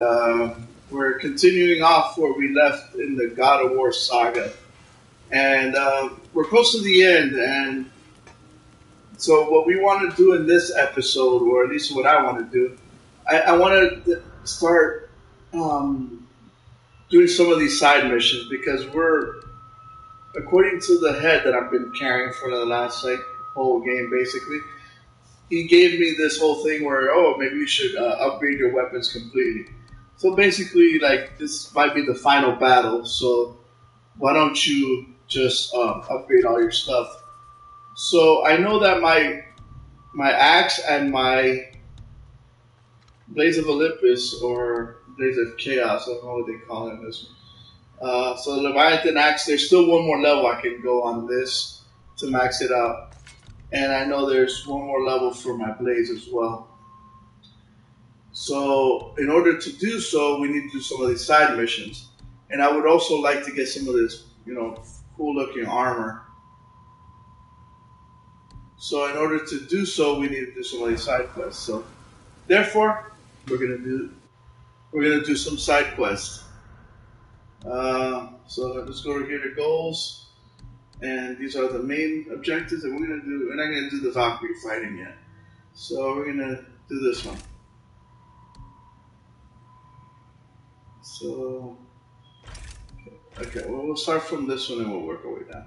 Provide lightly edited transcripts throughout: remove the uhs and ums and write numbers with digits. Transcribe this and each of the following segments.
We're continuing off where we left in the God of War saga, and we're close to the end. And so, what we want to do in this episode, or at least what I want to do, I want to start um, doing some of these side missions because according to the head that I've been carrying for the last whole game, basically. He gave me this whole thing where, oh, maybe you should upgrade your weapons completely. So basically, like, this might be the final battle. So why don't you just upgrade all your stuff? So I know that my axe and my Blaze of Olympus or Blaze of Chaos, I don't know what they call it in this one. So the Leviathan axe, there's still one more level I can go on this to max it out, and I know there's one more level for my Blaze as well. So, in order to do so, we need to do some of these side missions. And I would also like to get some of this, cool looking armor. So, in order to do so, we need to do some of these side quests. So, therefore, we're gonna do we're gonna do some side quests. So let's go here to goals, and these are the main objectives that we're gonna do. We're not gonna do the Valkyrie fighting yet. So we're gonna do this one. So okay, well we'll start from this one and we'll work our way down.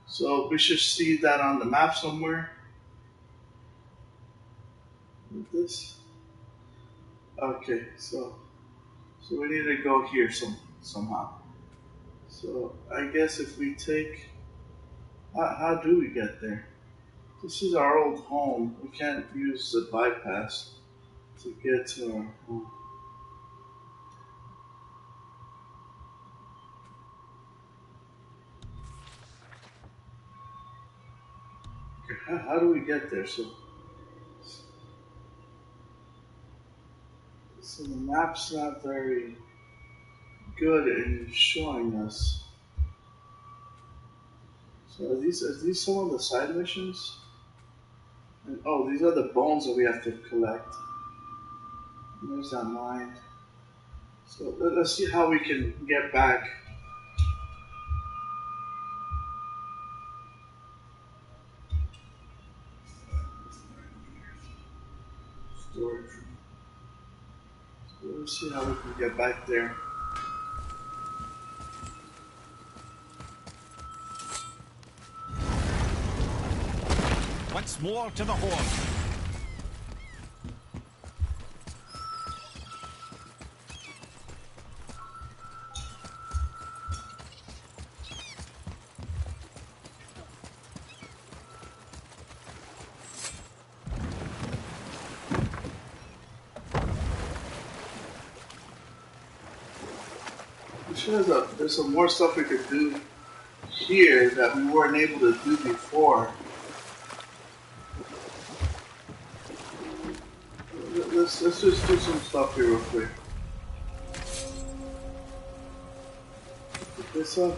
So we should see that on the map somewhere. With this. Okay, so we need to go here somehow. So I guess if we take, how do we get there? This is our old home. We can't use the bypass to get to our home. Okay, how do we get there? So the map's not very good in showing us. So are these some of the side missions? And, oh, these are the bones that we have to collect. There's that mine. So let's see how we can get back. Storage room. So let's see how we can get back there. Once more to the horn. I'm sure there's some more stuff we could do here that we weren't able to do before. Let's just do some stuff here real quick. Pick this up.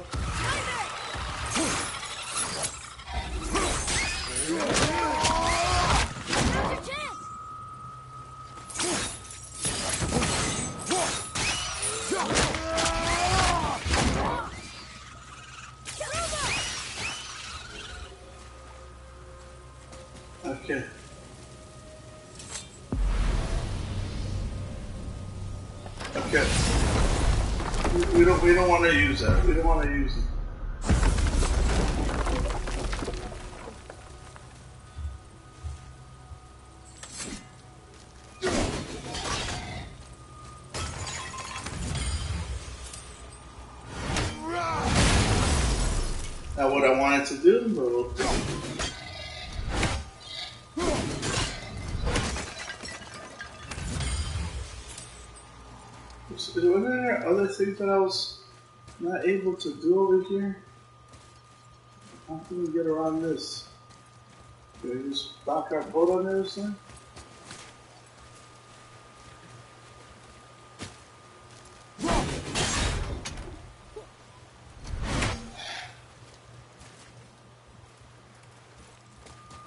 Okay. Okay. We don't want to use that. We don't want to use it. Not what I wanted to do, but we'll do. Were there other things that I was not able to do over here? How can we get around this? Do we just dock our boat on there or something?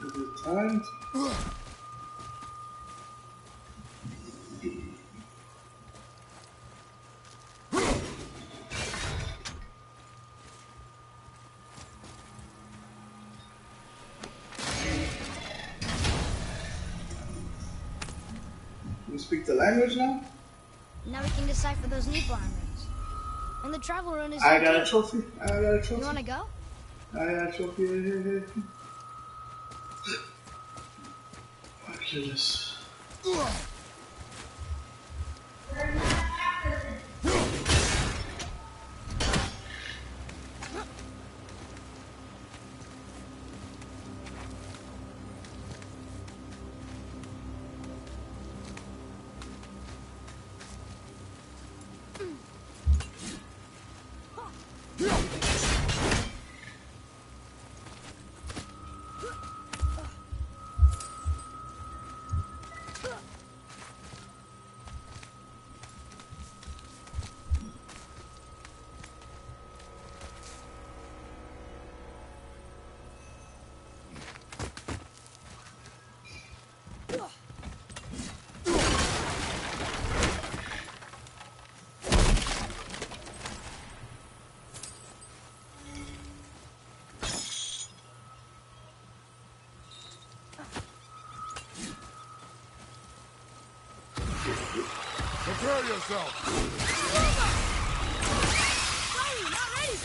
Is it timed? speak the language now? Now we can decipher those Nibelheim runes. And the travel rune is I here got a too. trophy. I got a trophy. You wanna go? I got a trophy. Here. Oculus. Prepare yourself! Sorry, not ready!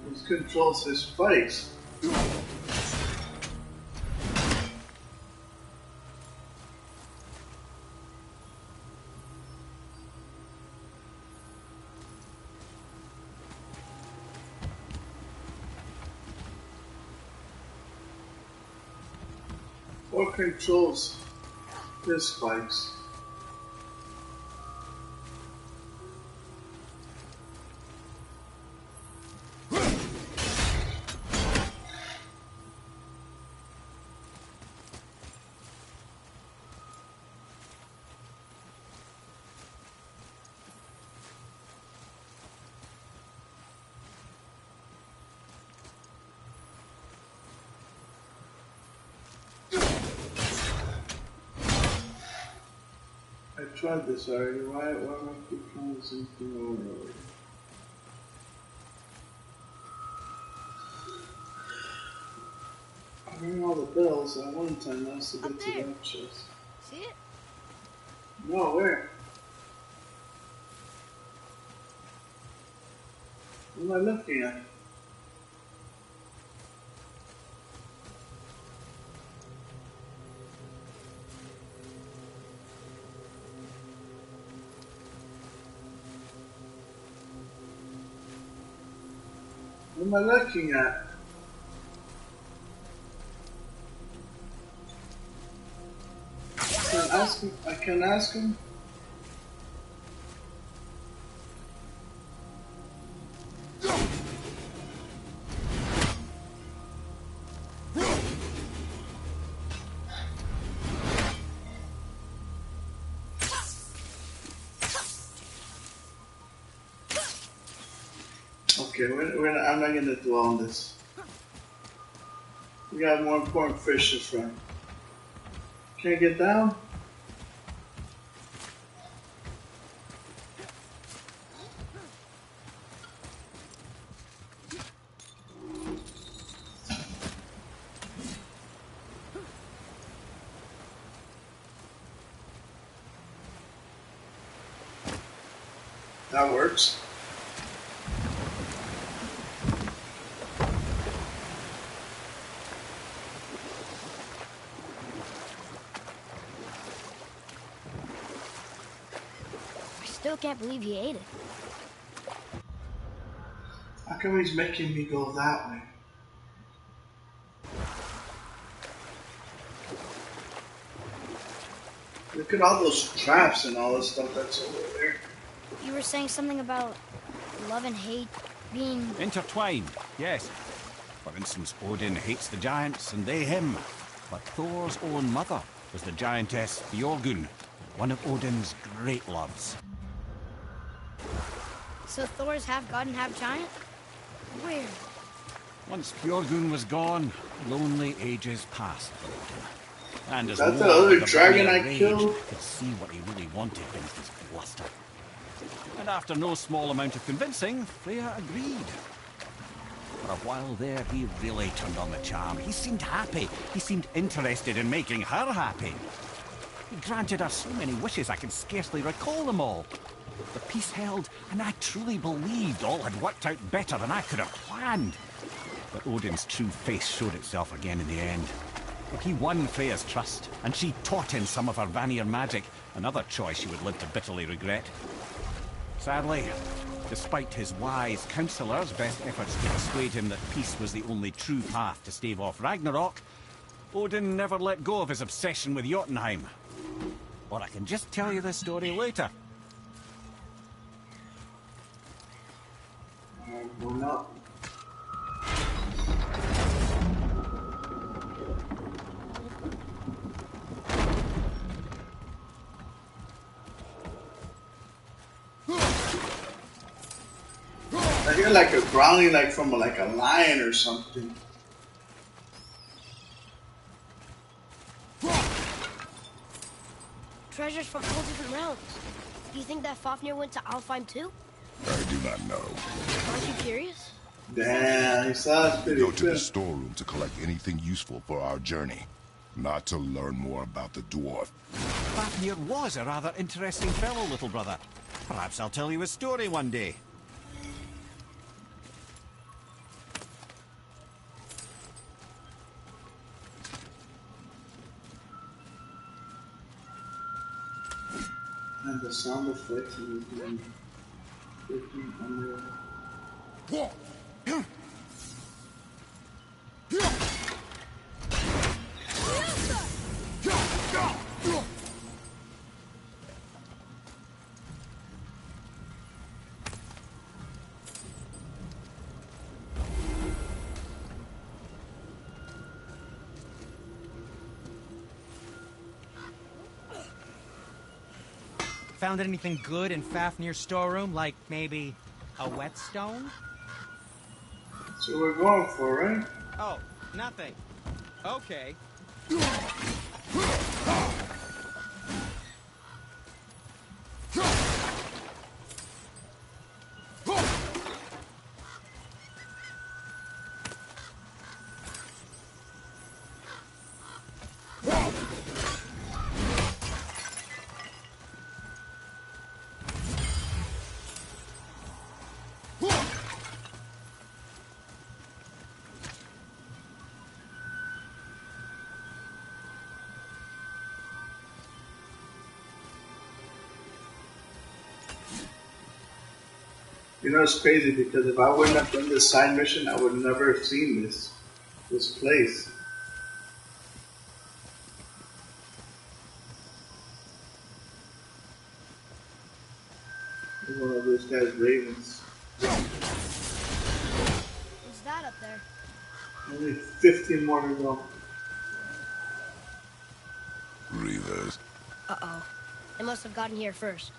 This controls his spikes. Or controls his spikes. I tried this already. Why am I keep trying the same thing over and over? I rang all the bells at one time. That's to get to that chest. See it? No, where? What am I looking at? What am I looking at? I can ask him. Okay, I'm not gonna dwell on this. We got more important fish to fry. Can I get down? That works. still can't believe he ate it. How come he's making me go that way? Look at all those traps and all this stuff that's over there. You were saying something about love and hate being... Intertwined, yes. For instance, Odin hates the giants and they him. But Thor's own mother was the giantess Björgun, one of Odin's great loves. So Thor's half god and half giant? Weird. Once Björgun was gone, lonely ages passed for Odin. And as That's the Loki, other the dragon burning I rage, killed? could see what he really wanted beneath his bluster. And after no small amount of convincing, Freya agreed. For a while there, he really turned on the charm. He seemed happy. He seemed interested in making her happy. He granted her so many wishes I can scarcely recall them all. The peace held, and I truly believed all had worked out better than I could have planned. But Odin's true face showed itself again in the end. He won Freya's trust, and she taught him some of her Vanir magic, another choice she would live to bitterly regret. Sadly, despite his wise counselors' best efforts to persuade him that peace was the only true path to stave off Ragnarok, Odin never let go of his obsession with Jotunheim. Or I can just tell you this story later. We're not. I hear like a growling like from like a lion or something. Treasures from 4 different realms. Do you think that Fafnir went to Alfheim too? I do not know. Aren't you curious? Damn, he sounds pretty Go to the good. storeroom to collect anything useful for our journey, not to learn more about the dwarf. Fafnir was a rather interesting fellow, little brother. Perhaps I'll tell you a story one day. And the sound effects and freaking unreal. Found anything good in Fafnir's storeroom, like maybe a whetstone? That's what we're going for, right? Oh, nothing. Okay. You know, it's crazy because if I wouldn't have done this side mission, I would never have seen this place. One of those guys' ravens. What's that up there? Only 15 more to go. Reavers. Uh-oh. They must have gotten here first.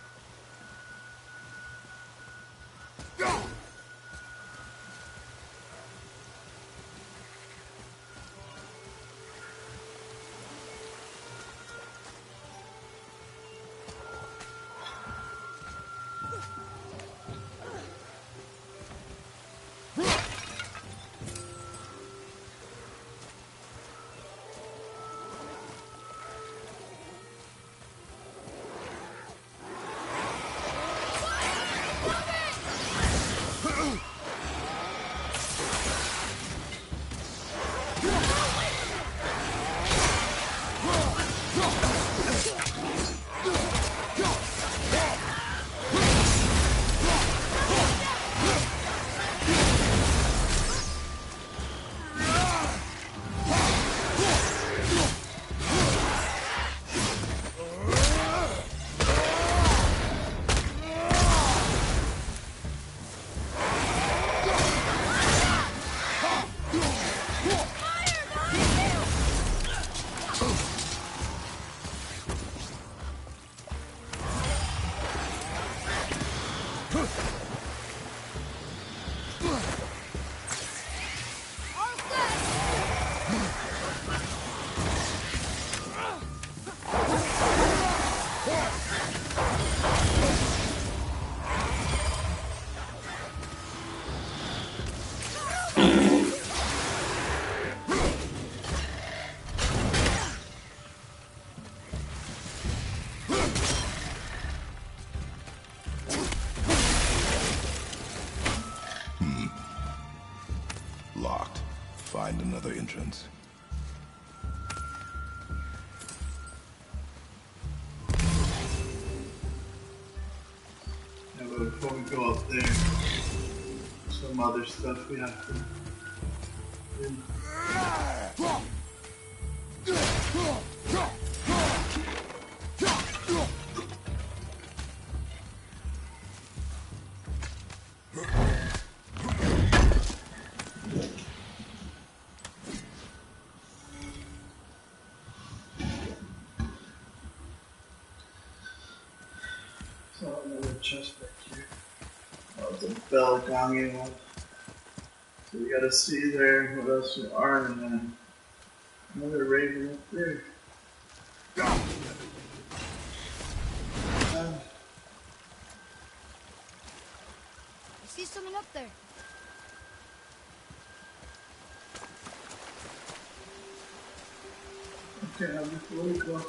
Locked. Find another entrance. Yeah, but before we go up there, some other stuff we have to do. So another chest back here. Oh, it's a bell gonging one. So we gotta see there what else there are, and then another raven up there. I see something up there. Okay, now before we go.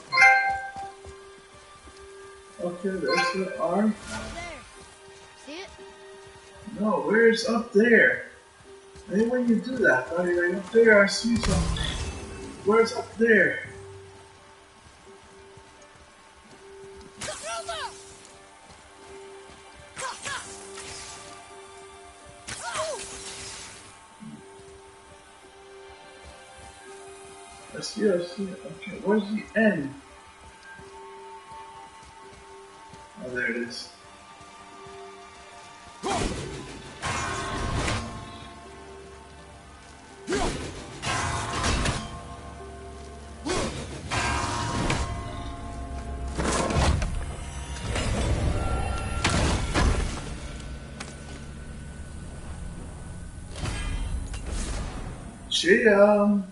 Okay, there's the arm. Up there. See it? No, where's up there? I think when you do that, buddy, like up there, I see something. Where's up there? I see it, I see it. Okay, where's the end? Oh, there it is. Cheetah!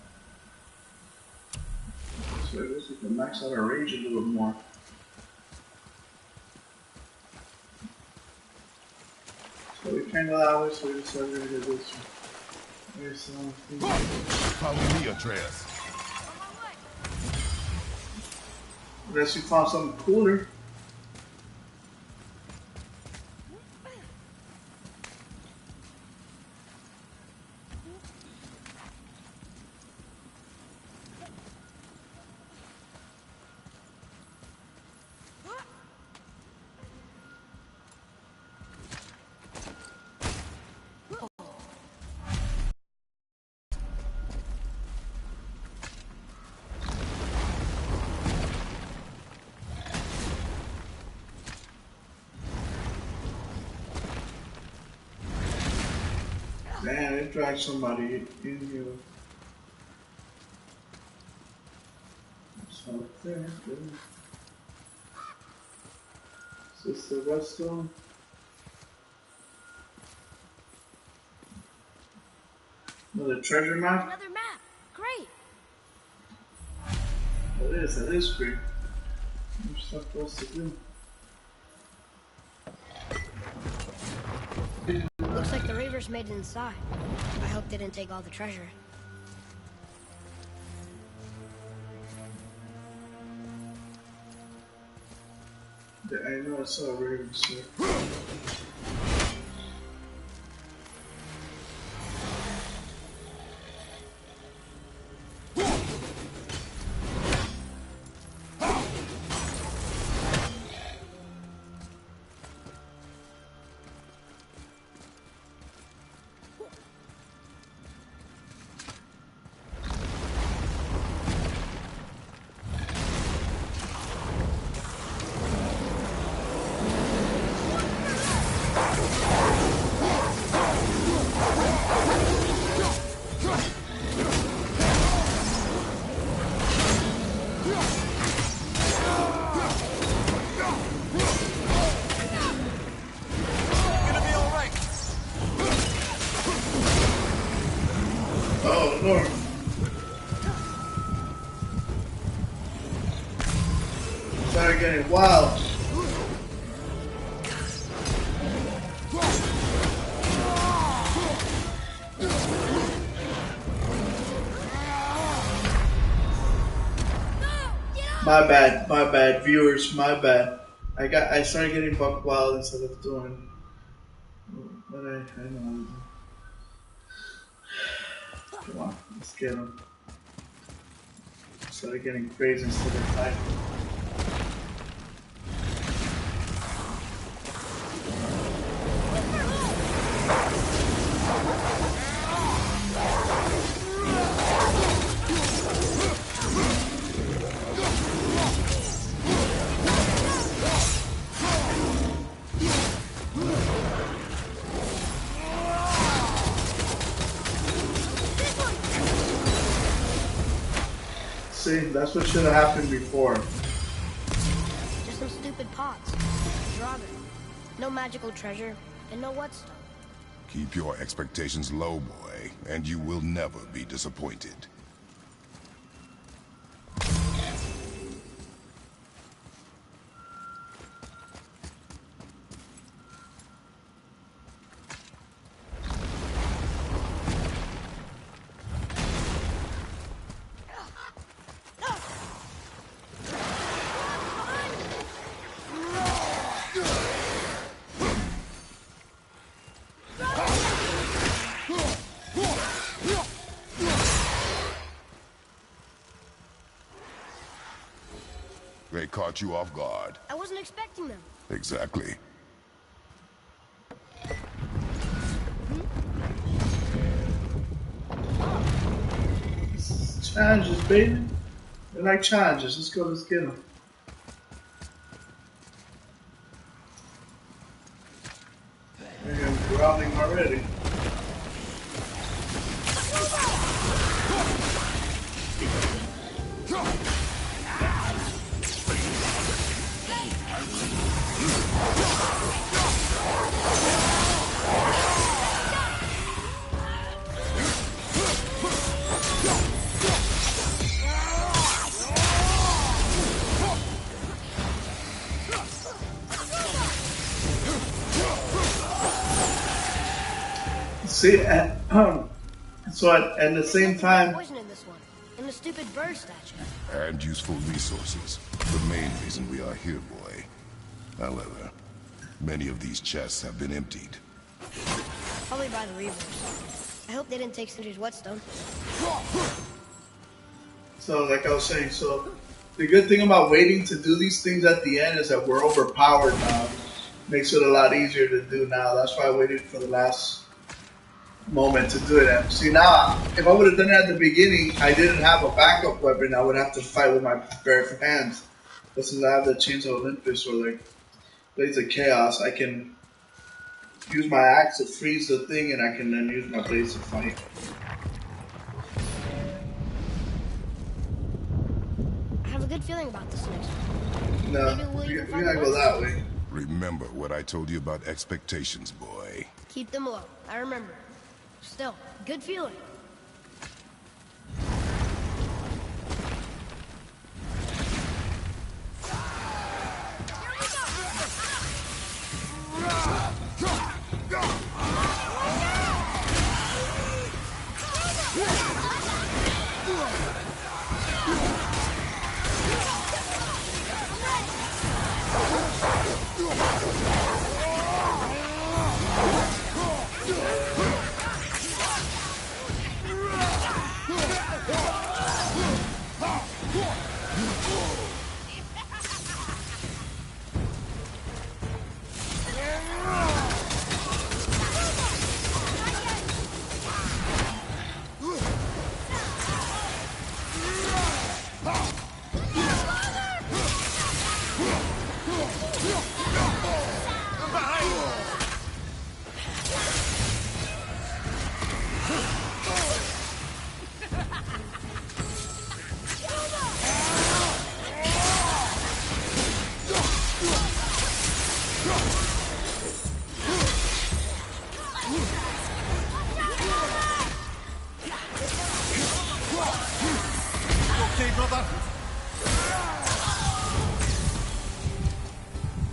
So I guess we can max out our range a little more. So we can't go that way, so we decided to do this one. There's something. Follow me, Atreus. Unless we found something cooler. Man, it dragged somebody in here. It's not there. Good. Is this the redstone? Another treasure map? Another map. Great. That is great. There's stuff for us to do. Looks like the Reavers made it inside. I hope they didn't take all the treasure. Yeah, I know I saw a raven, so. Oh, Lord. Started getting wild. My bad, viewers, my bad. I started getting buck wild instead of doing what I know. get him. Started getting crazy instead of fighting. See, that's what should have happened before. Just some stupid pots. Draugr. No magical treasure, and no whetstone. Keep your expectations low, boy, and you will never be disappointed. They caught you off guard. I wasn't expecting them. Exactly. Challenges, baby. They like challenges. Let's go, let's get them. They're growling already. See, so at the same time, Poison in this one, and the stupid bird statue. And useful resources. The main reason we are here, boy. However, many of these chests have been emptied. Probably by the Reavers. I hope they didn't take Cinder's whetstone. so like I was saying, so the good thing about waiting to do these things at the end is that we're overpowered now. Makes it a lot easier to do now. That's why I waited for the last moment to do it. And see, now, if I would have done it at the beginning, I didn't have a backup weapon. I would have to fight with my bare hands. But since I have the Chains of Olympus or like Blades of Chaos, I can use my axe to freeze the thing, and I can then use my blades to fight. I have a good feeling about this next one. No, Maybe we'll we even gotta find go the that way. Remember what I told you about expectations, boy. Keep them low. I remember. Still, good feeling.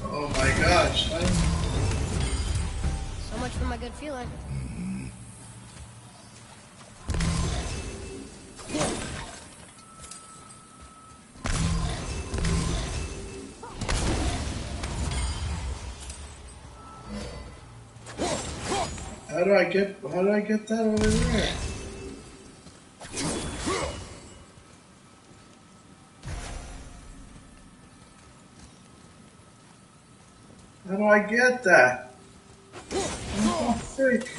Oh my gosh. So much for my good feeling. How do I get that over there? do I get that? Oh, freak.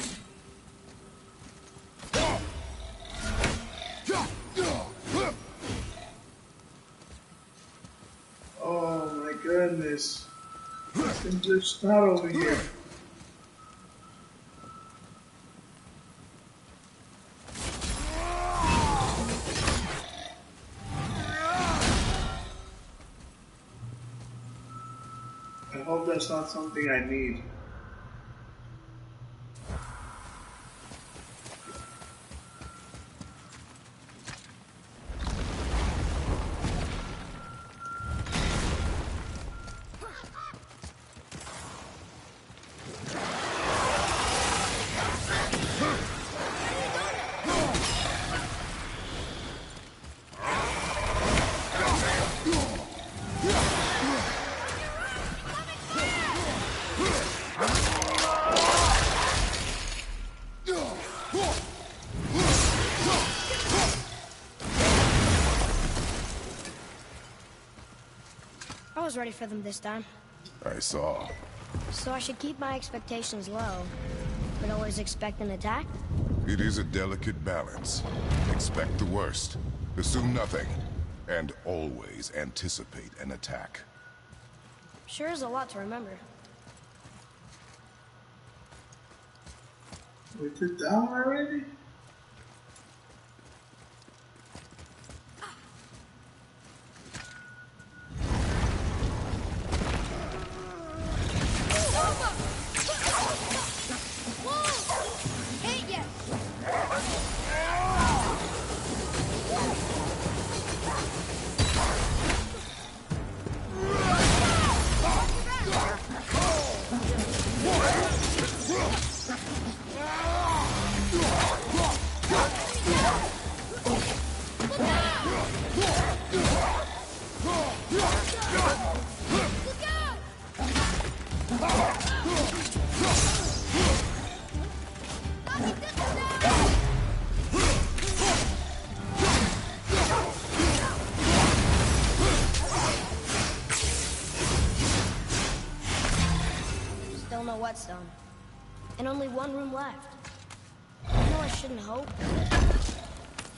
Oh my goodness. Something just not over here. I hope that's not something I need. I was ready for them this time. I saw. So I should keep my expectations low, but always expect an attack? It is a delicate balance. Expect the worst, assume nothing, and always anticipate an attack. Sure is a lot to remember. We did that one already? Still no whetstone. And only one room left. I know I shouldn't hope.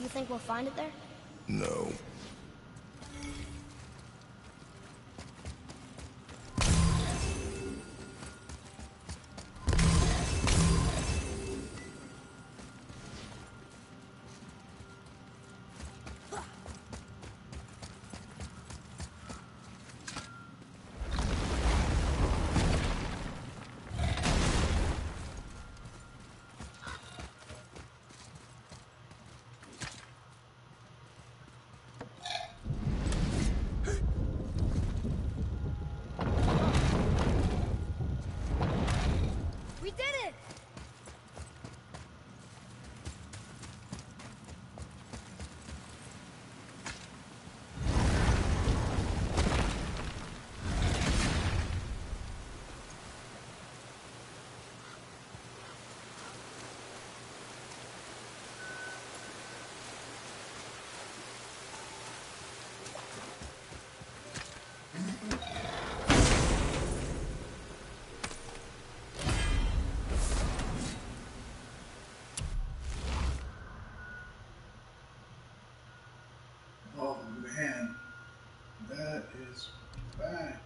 You think we'll find it there? No. We did it! Oh man, that is bad.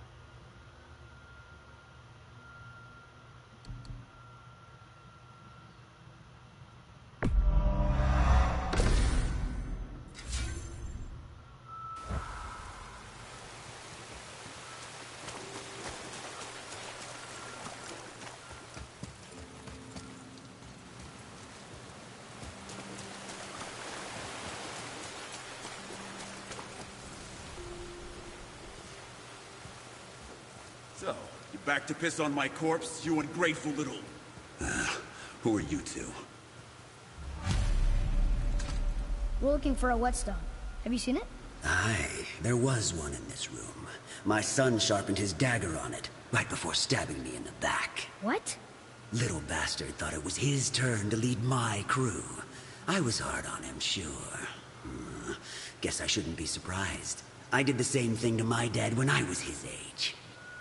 So, you back to piss on my corpse, you ungrateful little... who are you two? We're looking for a whetstone. Have you seen it? Aye, there was one in this room. My son sharpened his dagger on it, right before stabbing me in the back. What? Little bastard thought it was his turn to lead my crew. I was hard on him, sure. Guess I shouldn't be surprised. I did the same thing to my dad when I was his age.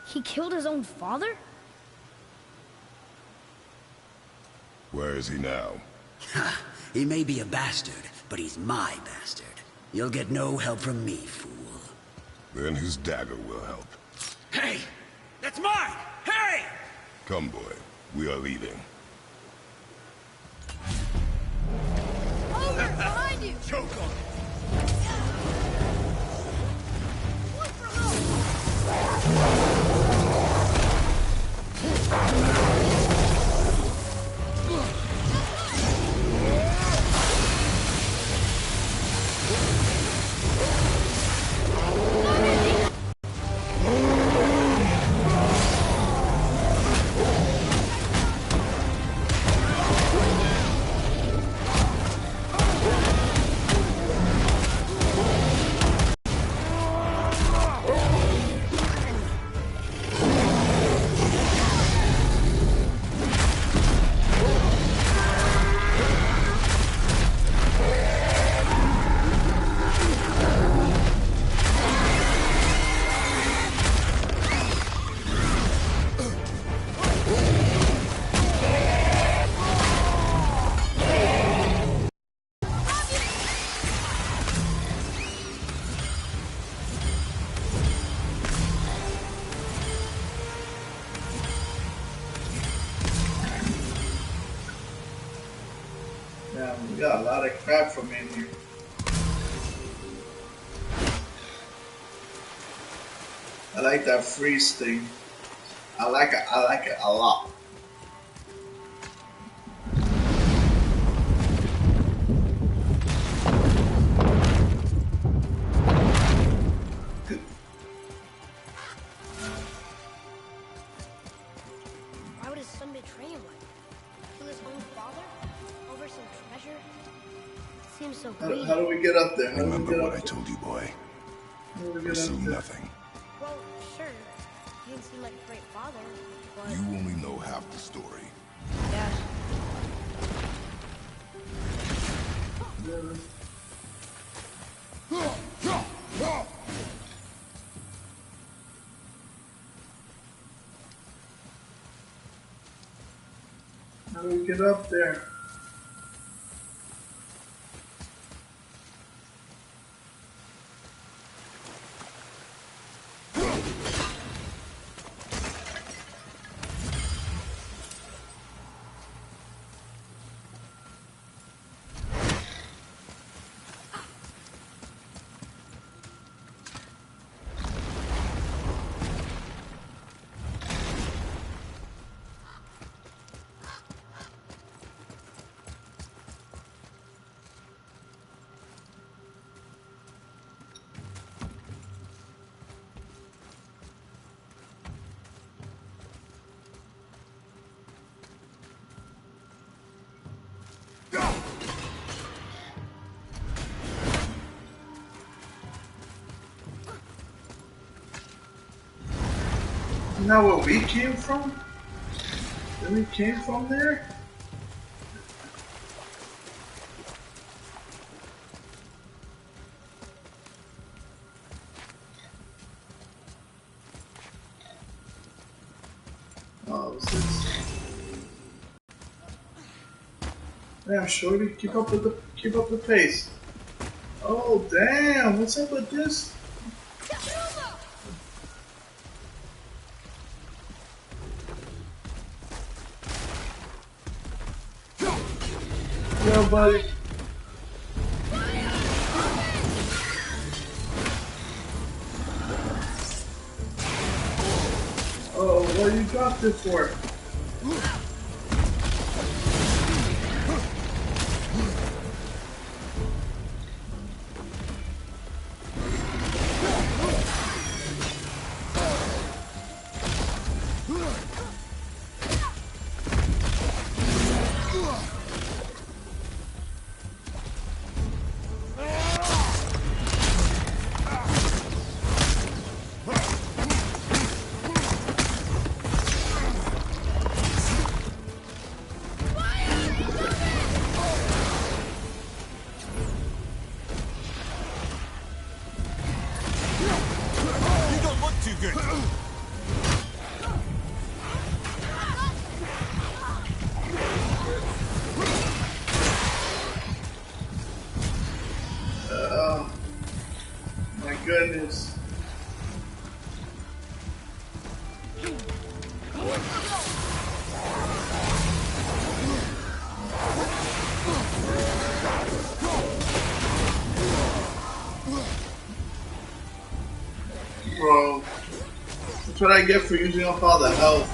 He killed his own father? Where is he now? Ha! He may be a bastard, but he's my bastard. You'll get no help from me, fool. Then his dagger will help. Hey! That's mine! Hey! Come, boy. We are leaving. Over! Behind you! Choke on it! Look for help! Yeah, we got a lot of crap from in here. I like that freeze thing. I like it a lot. Why would his son betray him like that? Kill his own father? Over some treasure? Seems so greedy. How do we get up there? How do we Remember get what up I told you, boy. How do we get Assume up there? nothing. Well, sure. He didn't seem like a great father, but... You only know half the story. Yeah. How do we get up there? Isn't that where we came from? Then we came from there? Oh, this is... Damn, shorty, keep up the pace. Oh, damn, what's up with this? Yo, buddy. Oh, what you dropped it for? goodness. Bro, that's what I get for using up all the health.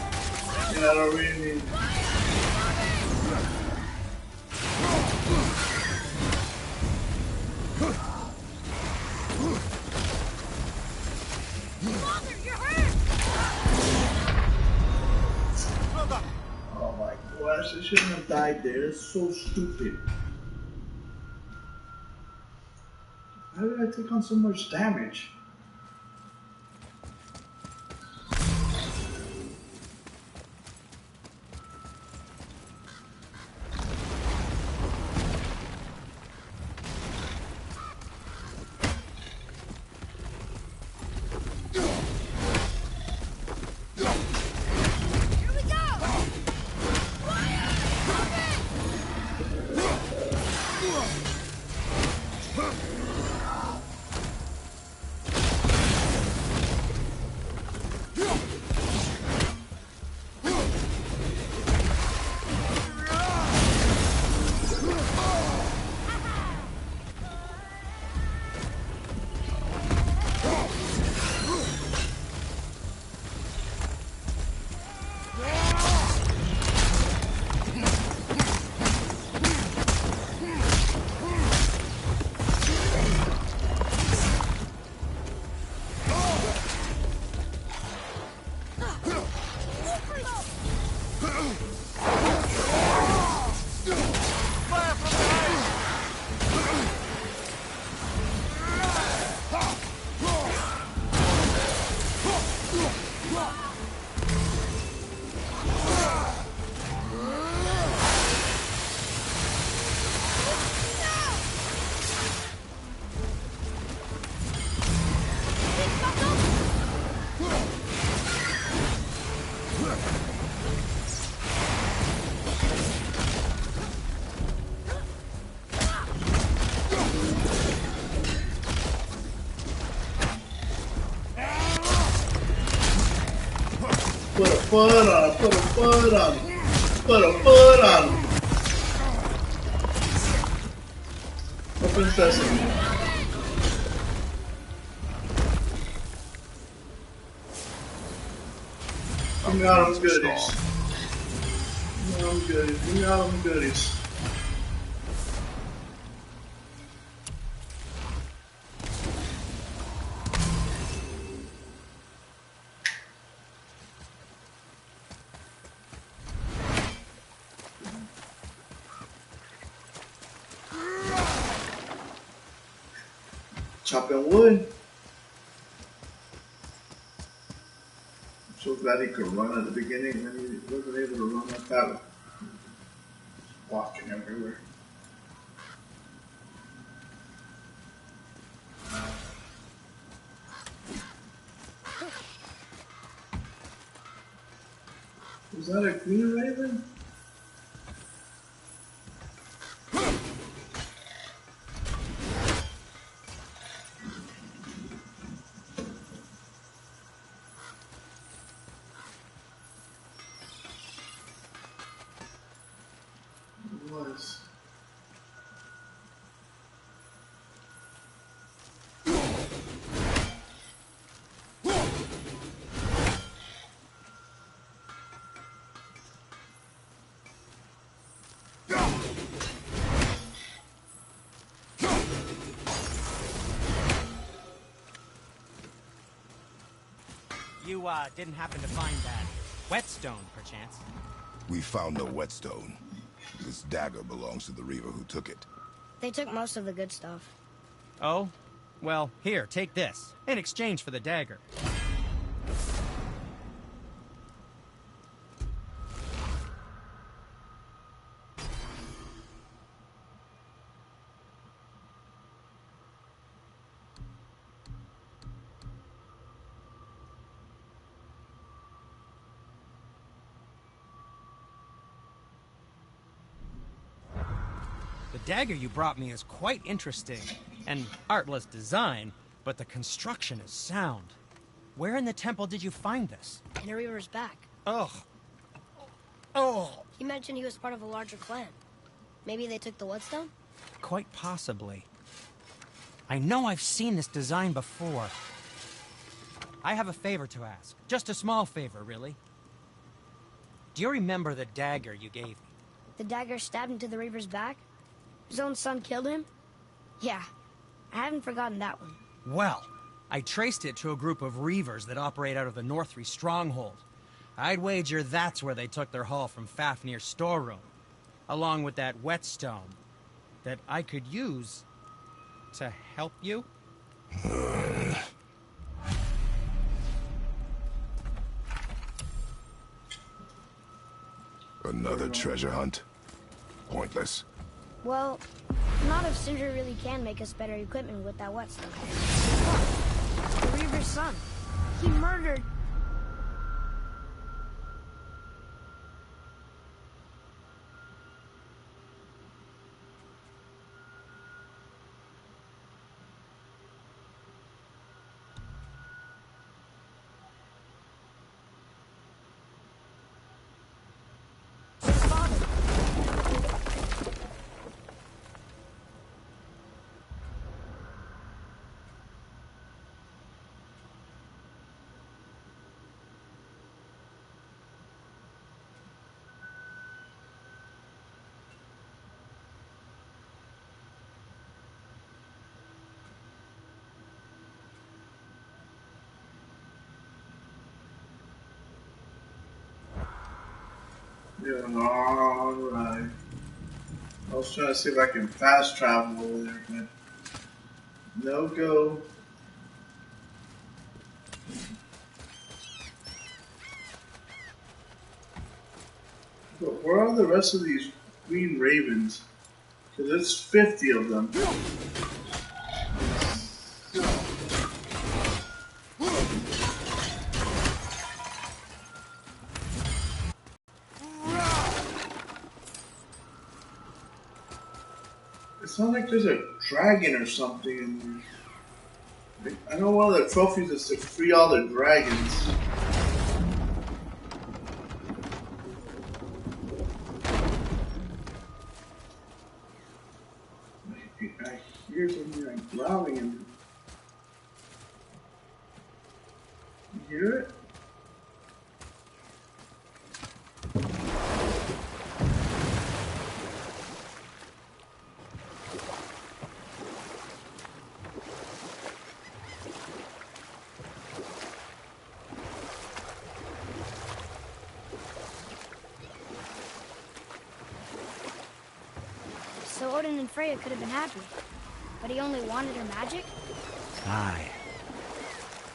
And I don't really need. Oh my gosh, I shouldn't have died there. It's so stupid. How did I take on so much damage? Put a foot on him, put a foot on him, put a foot on him. Open sesame. Give me all them goodies. Give me all them goodies. Give me all them goodies. Chopping wood. I'm so glad he could run at the beginning when he wasn't able to run like that. Walking everywhere. Was that a green raven? Was. You, didn't happen to find that whetstone, perchance? We found no whetstone. This dagger belongs to the Reaver who took it. They took most of the good stuff. Oh? Well, here, take this, in exchange for the dagger. The dagger you brought me is quite interesting, and artless design, but the construction is sound. Where in the temple did you find this? In a Reaver's back. Ugh. Oh. He mentioned he was part of a larger clan. Maybe they took the Whetstone? Quite possibly. I know I've seen this design before. I have a favor to ask. Just a small favor, really. Do you remember the dagger you gave me? The dagger stabbed into the Reaver's back? His own son killed him? Yeah, I haven't forgotten that one. Well, I traced it to a group of Reavers that operate out of the Northree stronghold. I'd wager that's where they took their haul from Fafnir's storeroom, along with that whetstone that I could use to help you. Another treasure hunt? Pointless. Well, not if Sindri really can make us better equipment with that whetstone. Look, the Reaver's son. He murdered... his father. Yeah, alright. I was trying to see if I can fast travel over there, but no go. But where are the rest of these green ravens? Because there's 50 of them. It's not like there's a dragon or something in there. Like, I know one of the trophies is to free all the dragons. I hear something like growling in there. You hear it? So Odin and Freya could have been happy. But he only wanted her magic? Aye.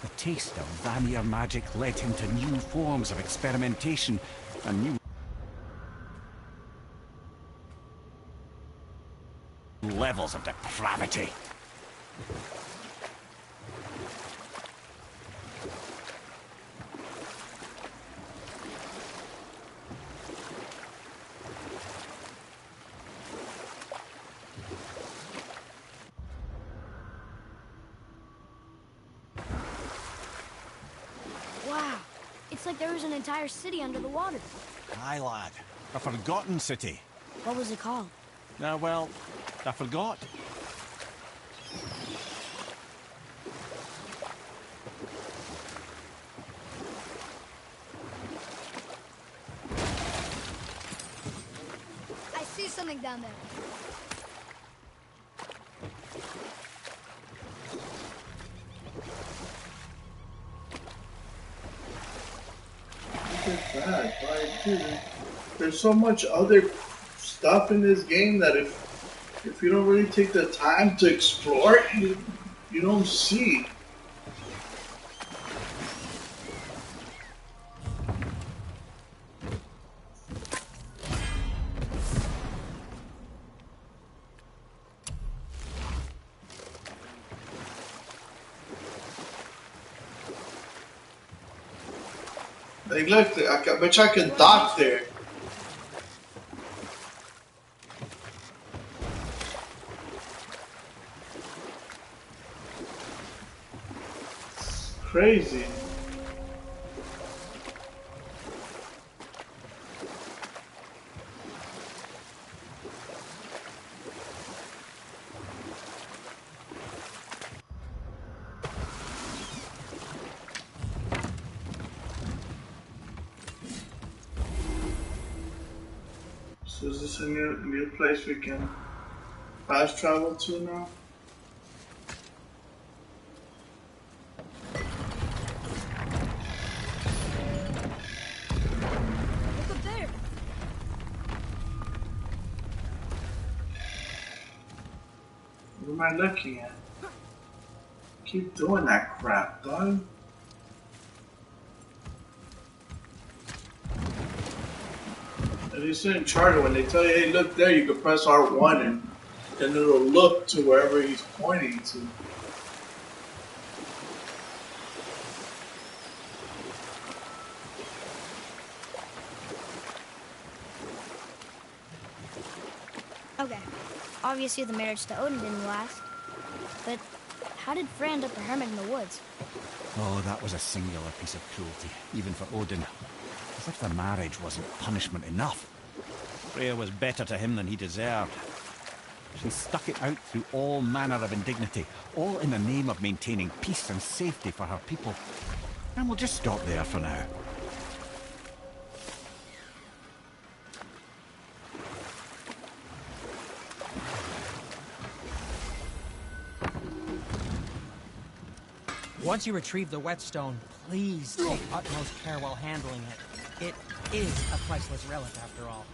The taste of Vanir magic led him to new forms of experimentation and new levels of depravity. Wow, it's like there was an entire city under the water. Aye, lad. A forgotten city. What was it called? Well, I forgot. I see something down there. Look at that. Like, dude, there's so much other stuff in this game that if you don't really take the time to explore it, you don't see. Like, look, I bet you I can dock there. crazy. So is this a new place we can fast travel to now? Look up there. What am I looking at? Keep doing that crap, dog. At least in Charter, when they tell you, hey, look there, you can press R1 and then it'll look to wherever he's pointing to. Okay. Obviously the marriage to Odin didn't last. But how did Frey end up a hermit in the woods? Oh, that was a singular piece of cruelty, even for Odin. As if the marriage wasn't punishment enough. Freya was better to him than he deserved. She stuck it out through all manner of indignity, all in the name of maintaining peace and safety for her people. And we'll just stop there for now. Once you retrieve the whetstone, please take utmost care while handling it. It is a priceless relic, after all.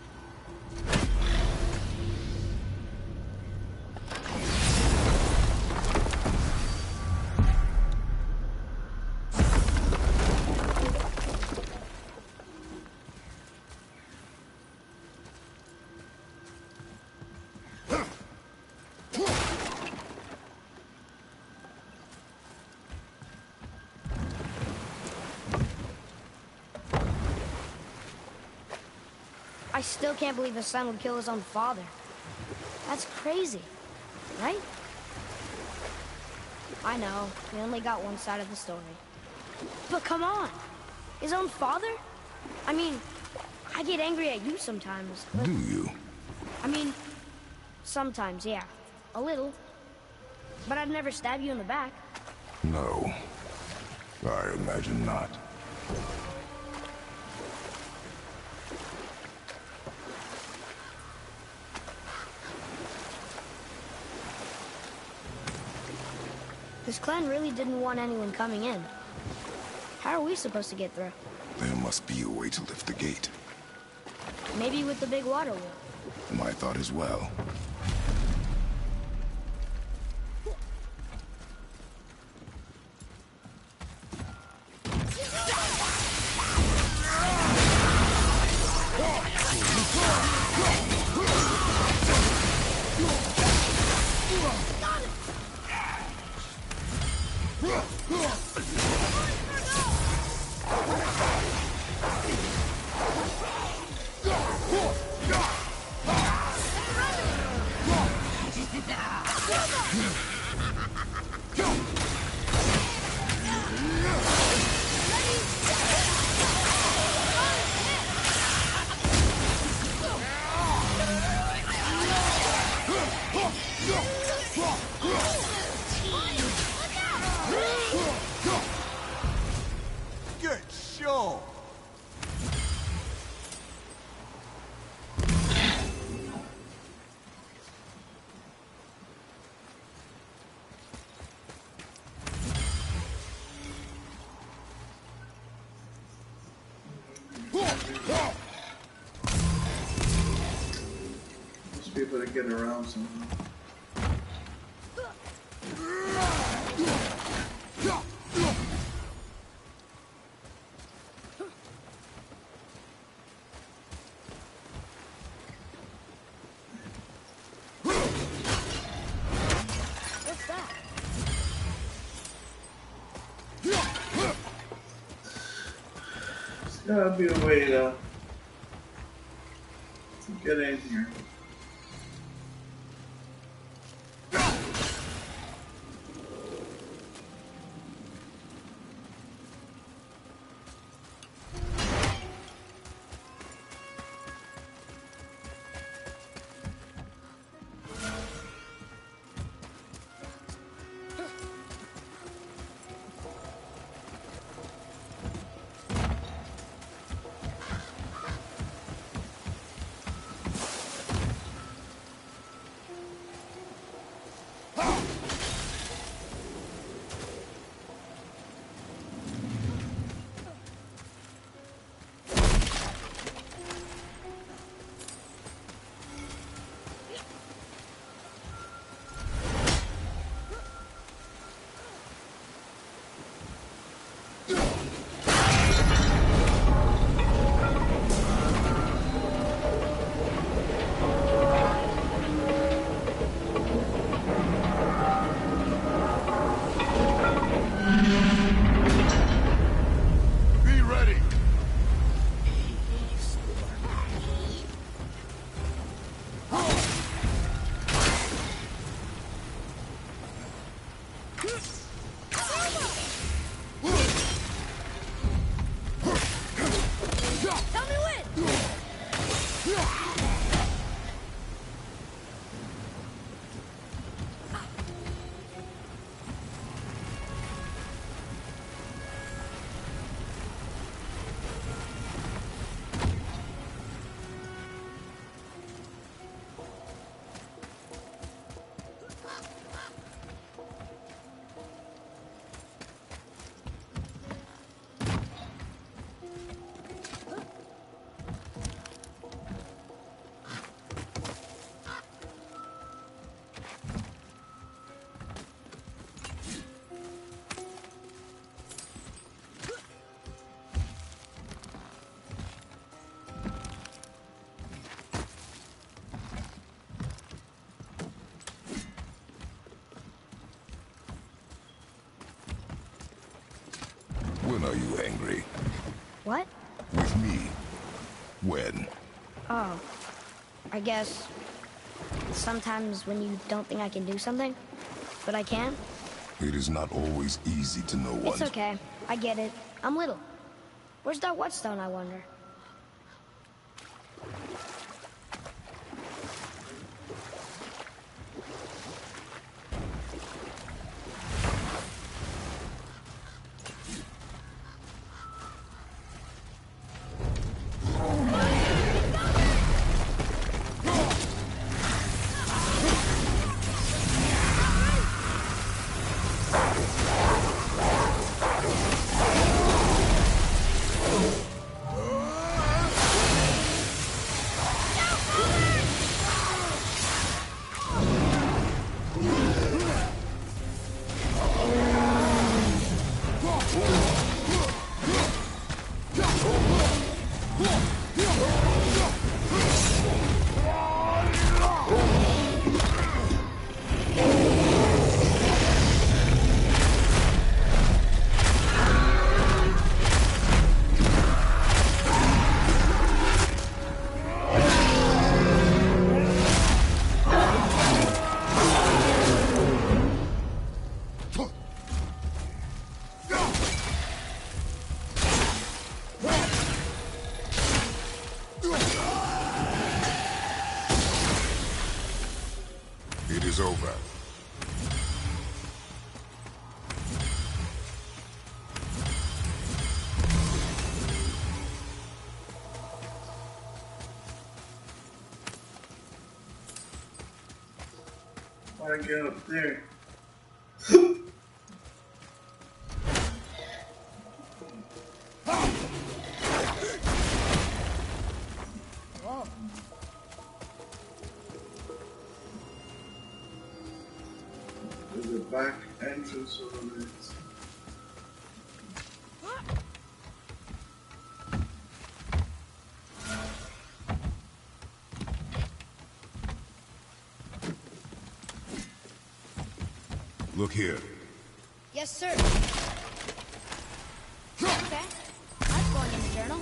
I still can't believe his son would kill his own father. That's crazy, right? I know, we only got one side of the story. But come on! His own father? I mean, I get angry at you sometimes, but... Do you? I mean, sometimes, yeah. A little. But I'd never stab you in the back. No. I imagine not. This clan really didn't want anyone coming in. How are we supposed to get through? There must be a way to lift the gate. Maybe with the big water wheel. My thought as well. Good show! Must be able to get around somehow. What's that? There's gotta be a way to get in here. Be ready! Tell me when! When are you angry? What? With me. When? Oh, I guess sometimes when you don't think I can do something, but I can. It is not always easy to know It's one. okay. I get it. I'm little. Where's that whetstone, I wonder? It is over. Why get up there? There's a back entrance over there. Look here. Yes, sir. Okay. That's going in the journal.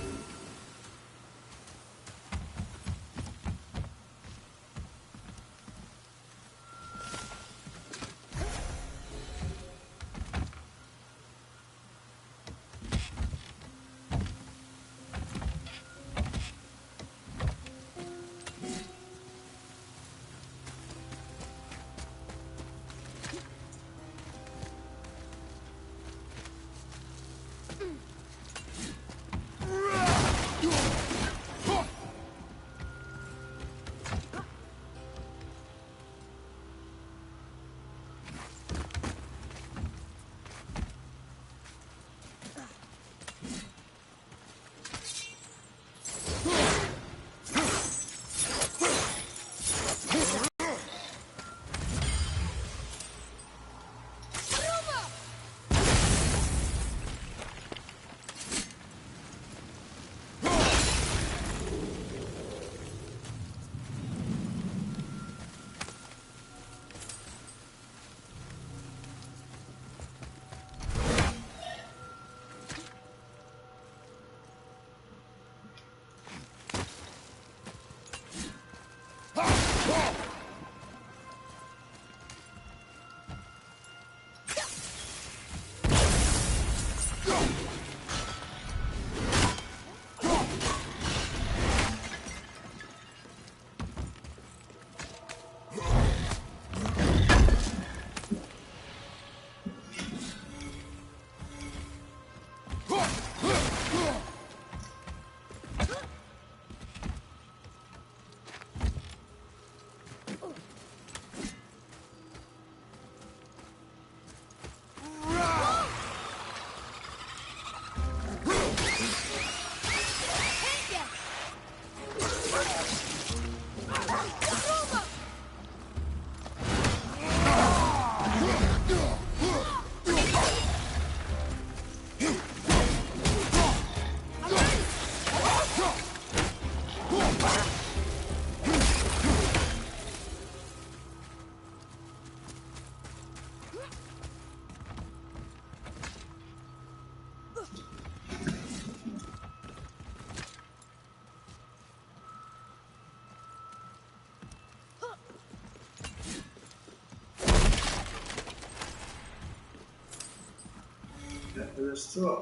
there's still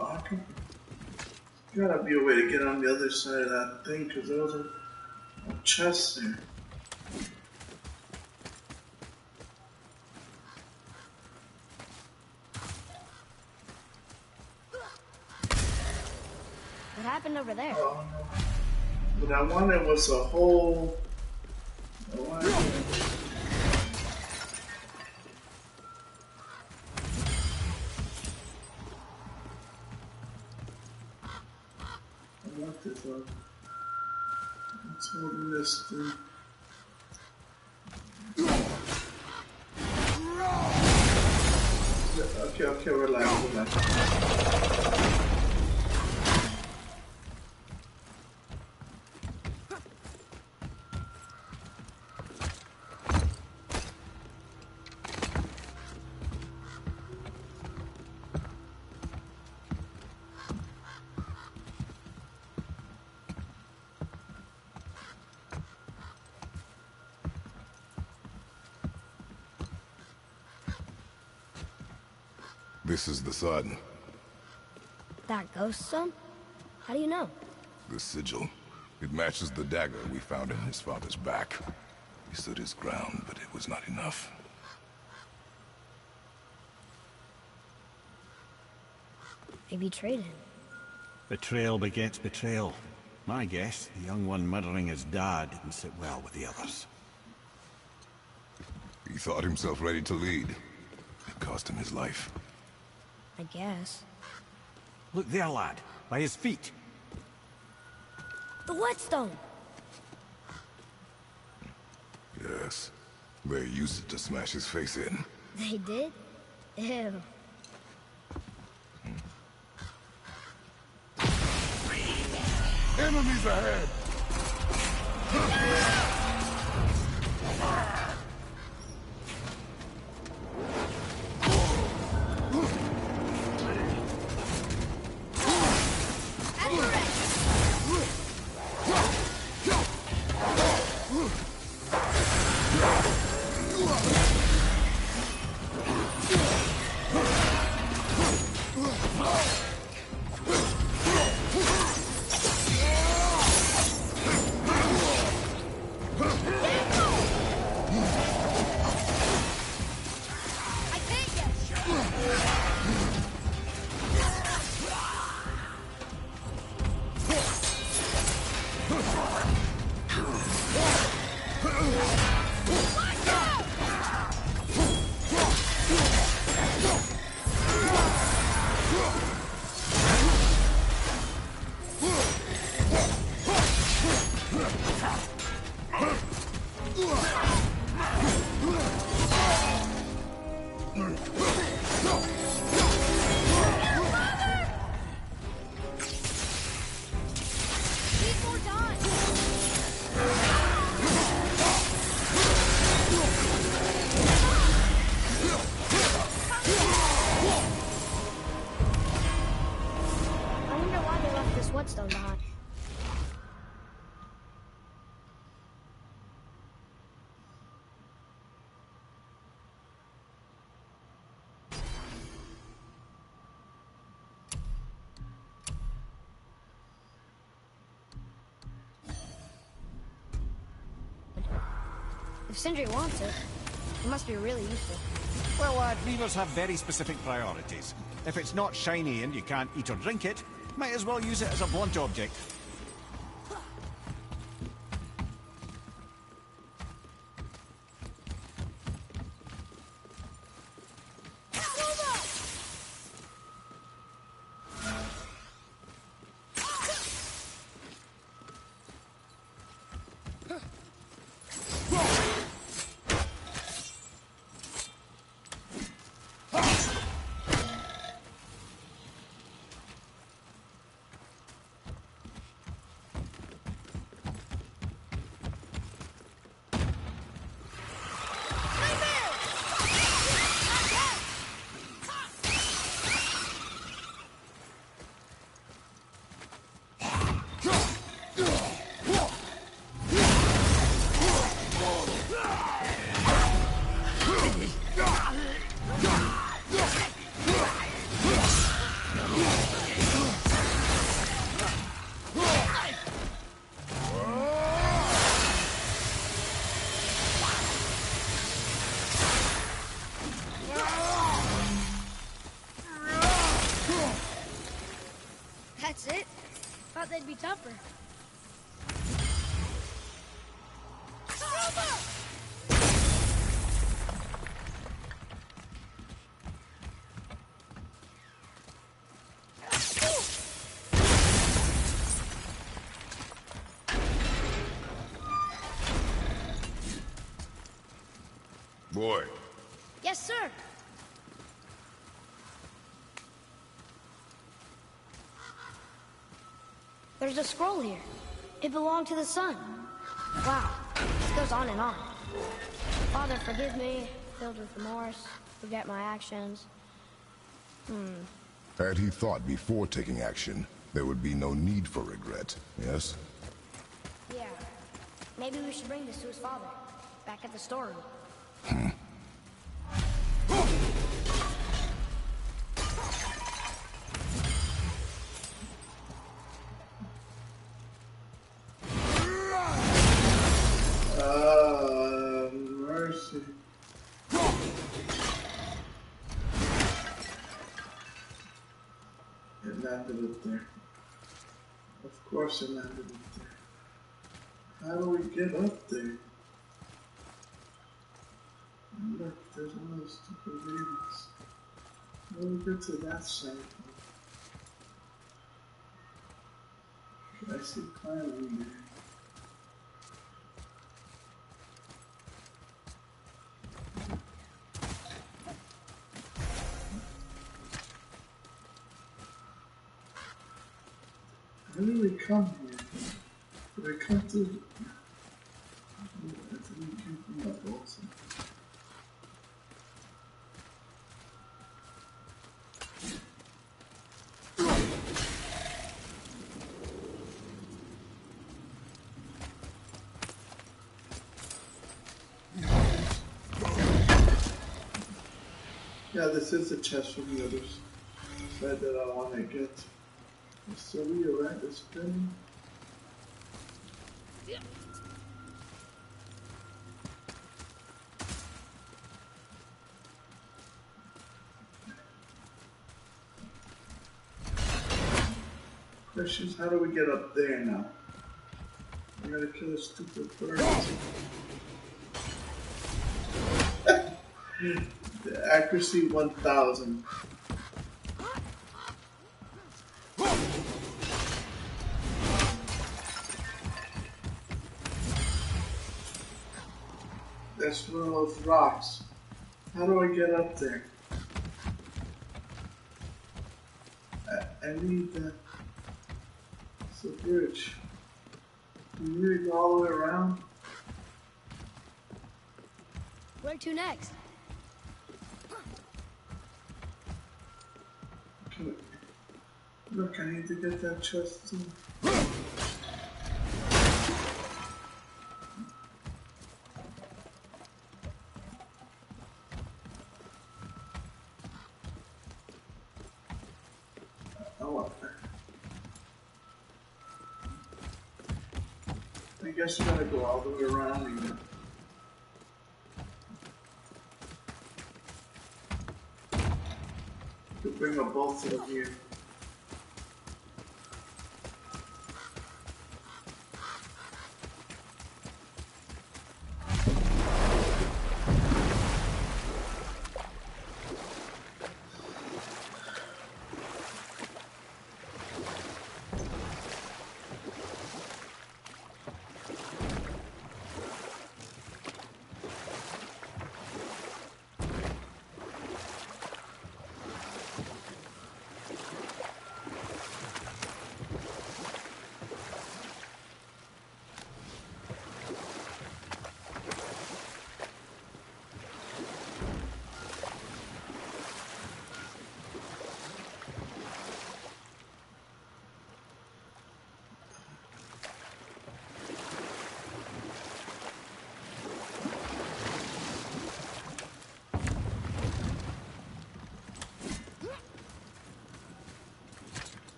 gotta be a way to get on the other side of that thing because there was a chest there. What happened over there? Oh no. But I wanted was a whole. What's holding this thing? Okay, relax. This is the sun. That ghost son? How do you know? The sigil. It matches the dagger we found in his father's back. He stood his ground, but it was not enough. They betrayed him. Betrayal begets betrayal. My guess, the young one murdering his dad didn't sit well with the others. He thought himself ready to lead. It cost him his life. I guess. Look there, lad. By his feet. The whetstone! Yes. They used it to smash his face in. They did? Ew. Enemies ahead! Whetstone behind. If Sindri wants it, it must be really useful. Well, lad, reavers have very specific priorities. If it's not shiny and you can't eat or drink it, might as well use it as a blunt object. they'd be tougher. Boy. Yes, sir. There's a scroll here. It belonged to the sun. Wow, this goes on and on. Father, forgive me, filled with remorse, forget my actions. Had he thought before taking action, there would be no need for regret, yes? Yeah. Maybe we should bring this to his father, back at the storeroom. Mercy. It landed it there. Of course it landed it there. How do we get up there? And look, there's one of those stupid railings. How do we get to that side? I see climbing there. How did we come here? Did I come through? I think we came from that also. Yeah, this is a chest from the other side that I want to get. So we are at the spin. Question is, how do we get up there now? I gotta kill a stupid bird. The accuracy 1000. That's one of those rocks. How do I get up there? I need the... It's a bridge. You need to go all the way around? Where to next? Okay. Look, I need to get that chest too. I guess you gotta go all the way around again. To bring a bolt to here.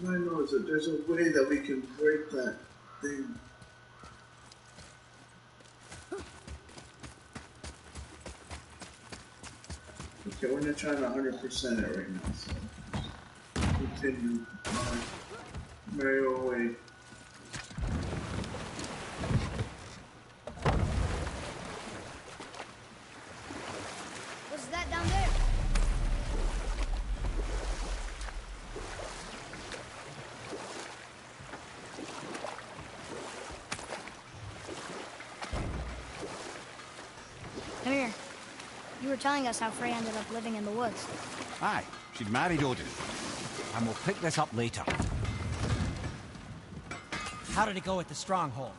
What I know is that there's a way that we can break that thing. Okay, we're not trying to 100% it right now, so continue my merry way. What's that down there? Come here. You were telling us how Frey ended up living in the woods. Aye, she'd married Odin. And we'll pick this up later. How did it go at the stronghold?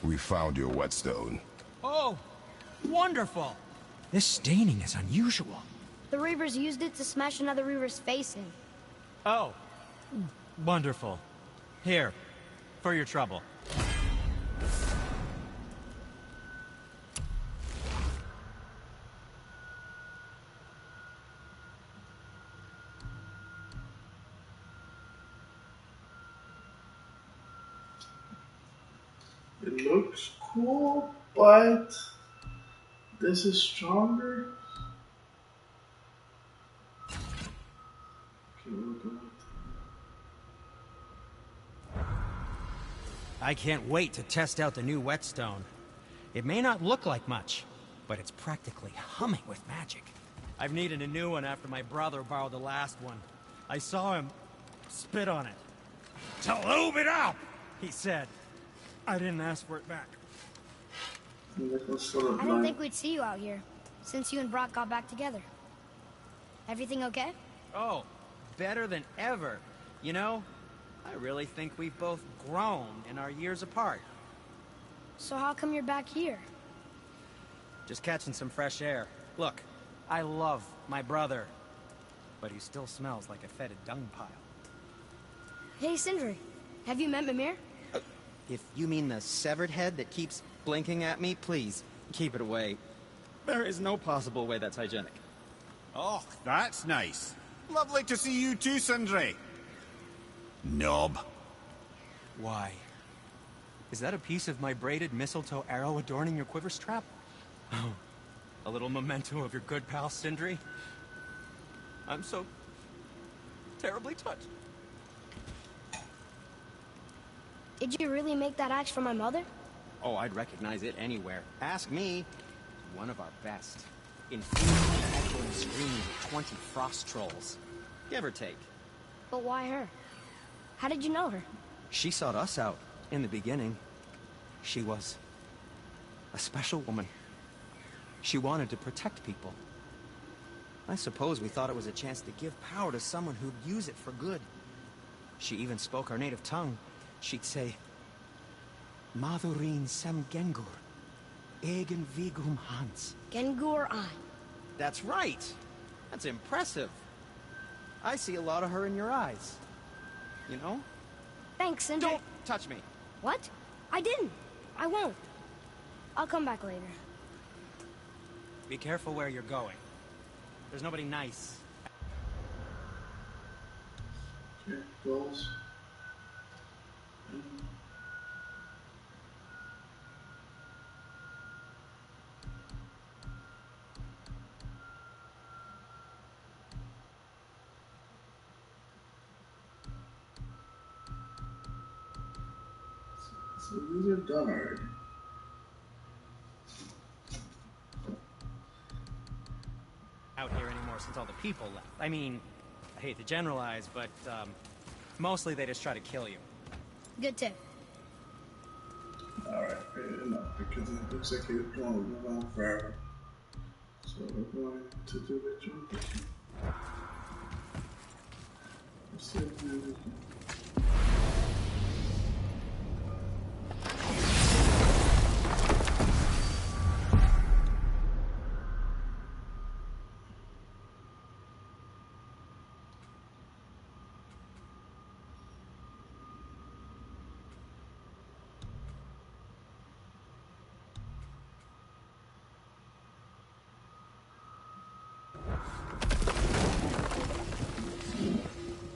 We found your whetstone. Oh, wonderful! This staining is unusual. The Reavers used it to smash another Reaver's face in. Oh, wonderful. Here, for your trouble. It looks cool, but this is stronger. Okay, we'll go with I can't wait to test out the new whetstone. It may not look like much, but it's practically humming with magic. I've needed a new one after my brother borrowed the last one. I saw him spit on it. "To lube it up," he said. I didn't ask for it back. I didn't think we'd see you out here, since you and Brock got back together. Everything okay? Oh, better than ever. You know, I really think we've both grown in our years apart. So how come you're back here? Just catching some fresh air. Look, I love my brother, but he still smells like a fetid dung pile. Hey, Sindri, have you met Mimir? If you mean the severed head that keeps blinking at me, please, keep it away. There is no possible way that's hygienic. Oh, that's nice. Lovely to see you too, Sindri. Knob. Why? Is that a piece of my braided mistletoe arrow adorning your quiver strap? Oh, a little memento of your good pal Sindri? I'm so terribly touched. Did you really make that axe for my mother? Oh, I'd recognize it anywhere. Ask me. One of our best. Infused with the echoing screams of 20 frost trolls. Give or take. But why her? How did you know her? She sought us out in the beginning. She was a special woman. She wanted to protect people. I suppose we thought it was a chance to give power to someone who'd use it for good. She even spoke our native tongue. She'd say, "Madurin sem Gengur, egen vigum Hans." Gengur I. That's right. That's impressive. I see a lot of her in your eyes. You know? Thanks, Sindri. Don't touch me. What? I didn't. I won't. I'll come back later. Be careful where you're going. There's nobody nice. Okay, goals. So these are done already. Out here anymore since all the people left. I mean, I hate to generalize, but mostly they just try to kill you. Good tip. Alright, fair enough, because it looks like it's going to go on forever. So we're going to do the jump. Let's see if we can.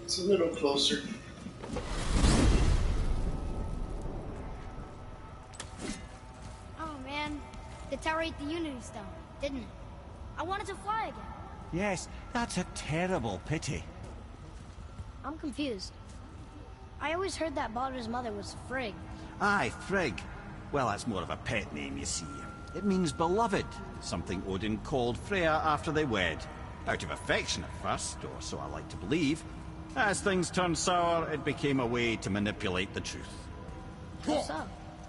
It's a little closer. Power ate the Unity Stone, didn't it? I wanted to fly again. Yes, that's a terrible pity. I'm confused. I always heard that Baldur's mother was Frigg. Aye, Frigg. Well, that's more of a pet name, you see. It means beloved, something Odin called Freya after they wed. Out of affection at first, or so I like to believe. As things turned sour, it became a way to manipulate the truth. How so?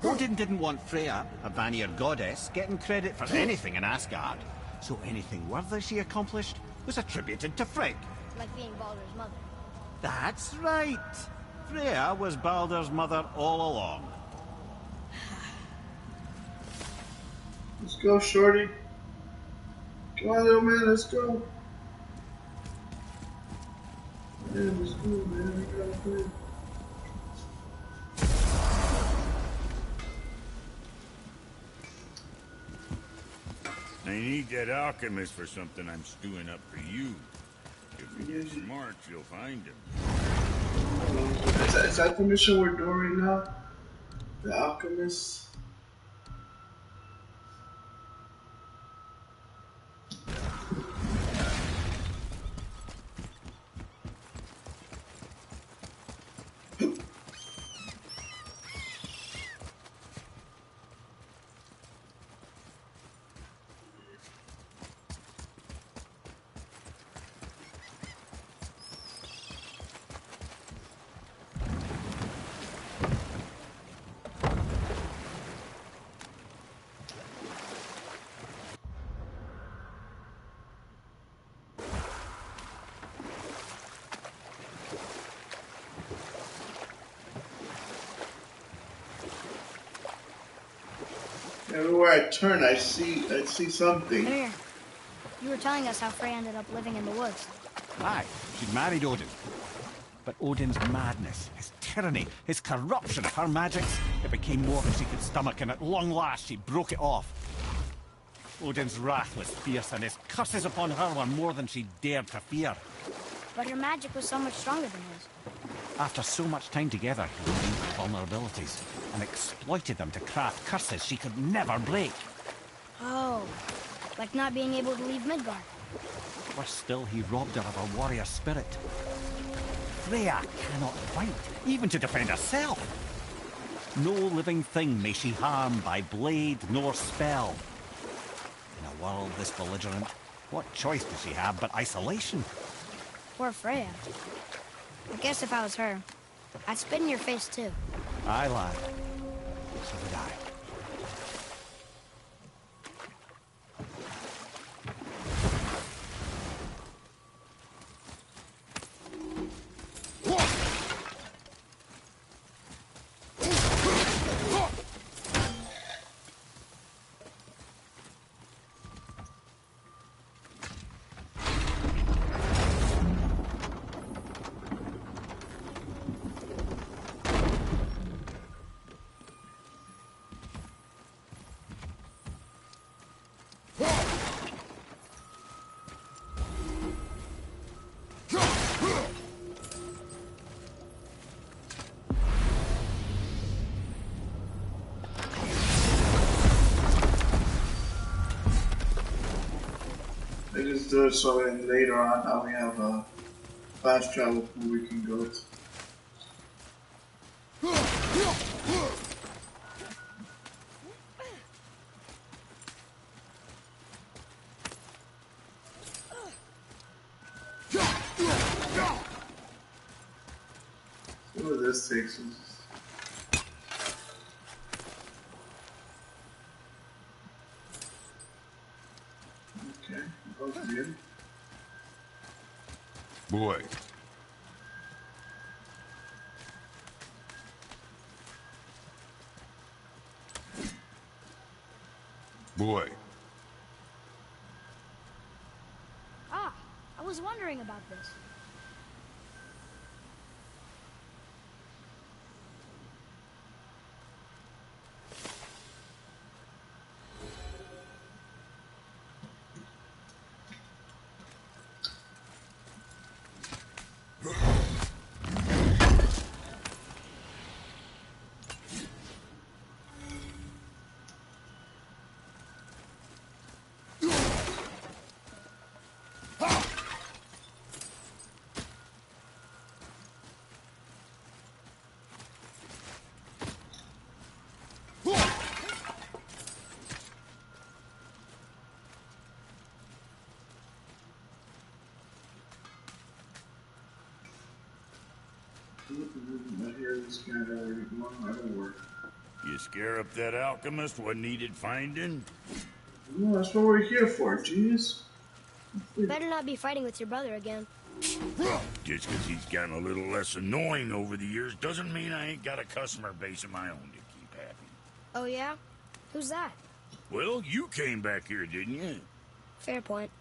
Odin didn't want Freya, a Vanir goddess, getting credit for anything in Asgard. So anything worthy she accomplished was attributed to Frigg. Like being Baldur's mother. That's right. Freya was Baldur's mother all along. Let's go, shorty. Come on, little man, let's go. Man, let's go, man. We gotta play. I need that alchemist for something I'm stewing up for you. If you're smart, you'll find him. Is that the mission we're doing right now? The alchemist? Everywhere I turn, I see something. Come here. You were telling us how Frey ended up living in the woods. Aye, she'd married Odin. But Odin's madness, his tyranny, his corruption of her magics, it became more than she could stomach, and at long last she broke it off. Odin's wrath was fierce, and his curses upon her were more than she dared to fear. But her magic was so much stronger than his. After so much time together, he knew her vulnerabilities, and exploited them to craft curses she could never break. Oh, like not being able to leave Midgard. Worse still, he robbed her of her warrior spirit. Freya cannot fight, even to defend herself. No living thing may she harm by blade nor spell. In a world this belligerent, what choice does she have but isolation? Poor Freya. I guess if I was her, I'd spit in your face too. Aye, lad. So would I. They just do it so then later on now we have a fast travel pool we can go to. See where this takes us. Okay, that was good. Boy. Boy. Ah, I was wondering about this. I hear this guy already going. I don't work. You scare up that alchemist? What needed finding? No, that's what we're here for, jeez. Better not be fighting with your brother again. Just because he's gotten a little less annoying over the years doesn't mean I ain't got a customer base of my own to keep happy. Oh, yeah? Who's that? Well, you came back here, didn't you? Fair point.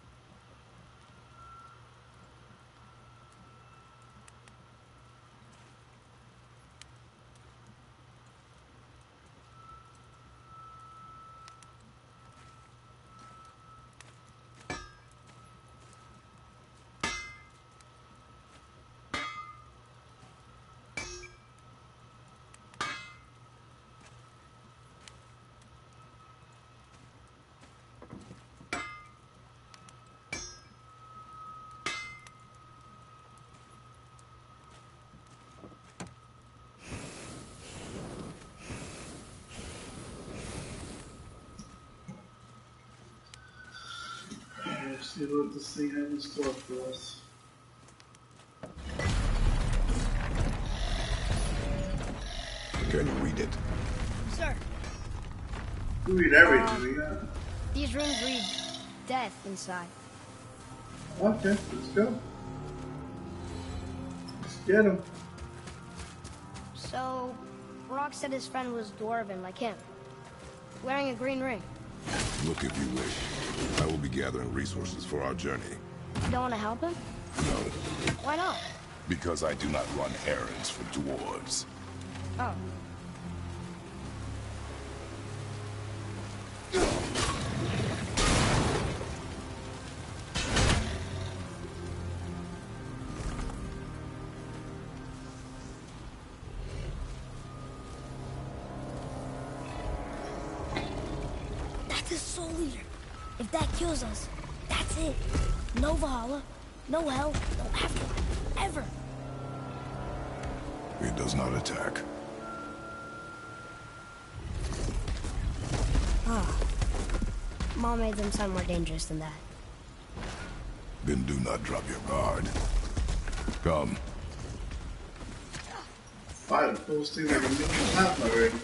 Let's see what this thing has in store for us. Can you read it? Sir, We read everything, yeah. these rooms read death inside. Okay, let's go. Let's get him. So, Rock said his friend was dwarven like him, wearing a green ring. Look if you wish. I will be gathering resources for our journey. You don't want to help him? No, Why not? because I do not run errands for dwarves. Oh. That's a soul eater. If that kills us, that's it. No Valhalla, no hell, no afterlife, ever. It does not attack. Ah. Mom made them sound more dangerous than that. Then do not drop your guard. Come. Fight those things like a million times already.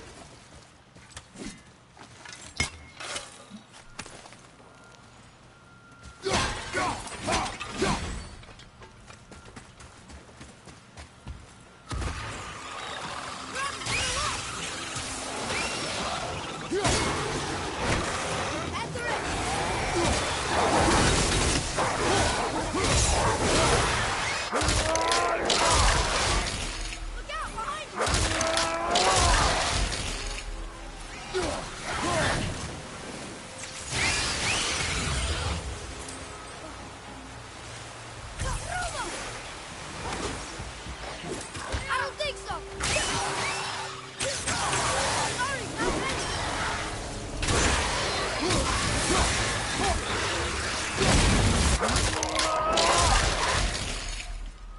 I don't think so.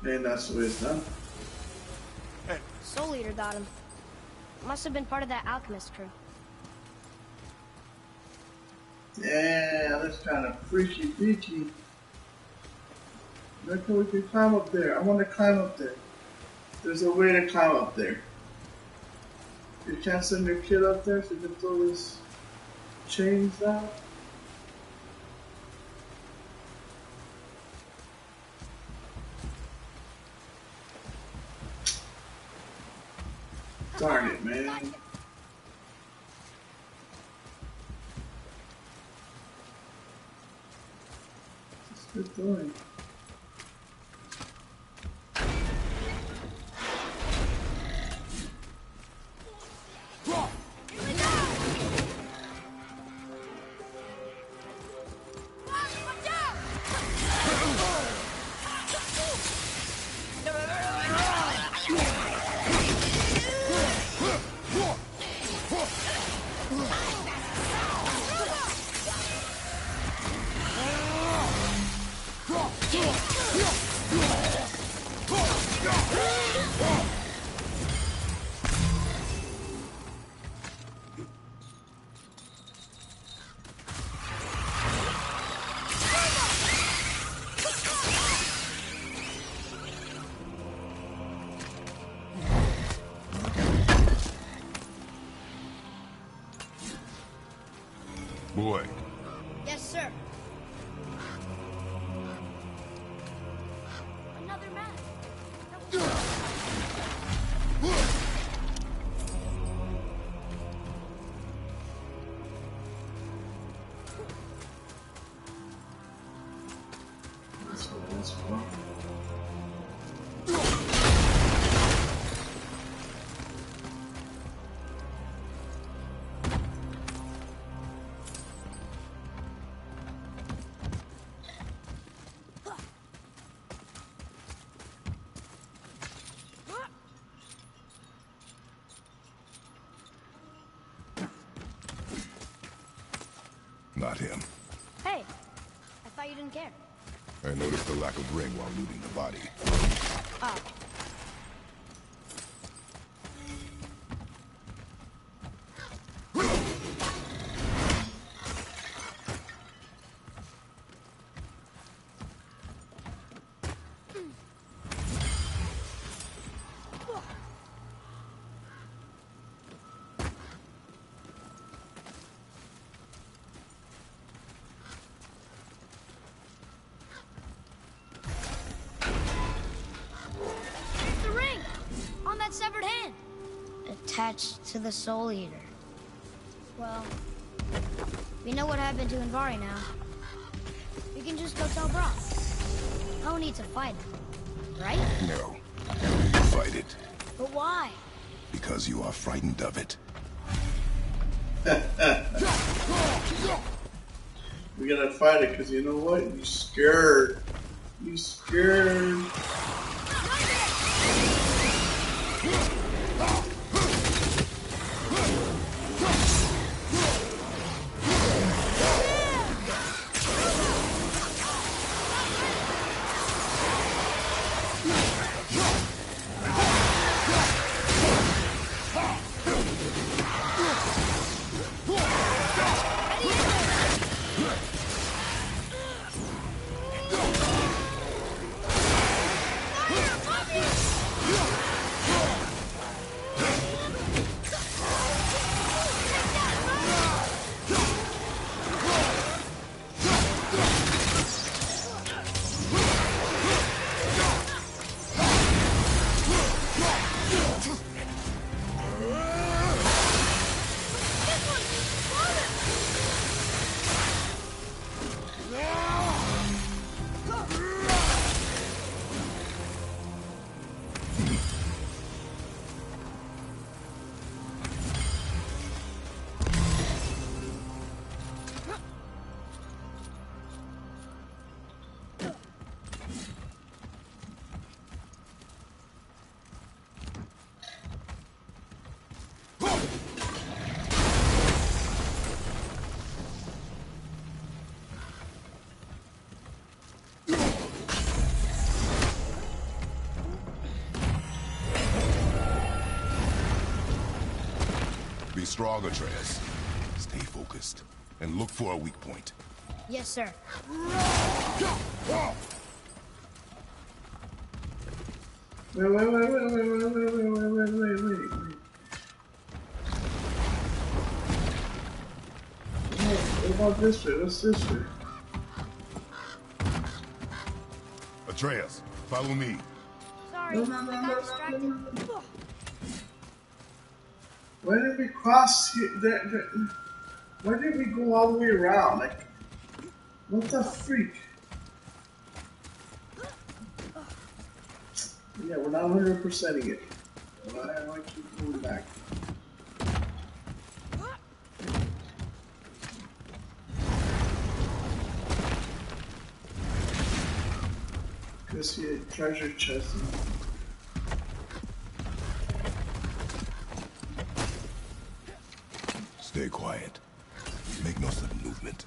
And that's the way it's done. Soul Eater got him. Must have been part of that alchemist crew. Yeah, that's kind of freaky deaky. Look how we can climb up there. I want to climb up there. There's a way to climb up there. You can't send your kid up there so you can throw these chains out. Darn it, man. What's good doing? Let's go. Not him. Hey, I thought you didn't care. I noticed the lack of ring while looting the body. Oh. The ring! On that severed hand! Attached to the Soul Eater. Well, we know what happened to Invari now. We can just go tell Brock. No need to fight him, right? No. Fight it. But why? Because you are frightened of it. We gotta fight it because you know what? You scared. You scared. Be strong, Atreus. Stay focused. And look for a weak point. Yes, sir. Wait. What about this way? What's this way? Atreus, follow me. Sorry, I got distracted. Why did we cross here? Why did we go all the way around? Like, what the freak? Yeah, we're not 100%ing it. I keep moving back. Go see a treasure chest. Stay quiet. Make no sudden movement.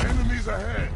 Enemies ahead!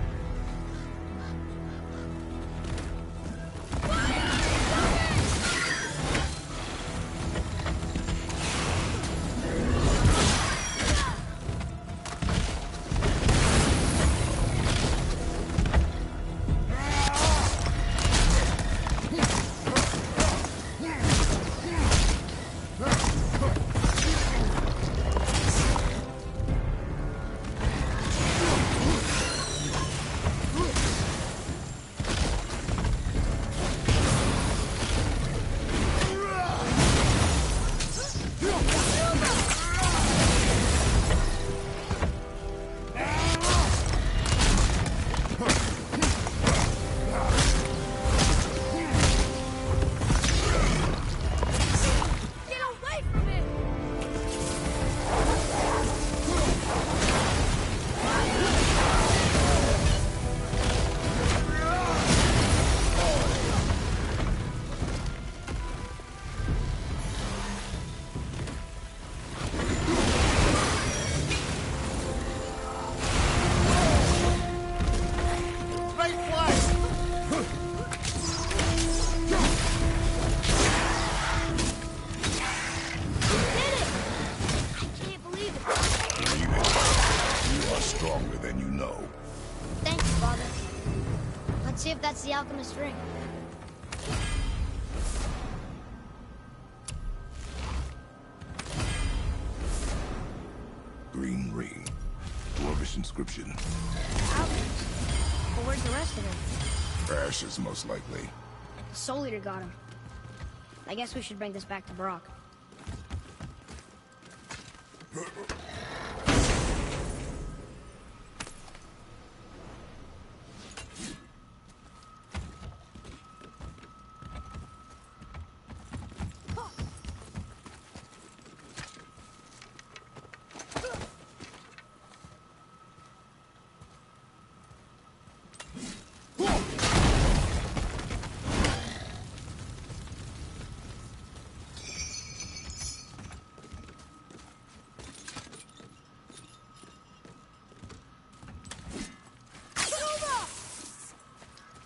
then you know. Thank you, Father. Let's see if that's the alchemist's ring. Green ring. Dwarvish inscription. Alchemist? But where's the rest of him? Ashes, most likely. The Soul Eater got him. I guess we should bring this back to Brock.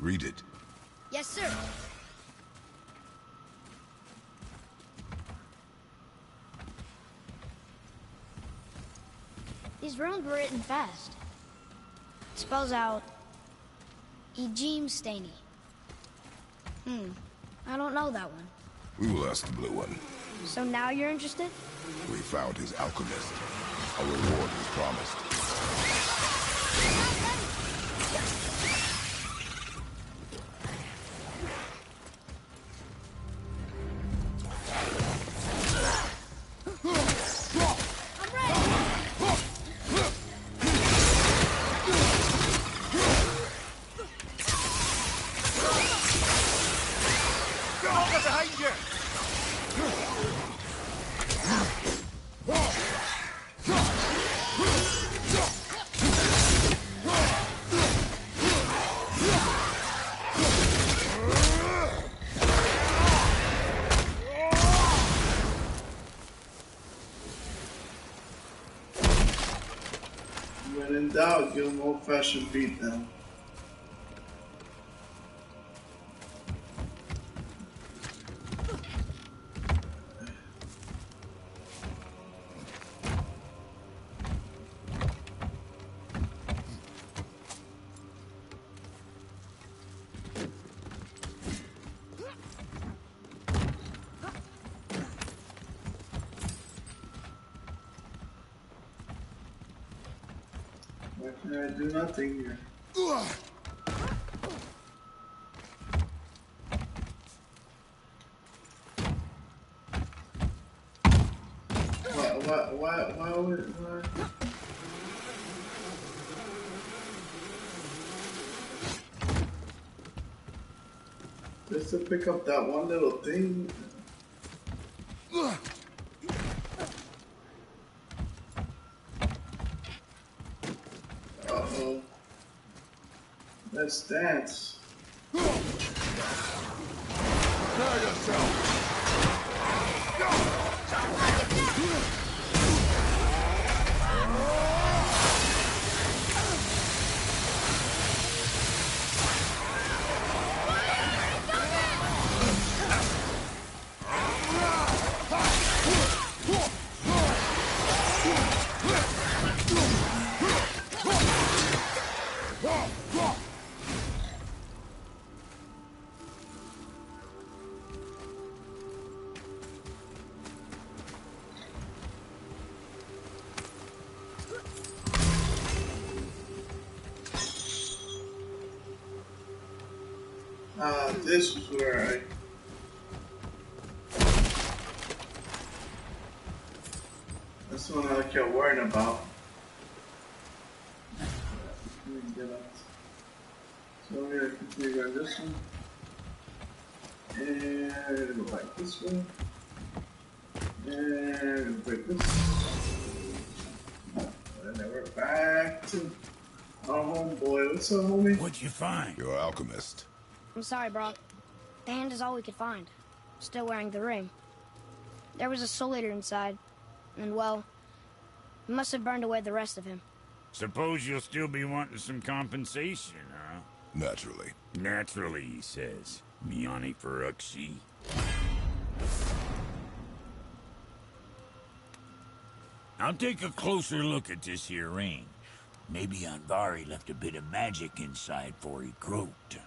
Read it. Yes, sir. These runes were written fast. It spells out Ejim Staney. I don't know that one. We will ask the blue one. So now you're interested? We found his alchemist. A reward was promised. When in doubt, give him old-fashioned beat down. Why can I do nothing here? Why would, why? Just to pick up that one little thing. Uh-oh. Let's dance. Prepare yourself! This was where I... That's the one I kept worrying about. So we're going to continue on this one. And go back this way. And break this. And then we're back to our homeboy. What's up, homie? What'd you find? Your alchemist. I'm sorry, Brock. The hand is all we could find. Still wearing the ring. There was a Soul Eater inside. And, well, we must have burned away the rest of him. Suppose you'll still be wanting some compensation, huh? Naturally. Naturally, he says. Miani Feruxi. I'll take a closer look at this here ring. Maybe Andvari left a bit of magic inside before he croaked.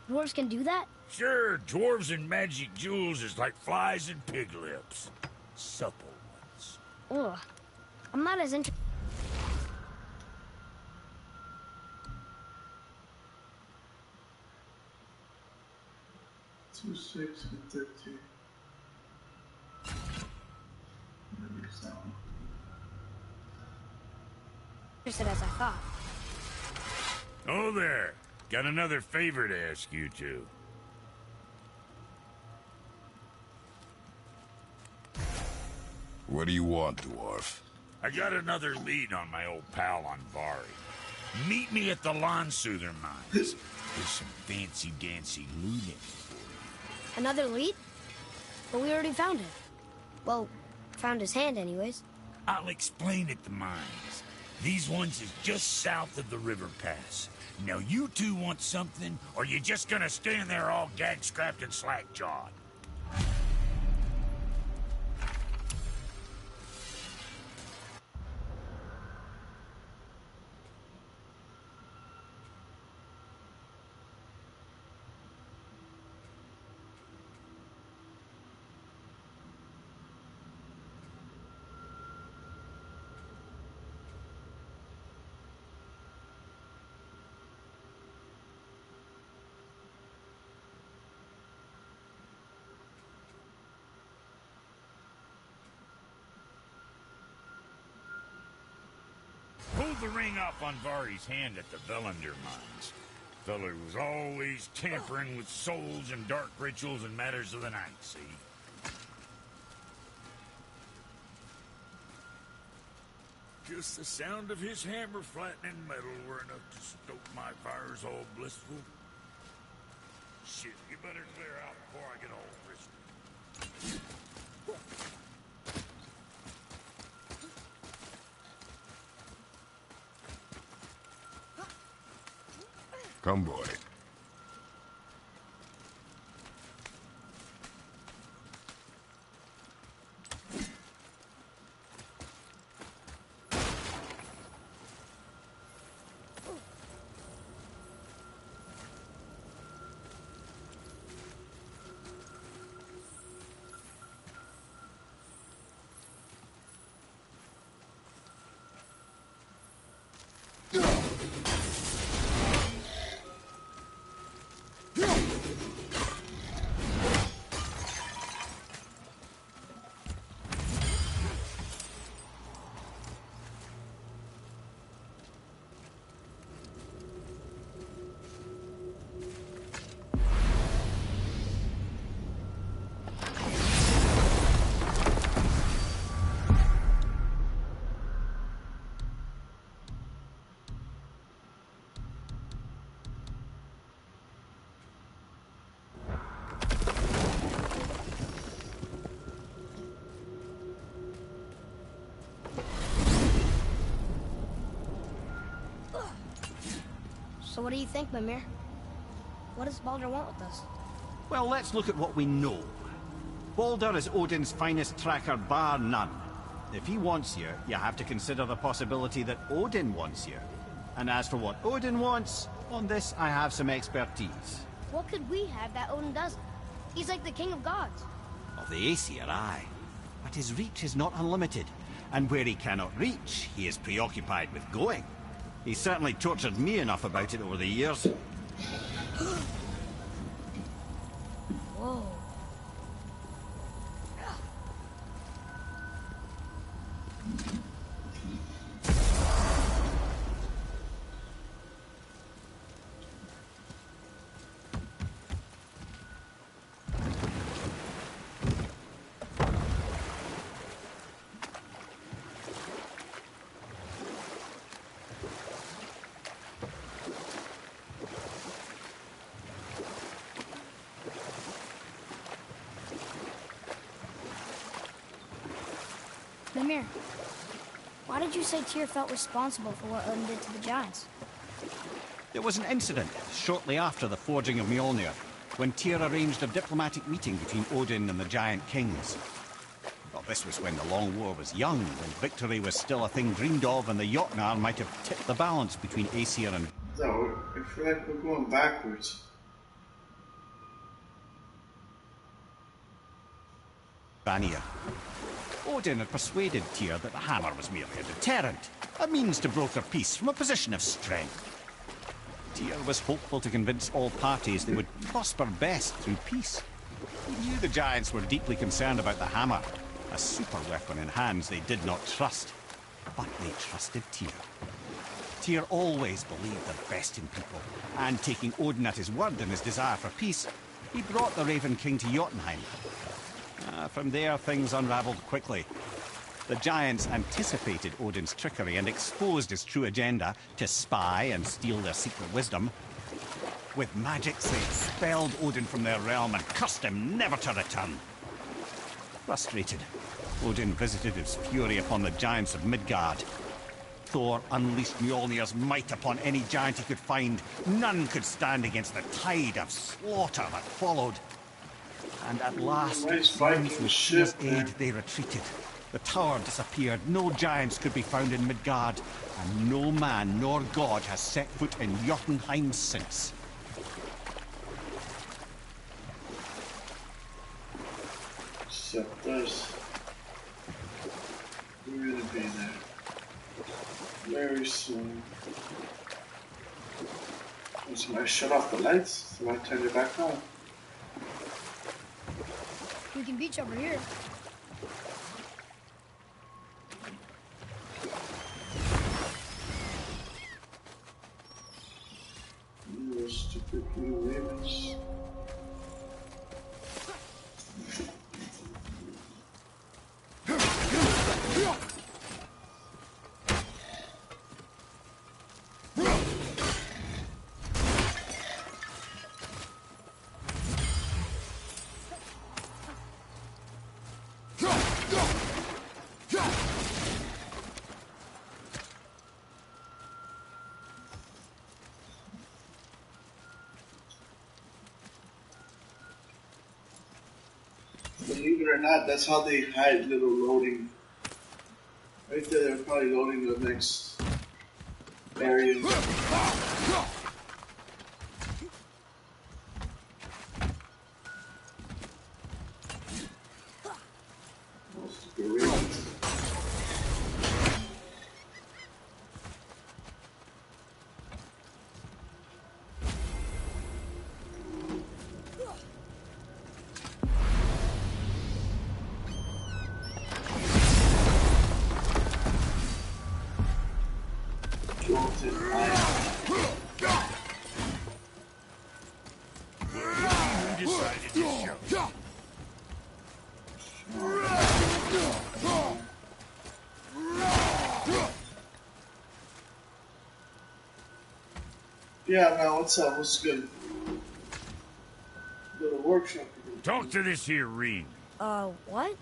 Dwarves can do that? Sure, dwarves and magic jewels is like flies and pig lips. Supple ones. Ugh. I'm not as interested. 2, 6, and 13. Interested as I thought. Oh there. Got another favor to ask you two. What do you want, dwarf? I got another lead on my old pal Andvari. Meet me at the Lawnsoother Mines. There's some fancy-dancy looting for you. Another lead? But we already found him. Well, found his hand anyways. I'll explain at the mines. These ones is just south of the river pass. Now you two want something, or you just gonna stand there all gag-scrapped and slack-jawed? Pulled the ring off Andvari's hand at the Velander Mines. Feller was always tampering with souls and dark rituals and matters of the night, see? Just the sound of his hammer flattening metal were enough to stoke my fires all blissful. Shit, you better clear out before I get all frisky. Come, boy. So what do you think, Mimir? What does Baldur want with us? Well, let's look at what we know. Baldur is Odin's finest tracker, bar none. If he wants you, you have to consider the possibility that Odin wants you. And as for what Odin wants, on this I have some expertise. What could we have that Odin doesn't? He's like the king of gods. Of the Aesir, aye. But his reach is not unlimited. And where he cannot reach, he is preoccupied with going. He's certainly tortured me enough about it over the years. Whoa. Mimir, why did you say Tyr felt responsible for what Odin did to the giants? There was an incident shortly after the forging of Mjolnir, when Tyr arranged a diplomatic meeting between Odin and the giant kings. But this was when the Long War was young, when victory was still a thing dreamed of, and the Jotnar might have tipped the balance between Aesir and... So, I feel like we're going backwards. Vanir. Odin had persuaded Tyr that the hammer was merely a deterrent, a means to broker peace from a position of strength. Tyr was hopeful to convince all parties they would prosper best through peace. He knew the giants were deeply concerned about the hammer, a super weapon in hands they did not trust. But they trusted Tyr. Tyr always believed the best in people, and taking Odin at his word in his desire for peace, he brought the Raven King to Jotunheim. From there, things unraveled quickly. The giants anticipated Odin's trickery and exposed his true agenda to spy and steal their secret wisdom. With magic, they expelled Odin from their realm and cursed him never to return. Frustrated, Odin visited his fury upon the giants of Midgard. Thor unleashed Mjolnir's might upon any giant he could find. None could stand against the tide of slaughter that followed. And at last, with Tyr's aid, they retreated. The tower disappeared, no giants could be found in Midgard, and no man nor god has set foot in Jotunheim since. Except us. We're gonna be there very soon. Somebody shut off the lights, somebody turn it back on. We can beach over here. You stupid little ravens. Believe it or not, that's how they hide little loading. Right there, they're probably loading the next area. Most gorillas. Yeah, man, what's up? What's good? Little workshop. Talk to this here ring. What?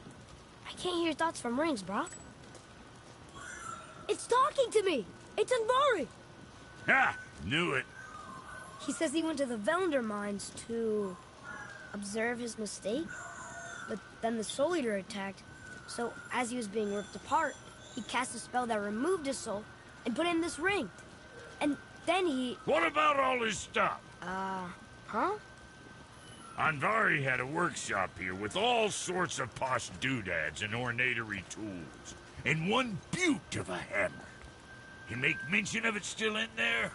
I can't hear thoughts from rings, Brock. It's talking to me! It's Andvari! Ha! Knew it. He says he went to the Velnder mines to observe his mistake, but then the Soul Eater attacked, so as he was being ripped apart, he cast a spell that removed his soul and put in this ring. And then he... What about all his stuff? Huh? Andvari had a workshop here with all sorts of posh doodads and ornatery tools. And one beaut of a hammer. You make mention of it still in there?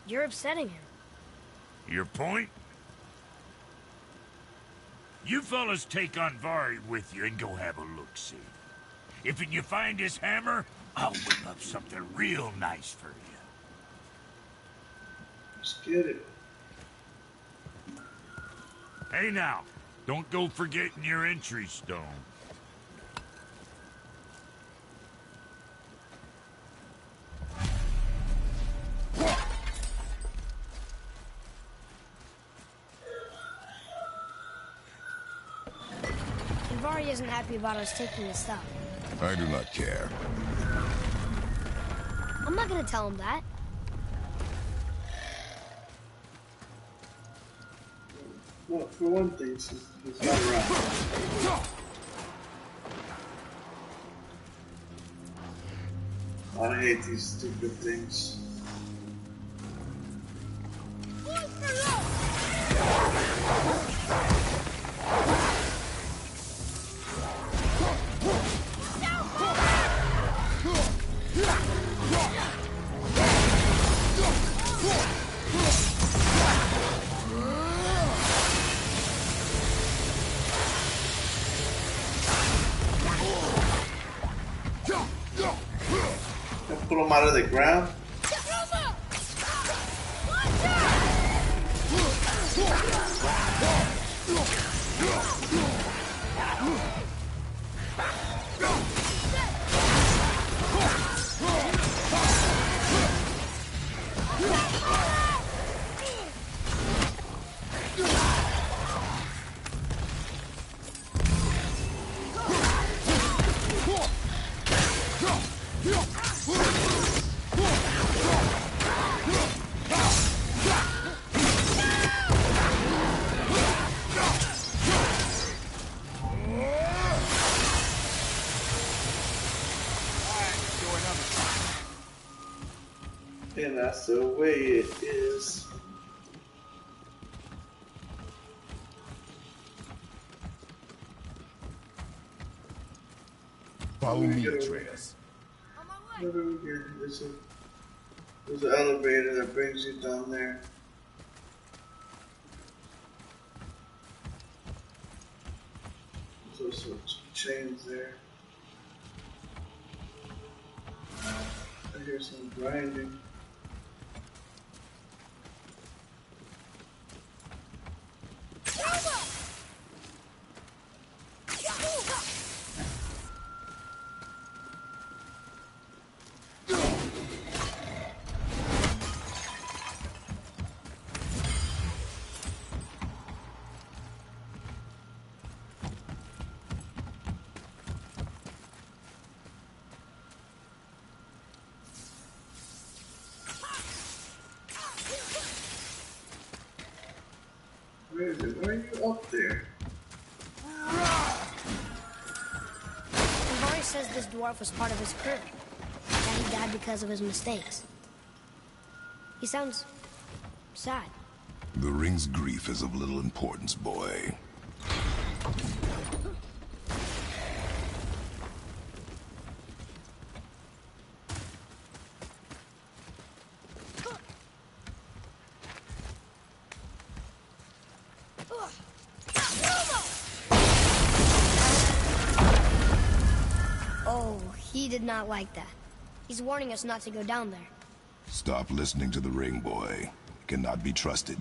You're upsetting him. Your point? You fellas take Andvari with you and go have a look-see. If you find his hammer, I'll whip up something real nice for you. Let's get it. Hey now, don't go forgetting your entry stone. Andvari isn't happy about us taking his stuff. I do not care. I'm not gonna tell him that. Well, for one thing, he's not around. I hate these stupid things. Pull them out of the ground. And that's the way it is. Follow me, Atreus. There's an elevator that brings you down there. There's also chains there. I hear some grinding. Where is it? Why are you up there? Ivari says this dwarf was part of his crew. That he died because of his mistakes. He sounds sad. The ring's grief is of little importance, boy. Oh, he did not like that. He's warning us not to go down there. Stop listening to the ring, boy. It cannot be trusted.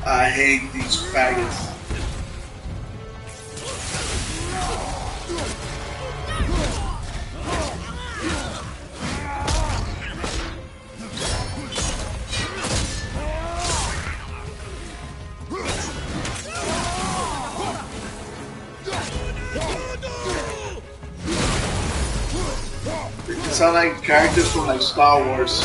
I hate these faggots. They sound like characters from like Star Wars.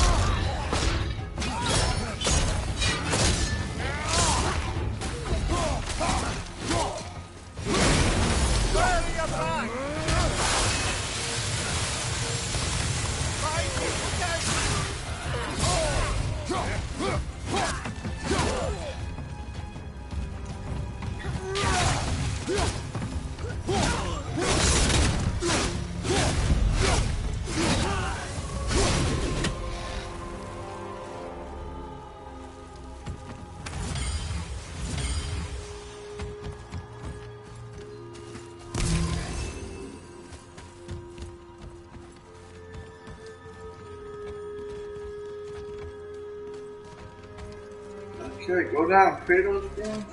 Okay, go down, Kratos, bro. Can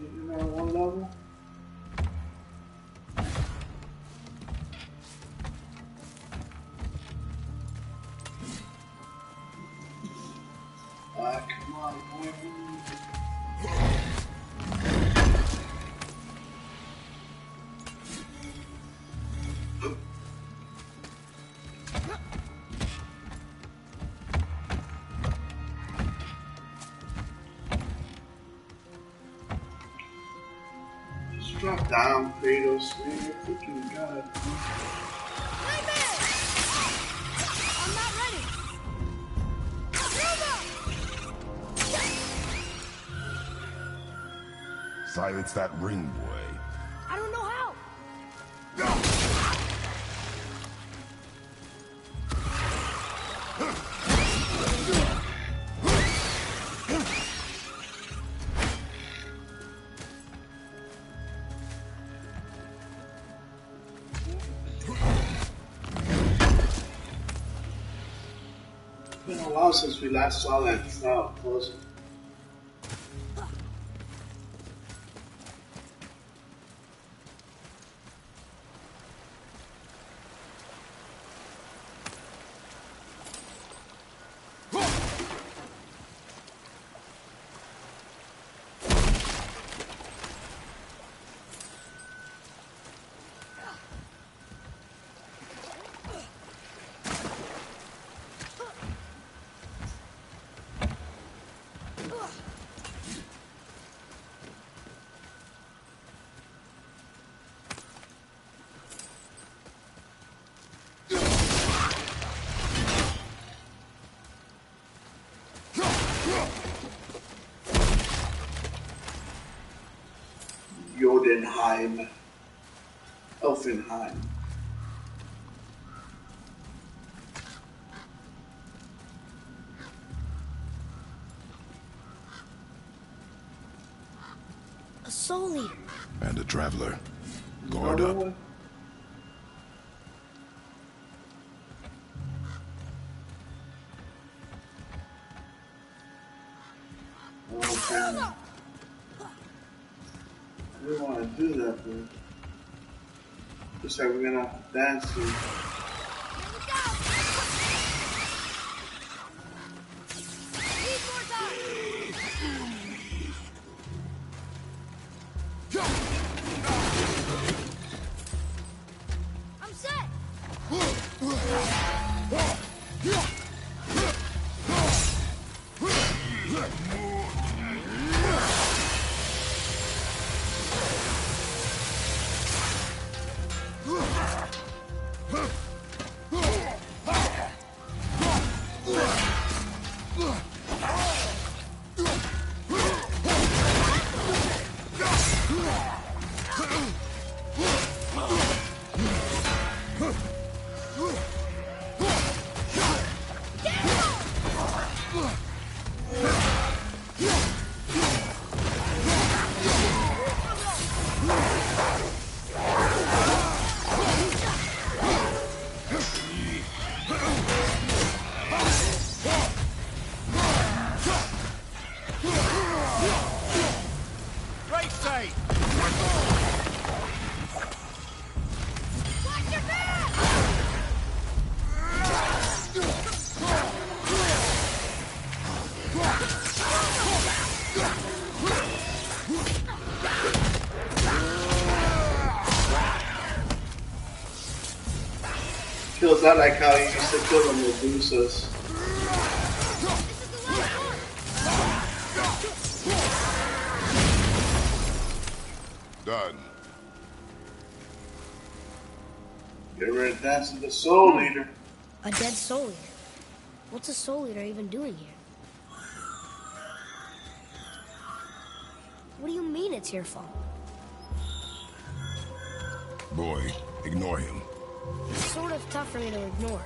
you do that on one level? Come on, boy. Drop down, Kratos. Man, you're freaking god. Nightmare! I'm not ready. Silence that ring, boy. I don't know how. It's been a while since we last saw that puzzle. Jotunheim. Elfenheim. A soul eater. And a traveler. Guard up. Okay. We don't want to do that, but looks like we're gonna dance to. I'm set. Feels not like how he used to kill the Medusas. Done. Get ready to dance with the Soul Eater. A dead soul eater. What's a soul eater even doing here? What do you mean it's your fault? Boy, ignore him. It's sort of tough for me to ignore.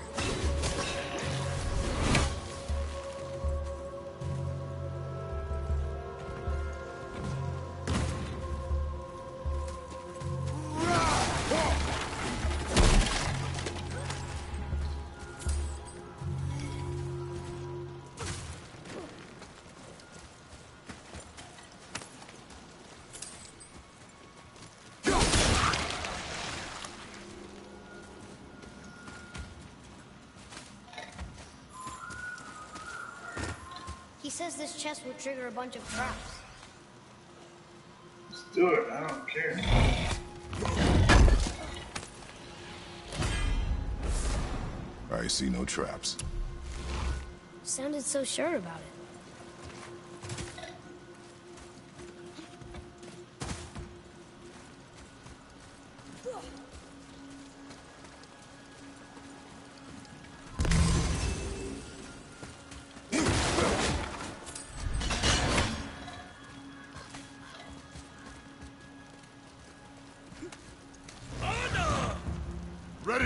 He says this chest will trigger a bunch of traps. Let's do it. I don't care. I see no traps. Sounded so sure about it.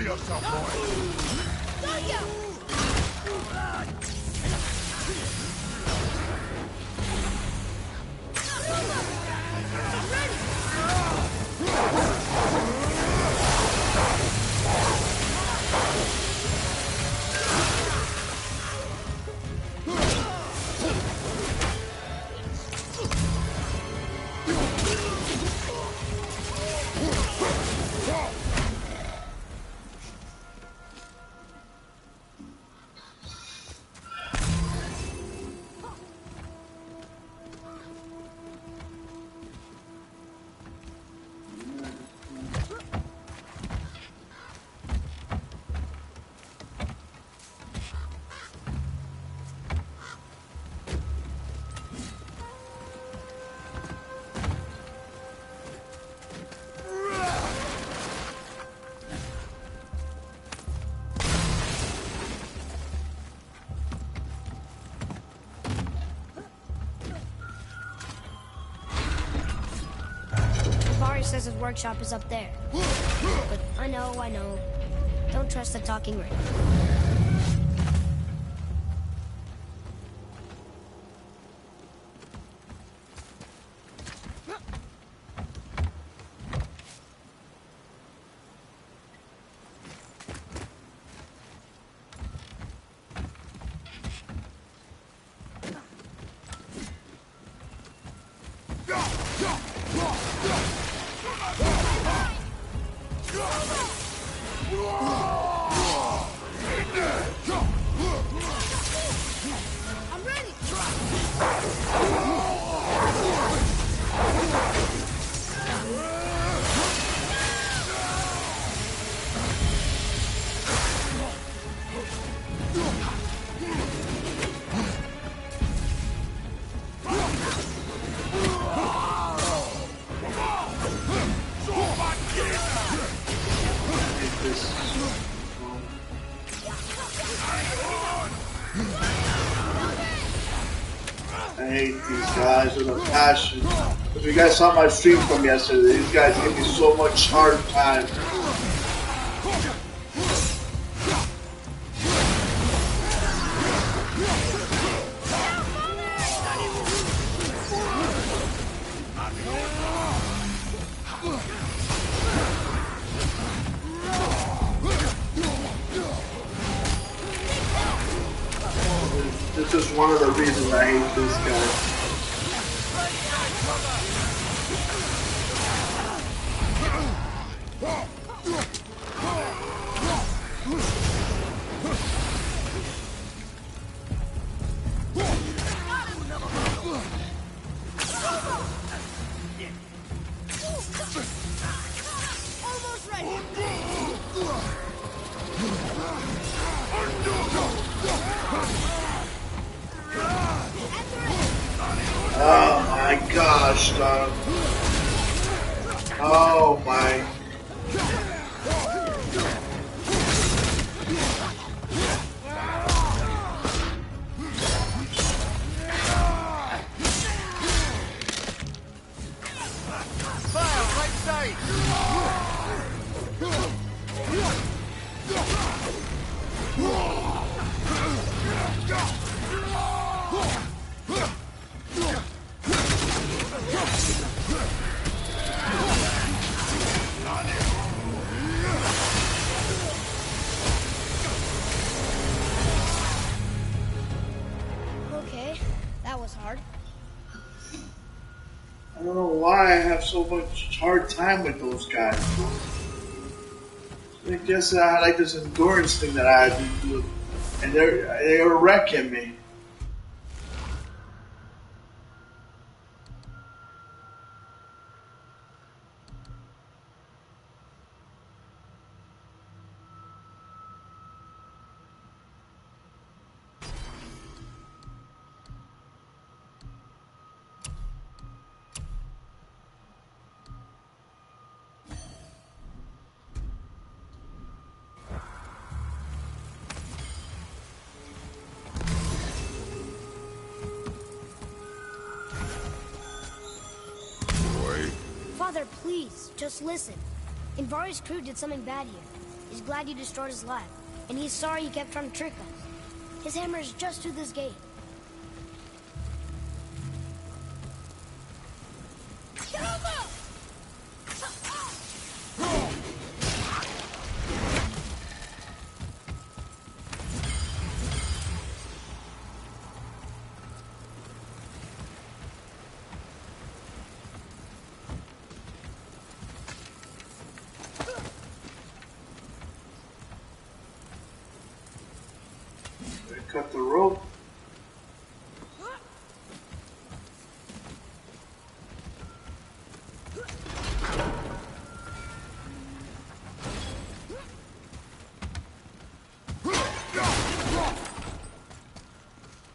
yourself, Vari says his workshop is up there. But I know. Don't trust the talking ring. I hate these guys with a passion. If you guys saw my stream from yesterday, these guys give me so much hard time. This is one of the reasons I hate this guy. Almost ready. Oh my gosh, Don. Oh my. Okay, that was hard. I don't know why I have so much hard time with those guys. I guess I had like this endurance thing that I had to do, and they were wrecking me. Father, please, just listen. Invari's crew did something bad here. He's glad you destroyed his lab, and he's sorry you kept trying to trick us. His hammer is just through this gate. Cut the rope.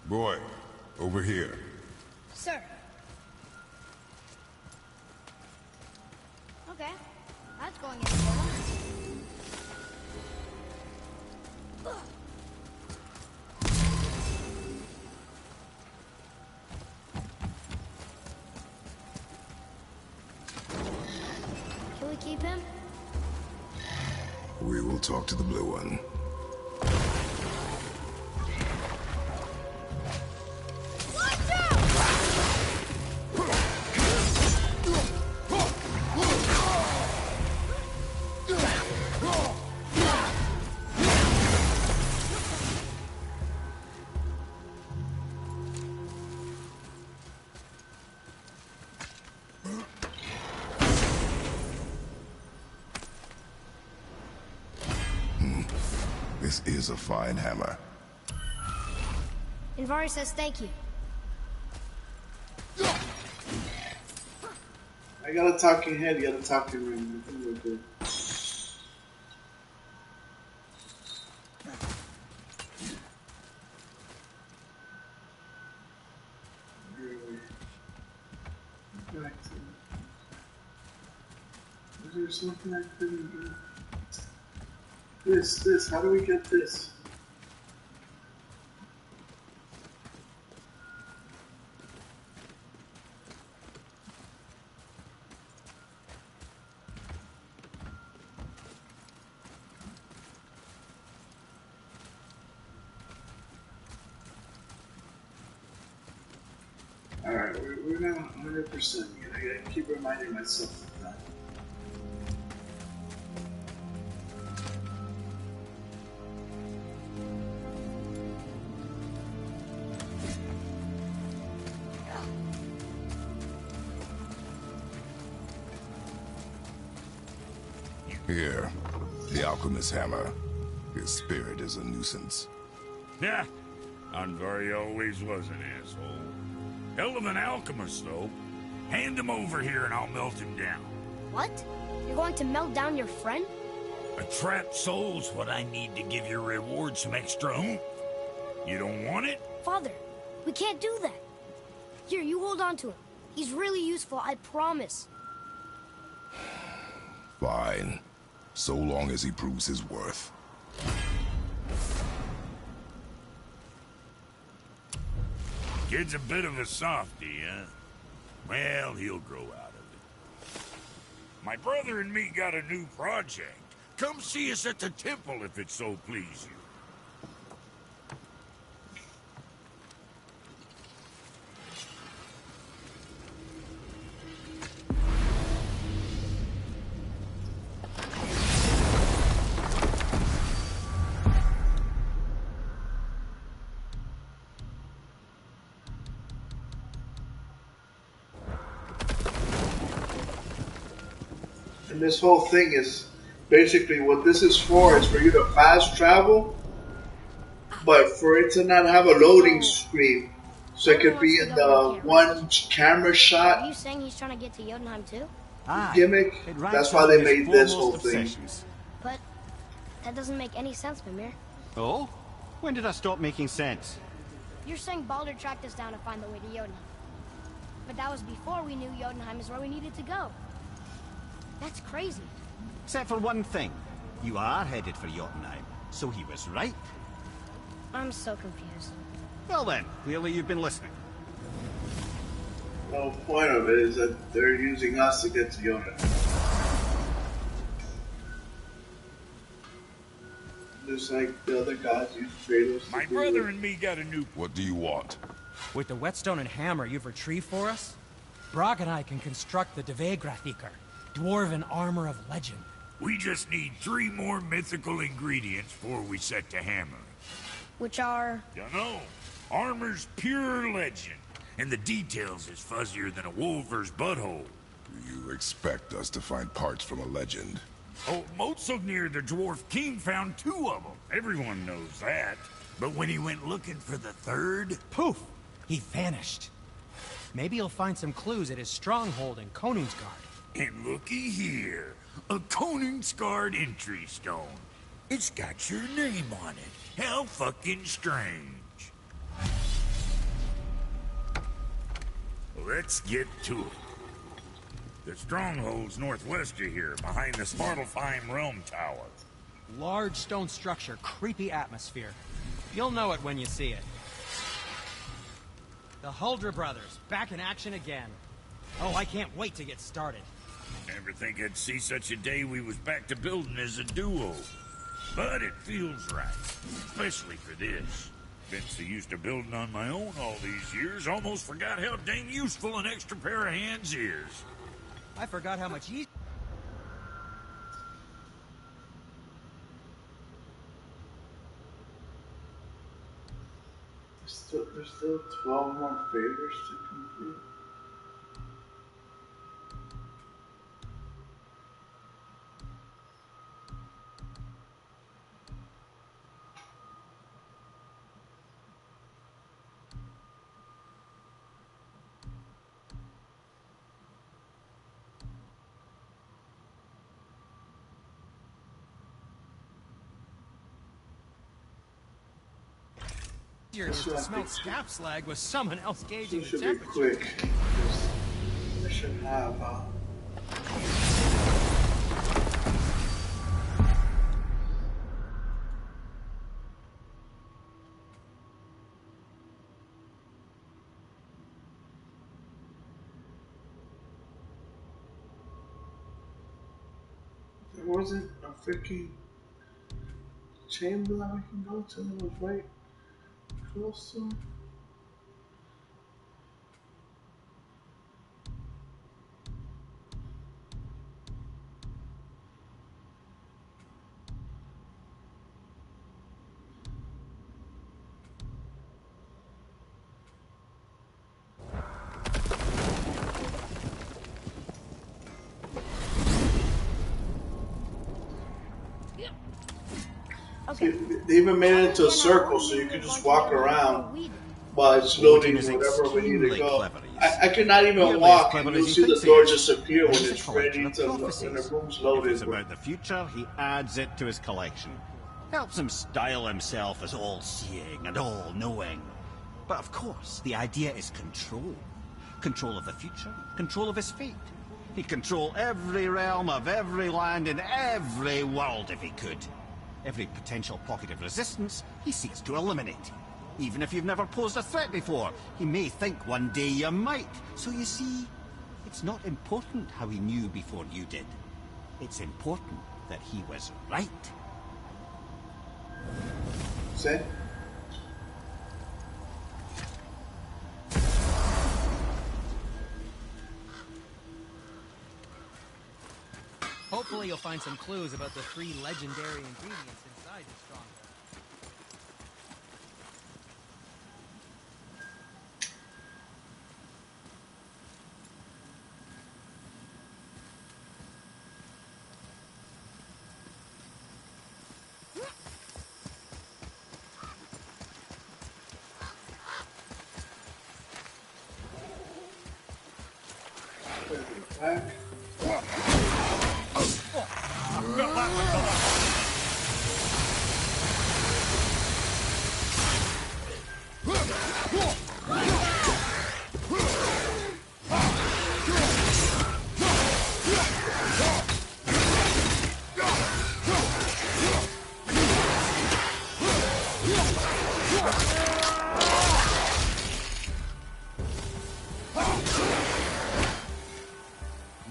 Boy, over here. Sir. Okay, that's going in the middle. Can we keep him? We will talk to the blue one. This is a fine hammer. Invari says thank you. I got a talking head, you got a talking ring. I think we're good. Is there something I couldn't do? This, how do we get this? Alright, we're not 100% yet. I gotta keep reminding myself of that. Here, the alchemist's hammer. His spirit is a nuisance. Yeah, Andvari always was an asshole. Hell of an alchemist, though. Hand him over here and I'll melt him down. What? You're going to melt down your friend? A trapped soul's what I need to give your reward some extra oomph. You don't want it? Father, we can't do that. Here, you hold on to him. He's really useful, I promise. Fine. So long as he proves his worth. Kid's a bit of a softie, huh? Well, he'll grow out of it. My brother and me got a new project. Come see us at the temple if it so please you. And this whole thing is basically what this is for is for you to fast travel, but for it to not have a loading screen. So it could be in the one camera Are shot you saying he's trying to get to Jotunheim too? gimmick. That's why they made this whole thing. But that doesn't make any sense, Mimir. Oh? When did I stop making sense? You're saying Baldur tracked us down to find the way to Jotunheim. But that was before we knew Jotunheim is where we needed to go. That's crazy. Except for one thing. You are headed for Jotunheim, so he was right. I'm so confused. Well then, clearly you've been listening. The whole point of it is that they're using us to get to Jotunheim. just like the other gods use Kratos. My brother and me got a new... What do you want? With the whetstone and hammer you've retrieved for us, Brok and I can construct the Dvegrathikr, dwarven armor of legend. We just need 3 more mythical ingredients before we set to hammering. Which are... Dunno. Armor's pure legend, and the details is fuzzier than a wolver's butthole. You expect us to find parts from a legend? Oh, Motsognir, the Dwarf King, found 2 of them. Everyone knows that. But when he went looking for the 3rd... Poof! He vanished. Maybe he'll find some clues at his stronghold in Konungsgard. And looky here. A Konungsgard entry stone. It's got your name on it. How fucking strange. Let's get to it. The stronghold's northwest of here, behind the Svartalfheim Realm Tower. Large stone structure, creepy atmosphere. You'll know it when you see it. The Huldra brothers, back in action again. Oh, I can't wait to get started. Never think I'd see such a day we was back to building as a duo. But it feels right, especially for this. Been so used to building on my own all these years, almost forgot how dang useful an extra pair of hands is. I forgot how much easier. There's still 12 more favors to complete. To smell scap slag with someone else gauging the Should be temperature. quick. I should have. There wasn't a freaking chamber that we can go to that was right close to. Okay. They even made it into a circle so you could just walk around while it's loading whatever we need to go. I could not even walk, and you'll see the door just appear when it's ready to, when the room's loaded. It's about the future, he adds it to his collection. Helps him style himself as all-seeing and all-knowing. But of course, the idea is control. Control of the future, control of his fate. He'd control every realm of every land in every world if he could. Every potential pocket of resistance, he seeks to eliminate. Even if you've never posed a threat before, he may think one day you might. So you see, it's not important how he knew before you did. It's important that he was right. See? Hopefully you'll find some clues about the 3 legendary ingredients inside the stronghold. Back.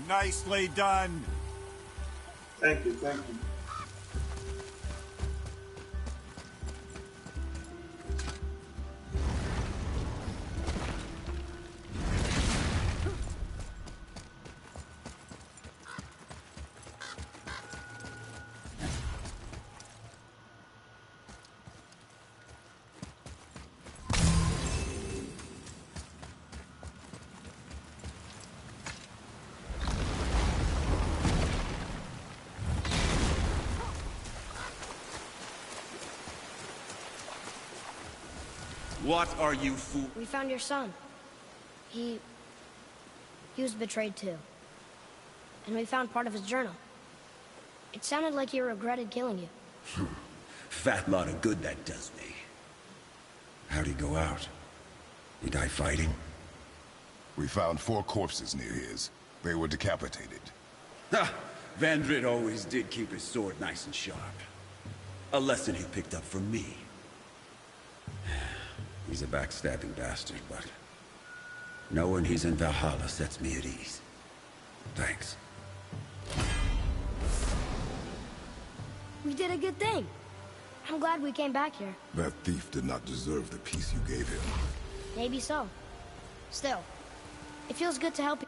Nicely done. Thank you, thank you. What are you fool? We found your son. He was betrayed too. And we found part of his journal. It sounded like he regretted killing you. Fat lot of good that does me. How'd he go out? He die fighting? We found 4 corpses near his. They were decapitated. Ha! Vandrid always did keep his sword nice and sharp. A lesson he picked up from me. He's a backstabbing bastard, but knowing he's in Valhalla sets me at ease. Thanks. We did a good thing. I'm glad we came back here. That thief did not deserve the peace you gave him. Maybe so. Still, it feels good to help you.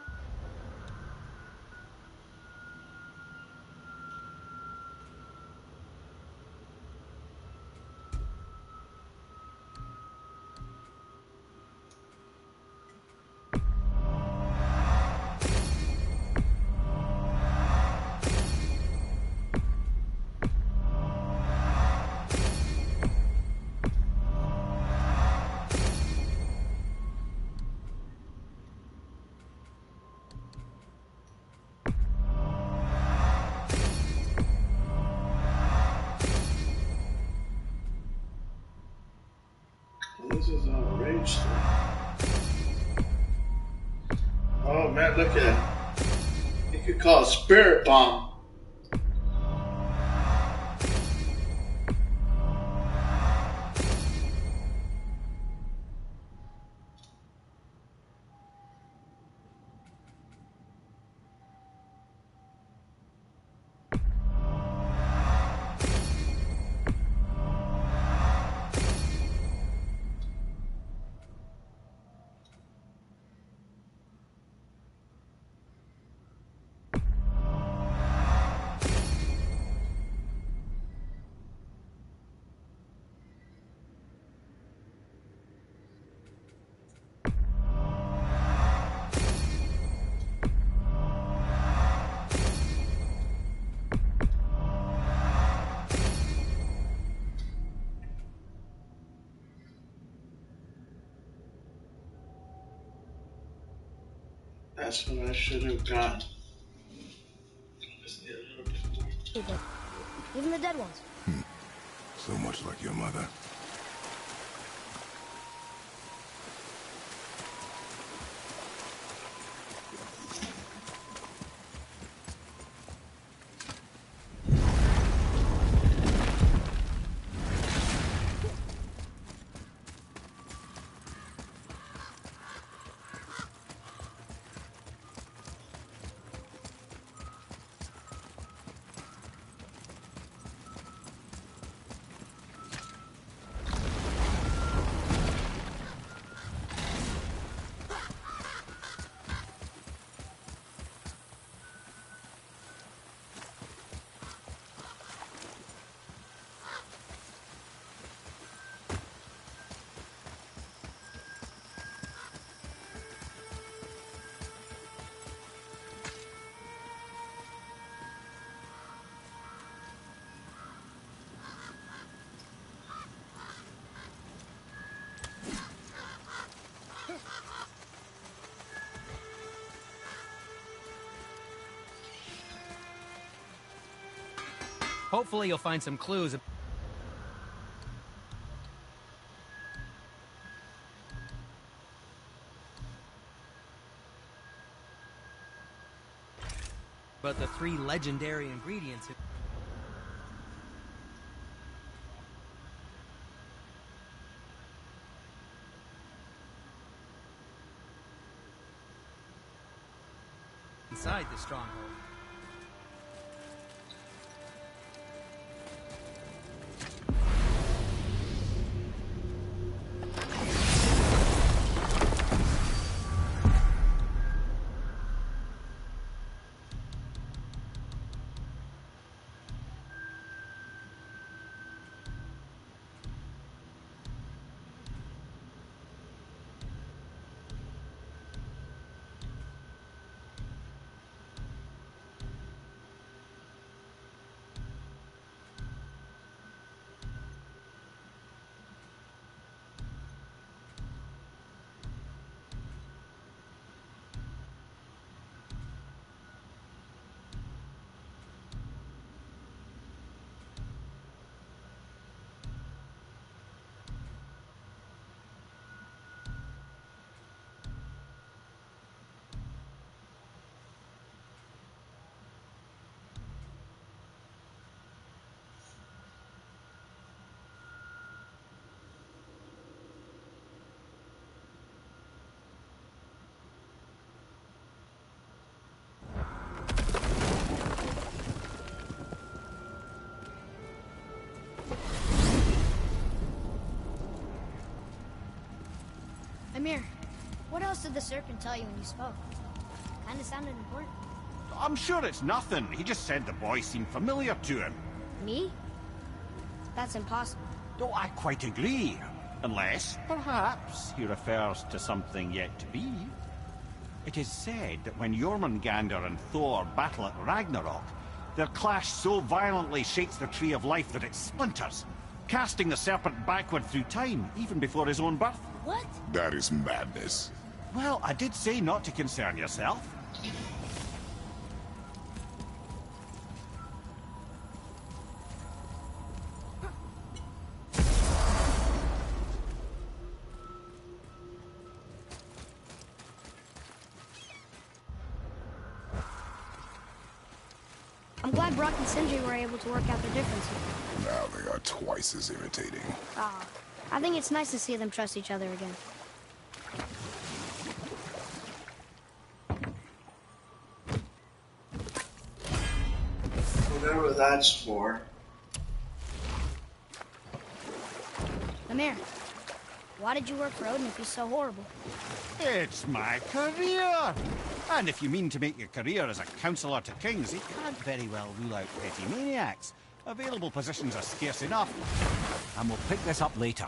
This is on a range store. Oh man, look at it. You could call it Spirit Bomb. That's what I should have got. People. Even the dead ones. So much like your mother. Hopefully you'll find some clues. But the 3 legendary ingredients. Inside the stronghold. Mimir, what else did the serpent tell you when you spoke? Kinda sounded important. I'm sure it's nothing. He just said the boy seemed familiar to him. Me? That's impossible. Oh, I quite agree. Unless, perhaps, he refers to something yet to be. It is said that when Jormungandr and Thor battle at Ragnarok, their clash so violently shakes the Tree of Life that it splinters, casting the serpent backward through time, even before his own birth. What? That is madness. Well, I did say not to concern yourself. I'm glad Brock and Sindri were able to work out their differences. Now they are twice as irritating. Ah, I think it's nice to see them trust each other again. Whatever that's for. Mimir, why did you work for Odin if he's so horrible? It's my career! And if you mean to make your career as a counselor to kings, you can't very well rule out petty maniacs. Available positions are scarce enough. And we'll pick this up later.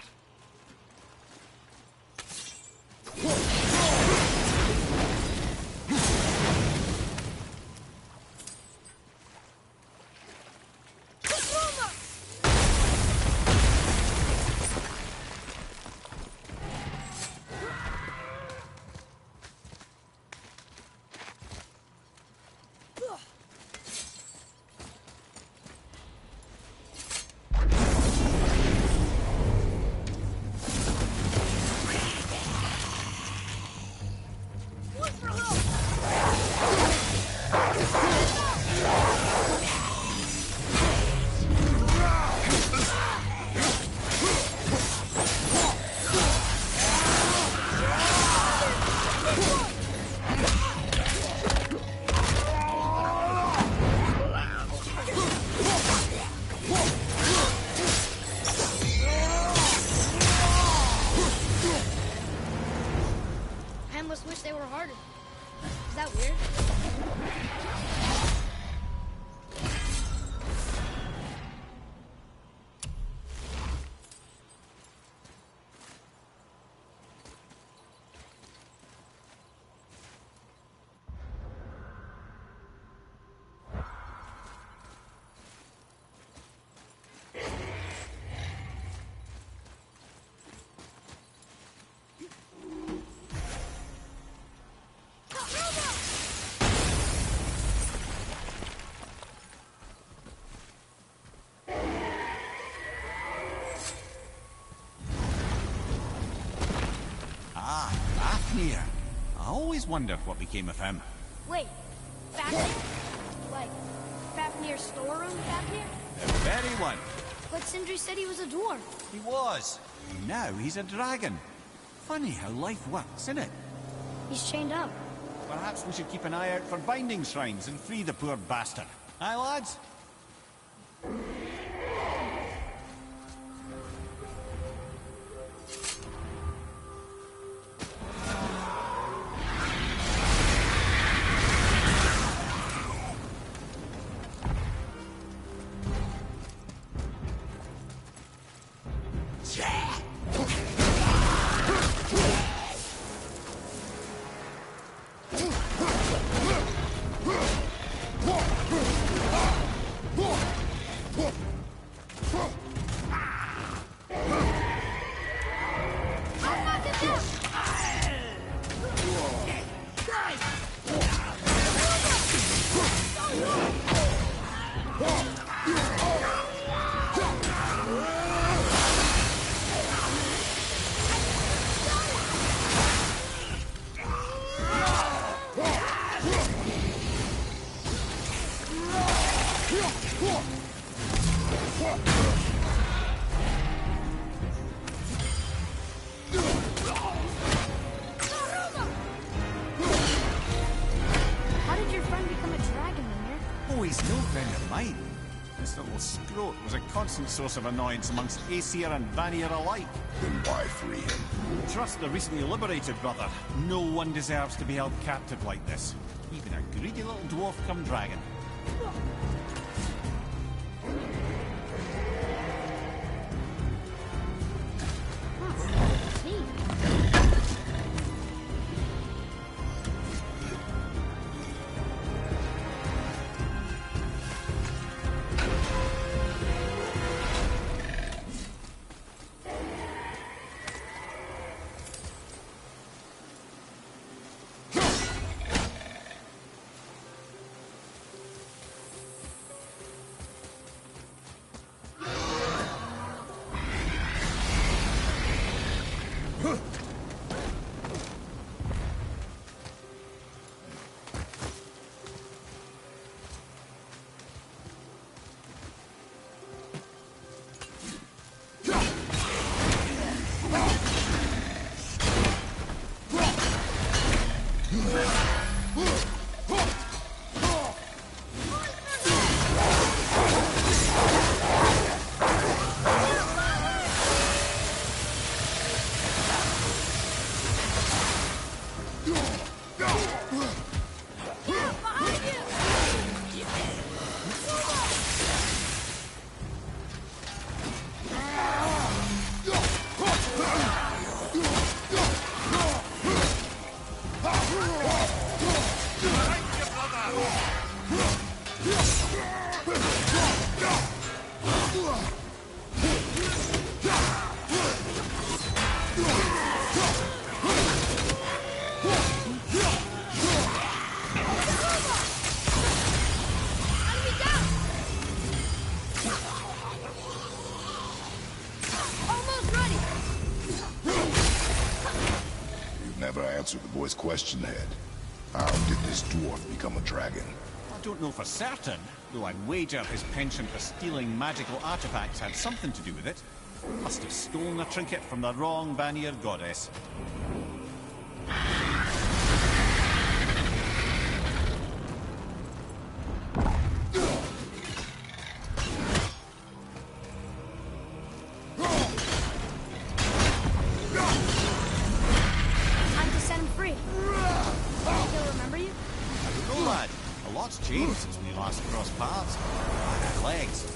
I almost wish they were harder. Is that weird? Fafnir. I always wondered what became of him. Wait, Fafnir? Like, Fafnir's storeroom Fafnir? The very one. But Sindri said he was a dwarf. He was. Now he's a dragon. Funny how life works, isn't it? He's chained up. Perhaps we should keep an eye out for binding shrines and free the poor bastard. Aye, lads? How did your friend become a dragon, Mimir? Oh, he's no friend of mine. This little scrote was a constant source of annoyance amongst Aesir and Vanir alike. Then why free him? Trust the recently liberated brother. No one deserves to be held captive like this. Even a greedy little dwarf come dragon. Answer the boy's question, Head. How did this dwarf become a dragon? I don't know for certain, though I'd wager his penchant for stealing magical artifacts had something to do with it. Must have stolen a trinket from the wrong Vanir goddess. Changed since we last crossed paths. My legs.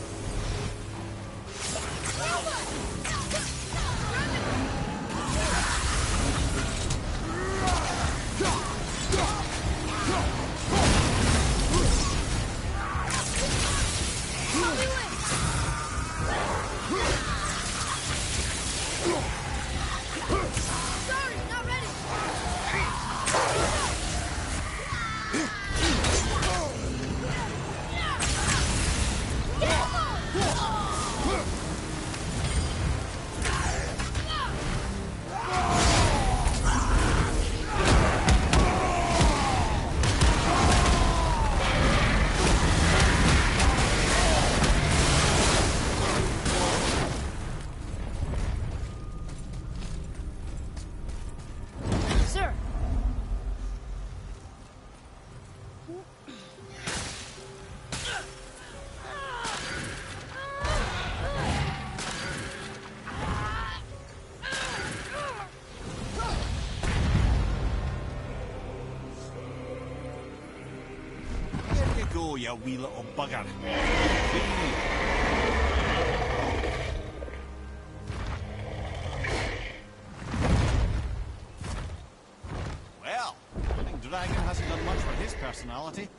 Go, you wee little bugger. Well, I think Dragon hasn't done much for his personality.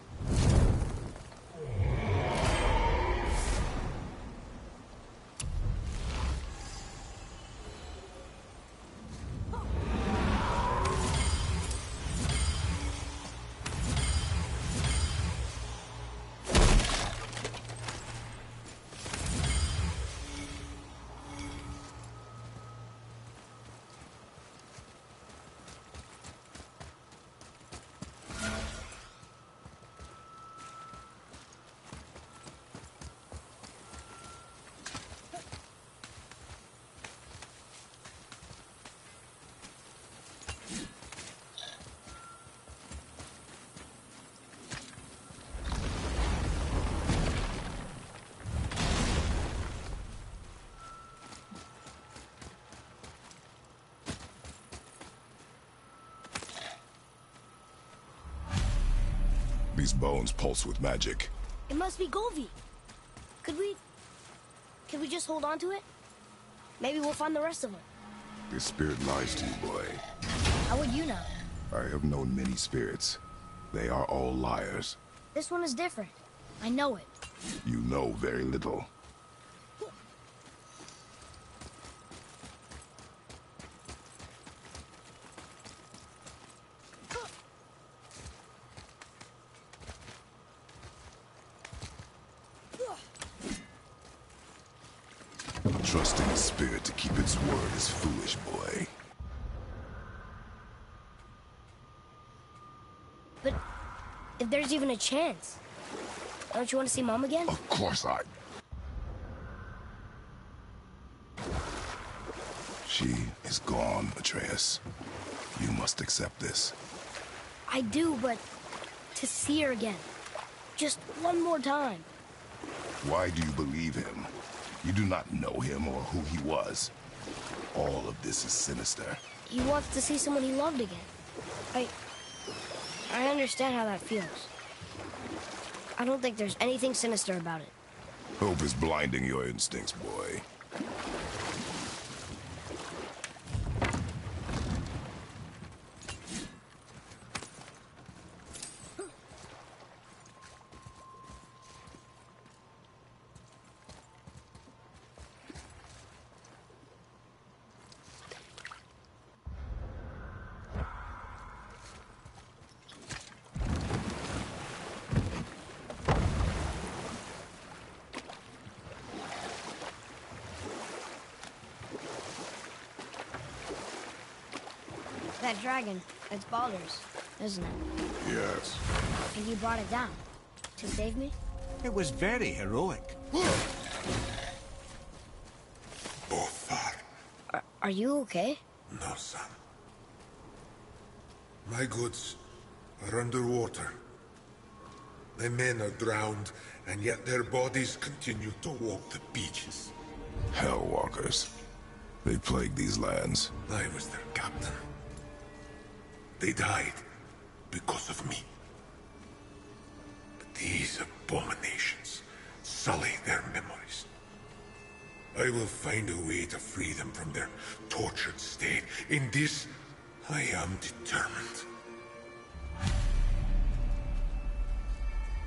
These bones pulse with magic. It must be Govi. Could we just hold on to it? Maybe we'll find the rest of them. This spirit lies to you, boy. How would you know? I have known many spirits. They are all liars. This one is different. I know it. You know very little. Trusting a spirit to keep its word is foolish, boy. But if there's even a chance, don't you want to see Mom again? Of course I... She is gone, Atreus. You must accept this. I do, but to see her again. Just one more time. Why do you believe him? You do not know him or who he was. All of this is sinister. He wants to see someone he loved again. I understand how that feels. I don't think there's anything sinister about it. Hope is blinding your instincts, boy. That dragon, it's Baldur's, isn't it? Yes. And you brought it down to save me? It was very heroic. Are you okay? No, son. My goods are underwater. My men are drowned, and yet their bodies continue to walk the beaches. Hellwalkers. They plague these lands. I was their captain. They died because of me. But these abominations sully their memories. I will find a way to free them from their tortured state. In this, I am determined.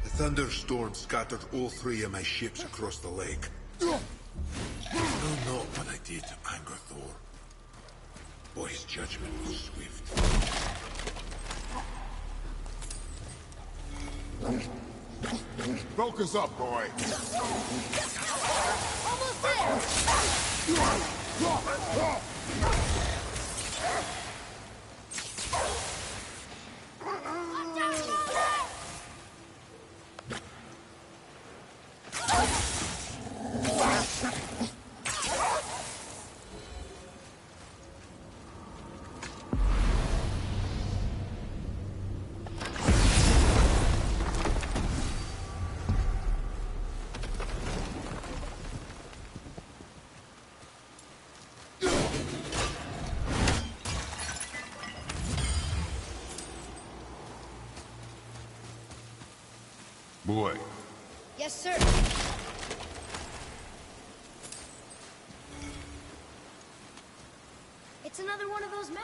The thunderstorm scattered all 3 of my ships across the lake. I know not what I did to anger Thor, but his judgment was swift. Focus up, boy. Almost Boy. Yes, sir. It's another one of those maps.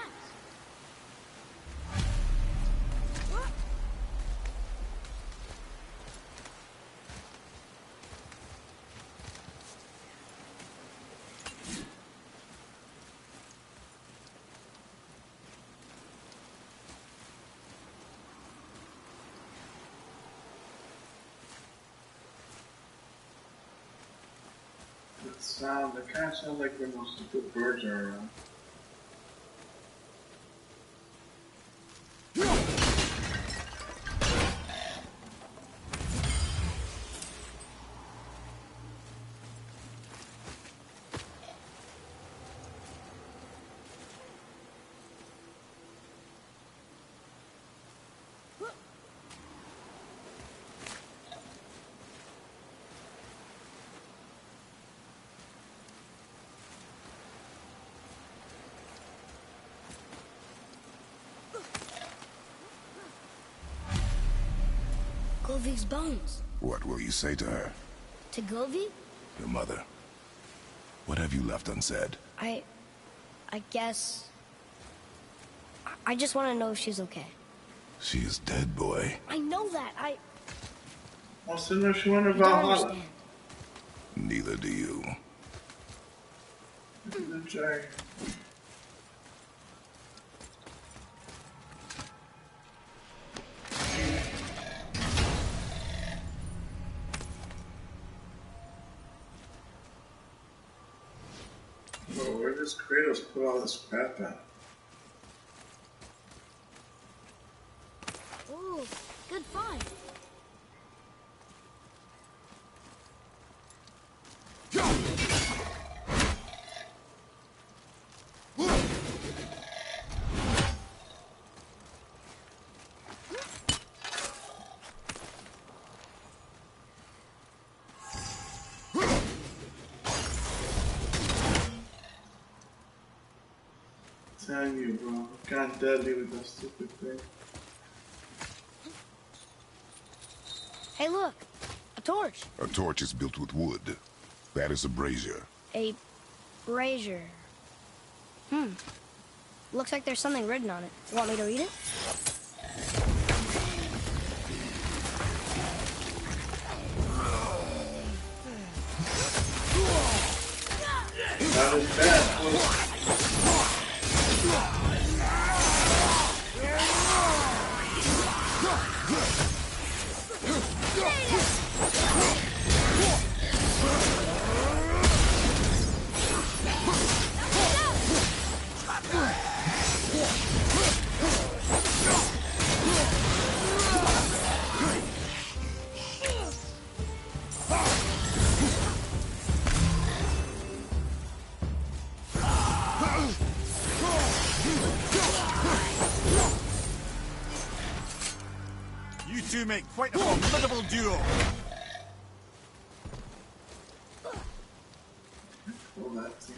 It kind of sounds like when those stupid birds are around. Govi's bones. What will you say to her? To Govi? Your mother. What have you left unsaid? I guess... I just want to know if she's okay. She is dead, boy. I know that. Wants to know if she went to I don't Valhalla. understand. Neither do you. The dragon. Bro, where does Kratos put all this crap at? Ooh, good find. Telling you, bro. Got deadly with that stupid thing. Hey, look. A torch. A torch is built with wood. That is a brazier. A brazier. Looks like there's something written on it. Want me to read it? Not as bad, boy. You two make quite a formidable duo. Pull that thing.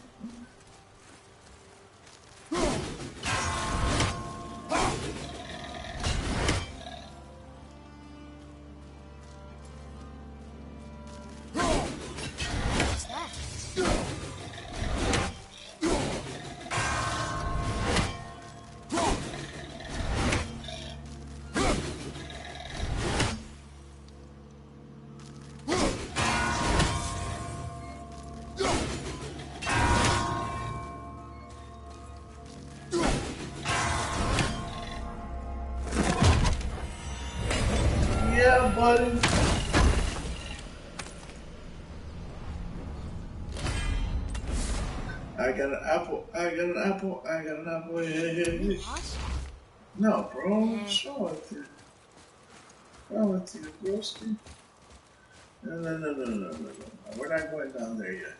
What's that? Yeah, buddy. I got an apple. I got an apple. I got an apple. Hey, hey, hey. No, bro. Show it to you. Show it to you, broski. No. We're not going down there yet.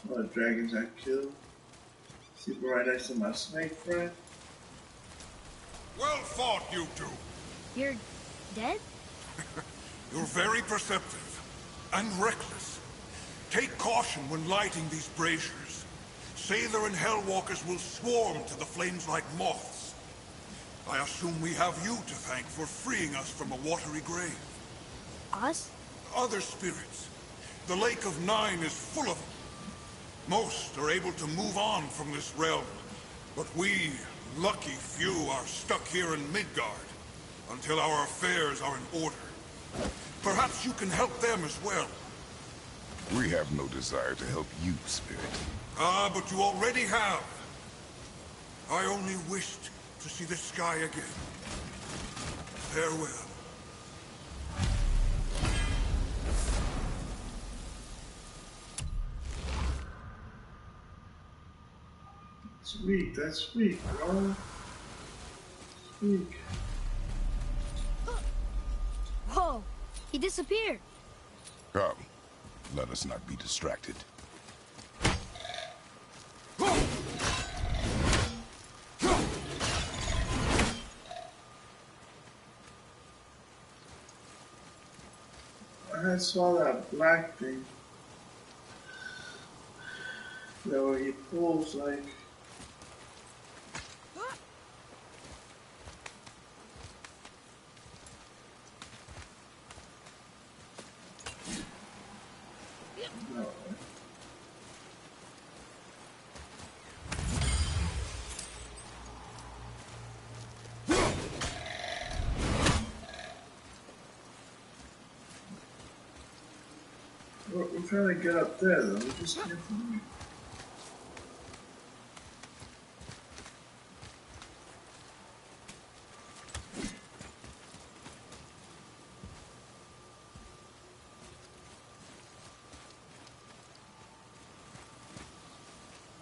Some of the dragons I killed. Sleeping right next to my snake friend. Well fought, you two. You're dead? You're very perceptive and reckless. Take caution when lighting these braziers. Sailor and Hellwalkers will swarm to the flames like moths. I assume we have you to thank for freeing us from a watery grave. Us? Other spirits. The Lake of Nine is full of them. Most are able to move on from this realm, but we, lucky few, are stuck here in Midgard until our affairs are in order. Perhaps you can help them as well. We have no desire to help you, Spirit. Ah, but you already have. I only wished to see the sky again. Farewell. Sweet, that's sweet, bro. Sweet. Whoa! He disappeared. Come, let us not be distracted. I saw that black thing. That where he pulls like. we're trying to get up there, though. We just can't from here.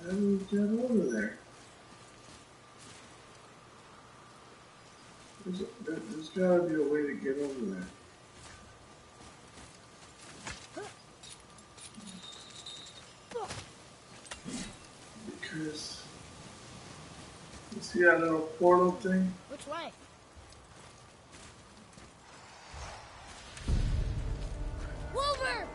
How do we get over there? There's gotta be a way to get over there. Because you see that little portal thing? Which way? Wilbur!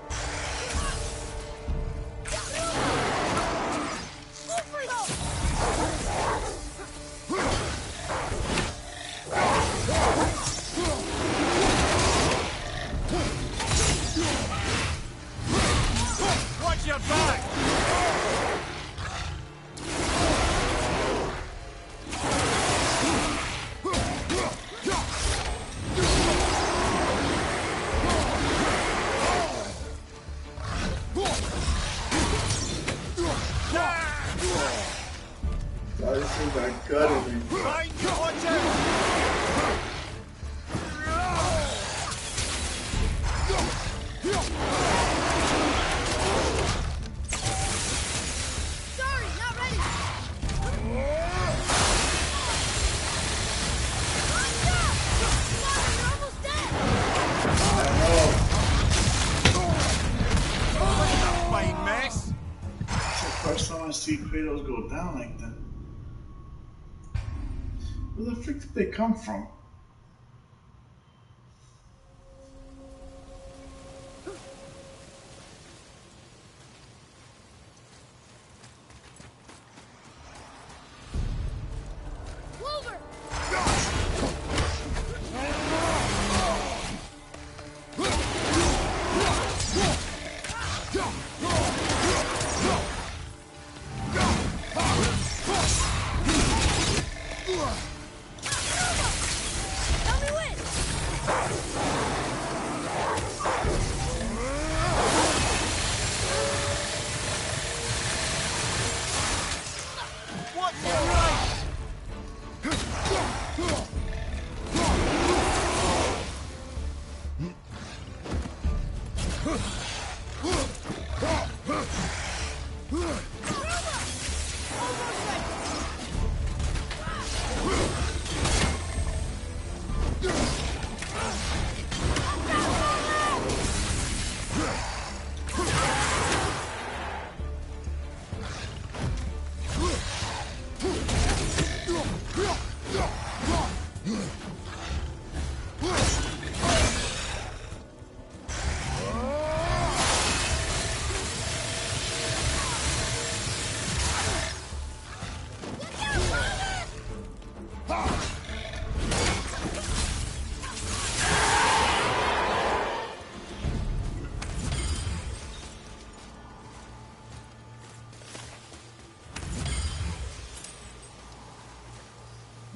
Watch your back! Oh, this thing got gutted me. Watch out! Sorry, not ready. You're almost dead. Fine mess. It's the first time I see Kratos go down like that. Where the frick did they come from? Wilbur! Tell me when. What's your right?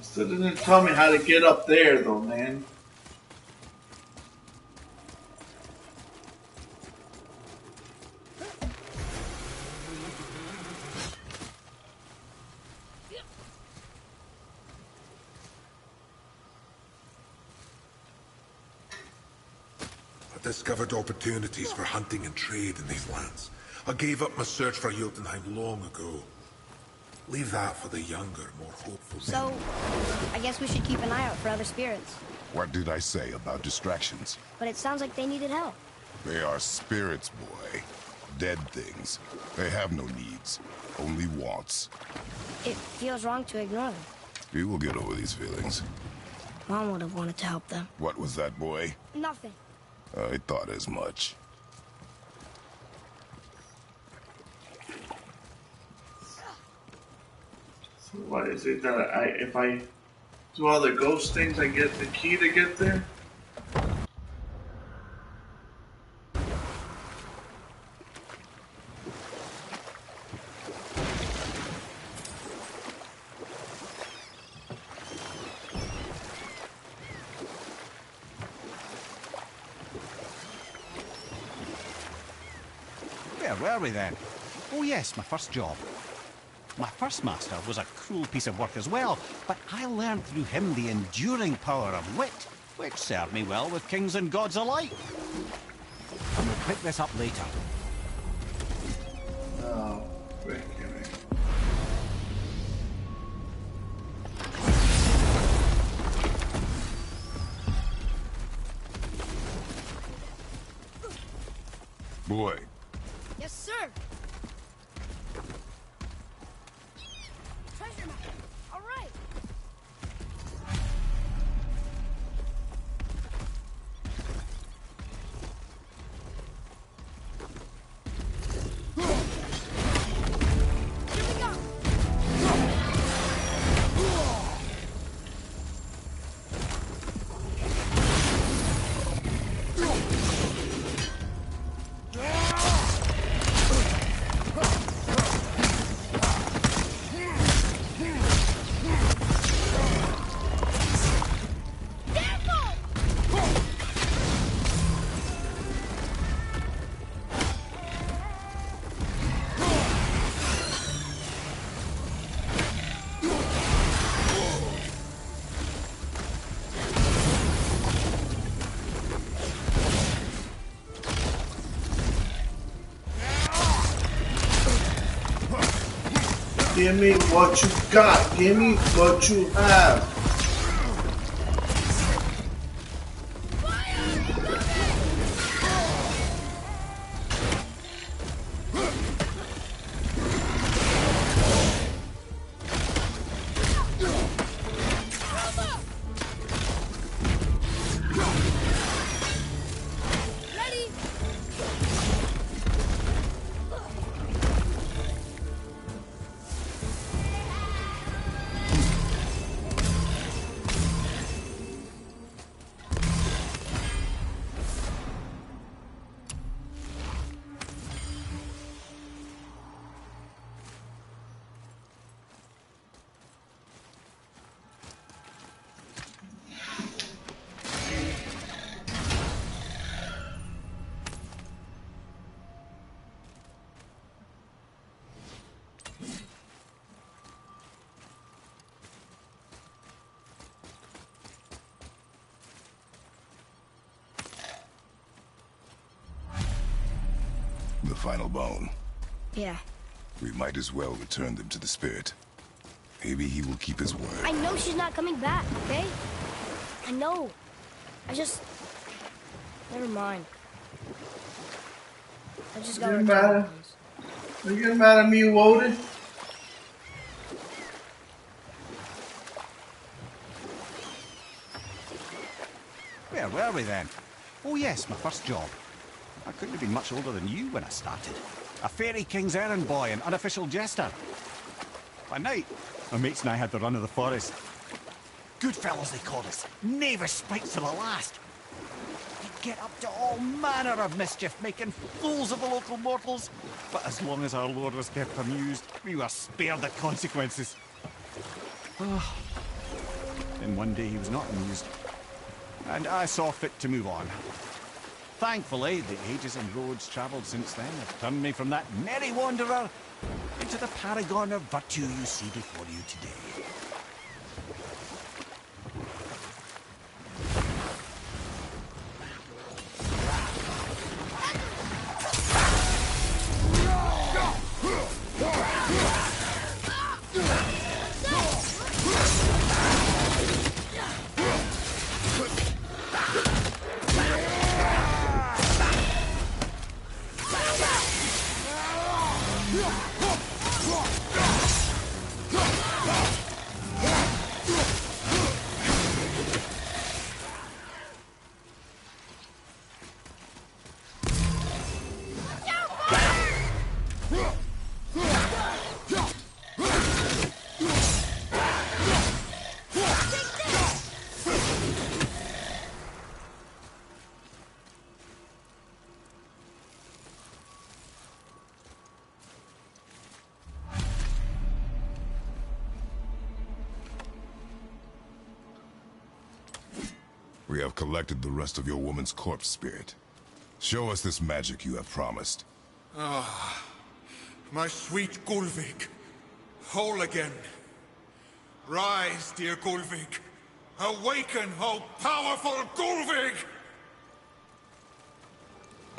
Still didn't tell me how to get up there, though, man. I discovered opportunities for hunting and trade in these lands. I gave up my search for Jotunheim long ago. Leave that for the younger, more hopeful. So, I guess we should keep an eye out for other spirits. What did I say about distractions? But it sounds like they needed help. They are spirits, boy. Dead things. They have no needs, only wants. It feels wrong to ignore them. You will get over these feelings. Mom would have wanted to help them. What was that, boy? Nothing. I thought as much. So what is it that if I do all the ghost things, I get the key to get there? Where were we then? Oh yes, my first job. My first master was a cruel piece of work as well, but I learned through him the enduring power of wit, which served me well with kings and gods alike. And we'll pick this up later. Oh, great. Boy. Yes, sir. Treasure map. All right. Here we go. Give me what you got. Give me what you have. The final bone. Yeah. We might as well return them to the spirit. Maybe he will keep his word. I know she's not coming back, okay? I know. Never mind. I just got Are you getting mad at me, Woden? Where were we then? Oh yes, my first job. I couldn't have been much older than you when I started. A fairy king's errand boy and unofficial jester. By night, my mates and I had the run of the forest. Good fellows they called us. Never spikes to the last. We'd get up to all manner of mischief, making fools of the local mortals. But as long as our lord was kept amused, we were spared the consequences. Then one day he was not amused, and I saw fit to move on. Thankfully, the ages and roads travelled since then have turned me from that merry wanderer into the paragon of virtue you see before you today. We have collected the rest of your woman's corpse spirit. Show us this magic you have promised. Ah, my sweet Gulvik. Whole again. Rise, dear Gulvik. Awaken, O powerful Gulvik!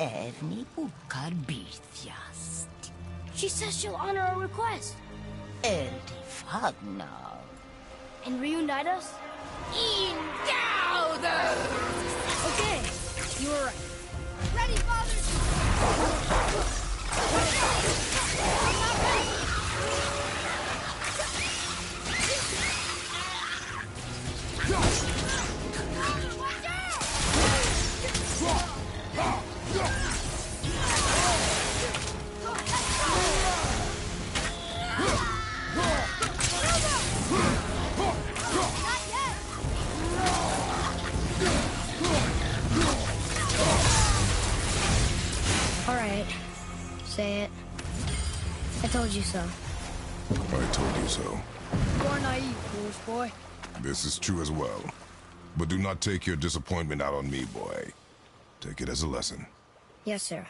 Evni bukar bitjast. She says she'll honor our request. Eldi fagna. And reunite us? Indauder! Okay, you were right. Ready, fathers! I'm not ready! All right, say it. I told you so. I told you so. You're naive, foolish boy. This is true as well. But do not take your disappointment out on me, boy. Take it as a lesson. Yes, sir.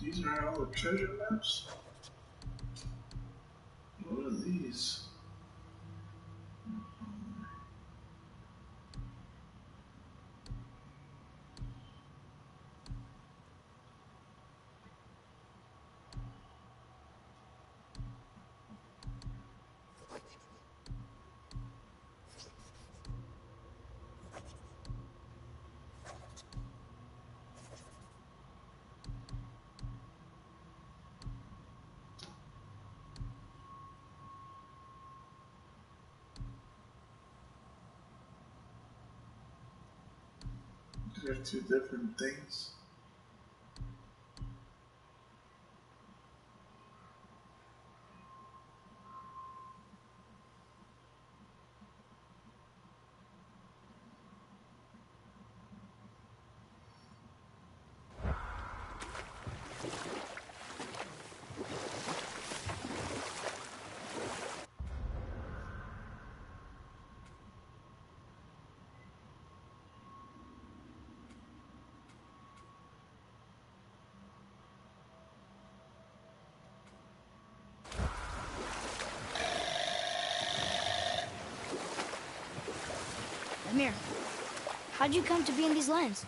These are all the treasure maps? What are these? They're two different things. Amir, how'd you come to be in these lands?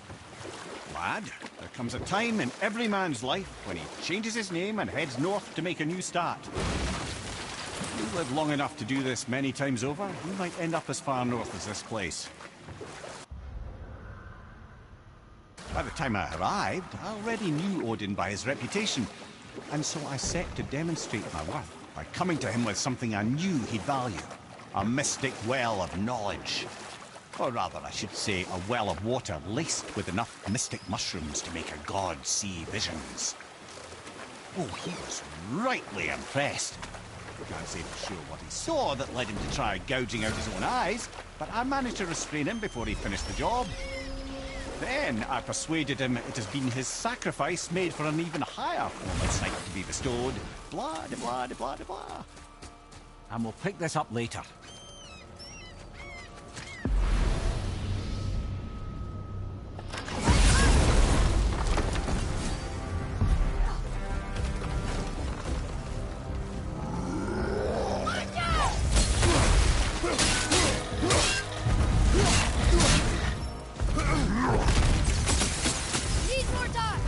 Lad, there comes a time in every man's life when he changes his name and heads north to make a new start. If you live long enough to do this many times over, you might end up as far north as this place. By the time I arrived, I already knew Odin by his reputation, and so I set to demonstrate my worth by coming to him with something I knew he'd value. A mystic well of knowledge. Or rather, I should say, a well of water laced with enough mystic mushrooms to make a god see visions. Oh, he was rightly impressed. I can't say for sure what he saw that led him to try gouging out his own eyes, but I managed to restrain him before he finished the job. Then I persuaded him it has been his sacrifice made for an even higher form of sight to be bestowed. Blah, de blah, de blah, de blah. And we'll pick this up later. Need more time!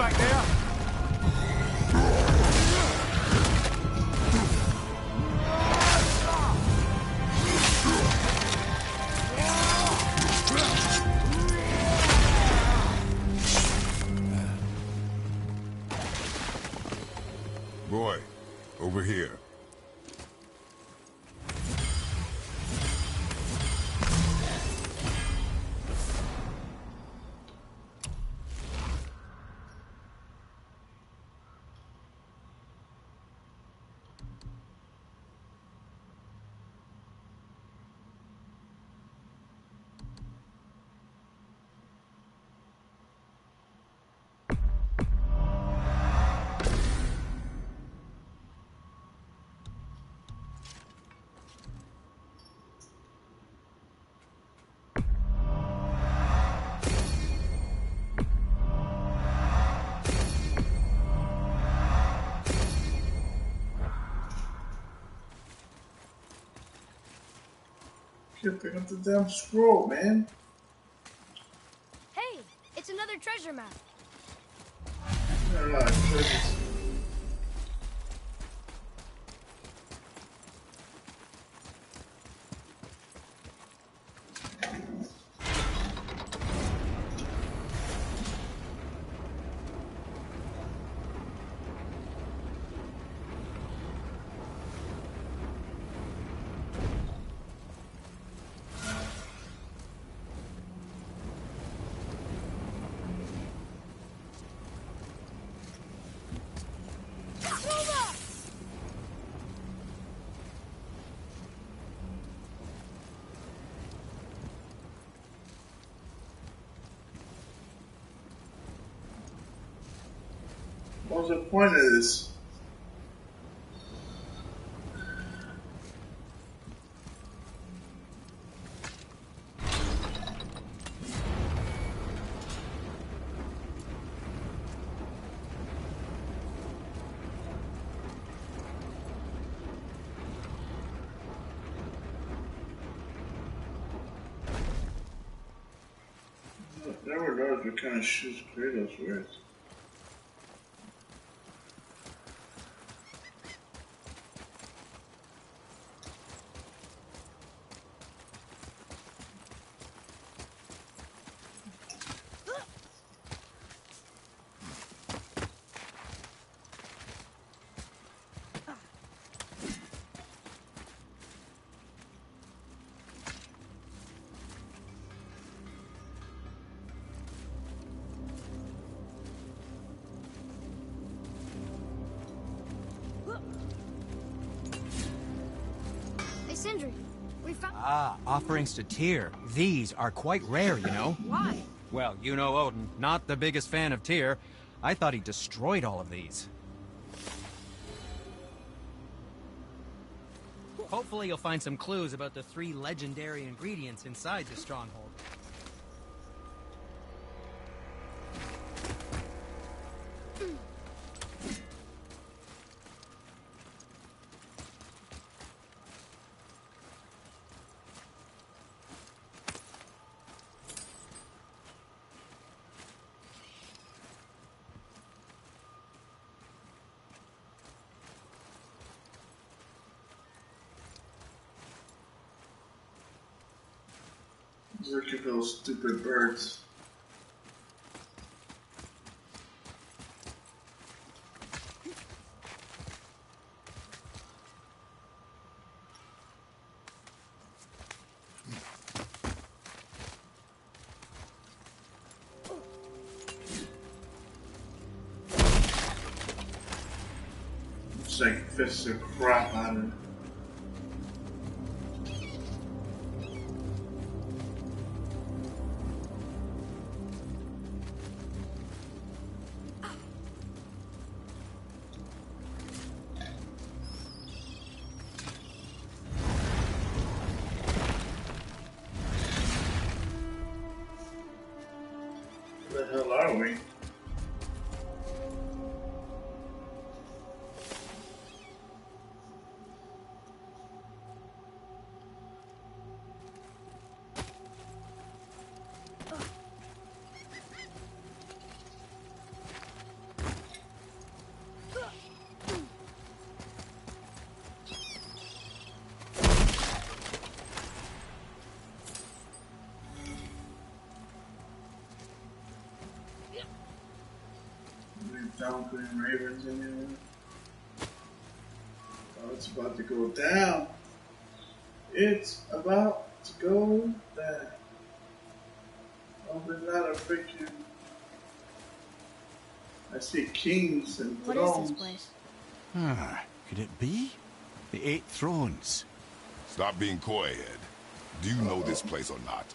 back there? Boy, over here. Can't pick up the damn scroll, man. Hey, it's another treasure map. Treasures. What's the point of this? I never noticed what kind of shoes Kratos wears. Hey, Sindri, we found... Ah, offerings to Tyr. These are quite rare, you know. Why? Well, you know Odin, not the biggest fan of Tyr. I thought he destroyed all of these. Hopefully you'll find some clues about the 3 legendary ingredients inside the stronghold. Look at those stupid birds. Looks like fists the crap out of it. Where the hell are we? any down green ravens anywhere. Oh, it's about to go down. It's about to go down. Oh, there's not a freaking... I see kings and What thrones. is this place? Ah, could it be? The Eight Thrones. Stop being coy, Ed. Do you know this place or not?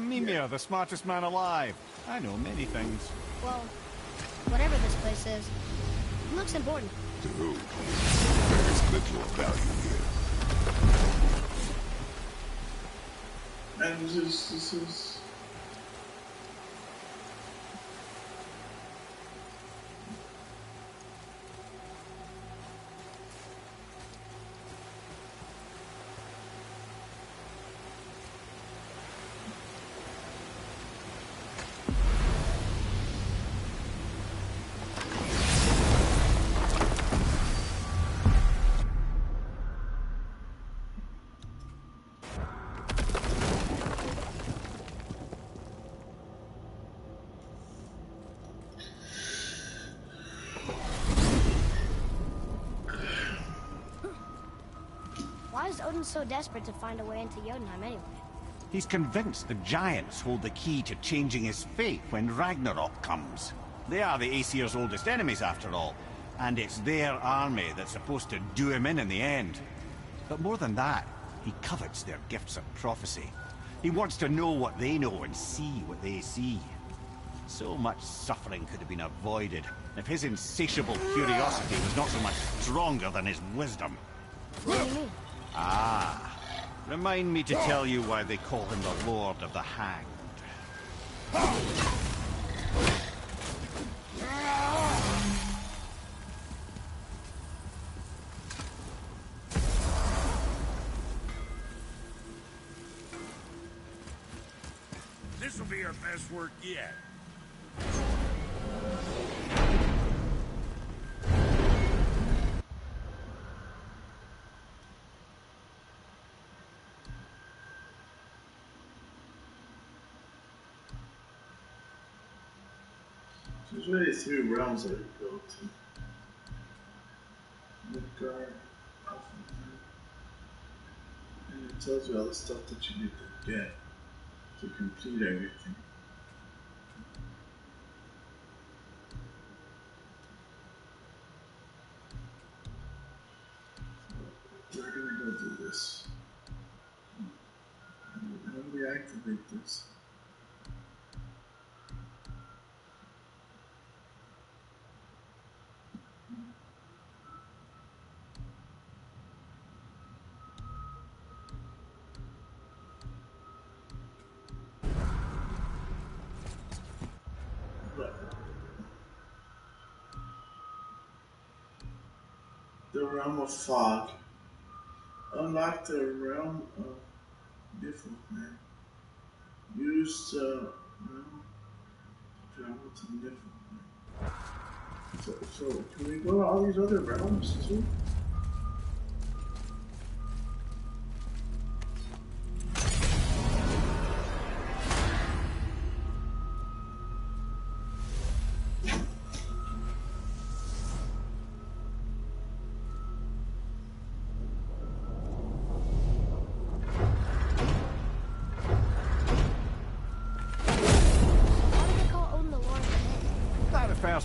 Mimir, the smartest man alive. I know many things. Well, whatever this place is, it looks important. To who? There is little of value here. And this is... Why is Odin so desperate to find a way into Jotunheim anyway? He's convinced the giants hold the key to changing his fate when Ragnarok comes. They are the Aesir's oldest enemies, after all, and it's their army that's supposed to do him in the end. But more than that, he covets their gifts of prophecy. He wants to know what they know and see what they see. So much suffering could have been avoided if his insatiable curiosity was not so much stronger than his wisdom. What do you mean? Ah. Remind me to tell you why they call him the Lord of the Hanged. This will be our best work yet. There's really 3 realms that you go to. Midgard, Alfheim, and it tells you all the stuff that you need to get to complete everything. So we're gonna go do this. How do we activate this? The realm of fog. Unlock the realm of Niflheim. Use the realm to travel to Niflheim. So can we go to all these other realms too?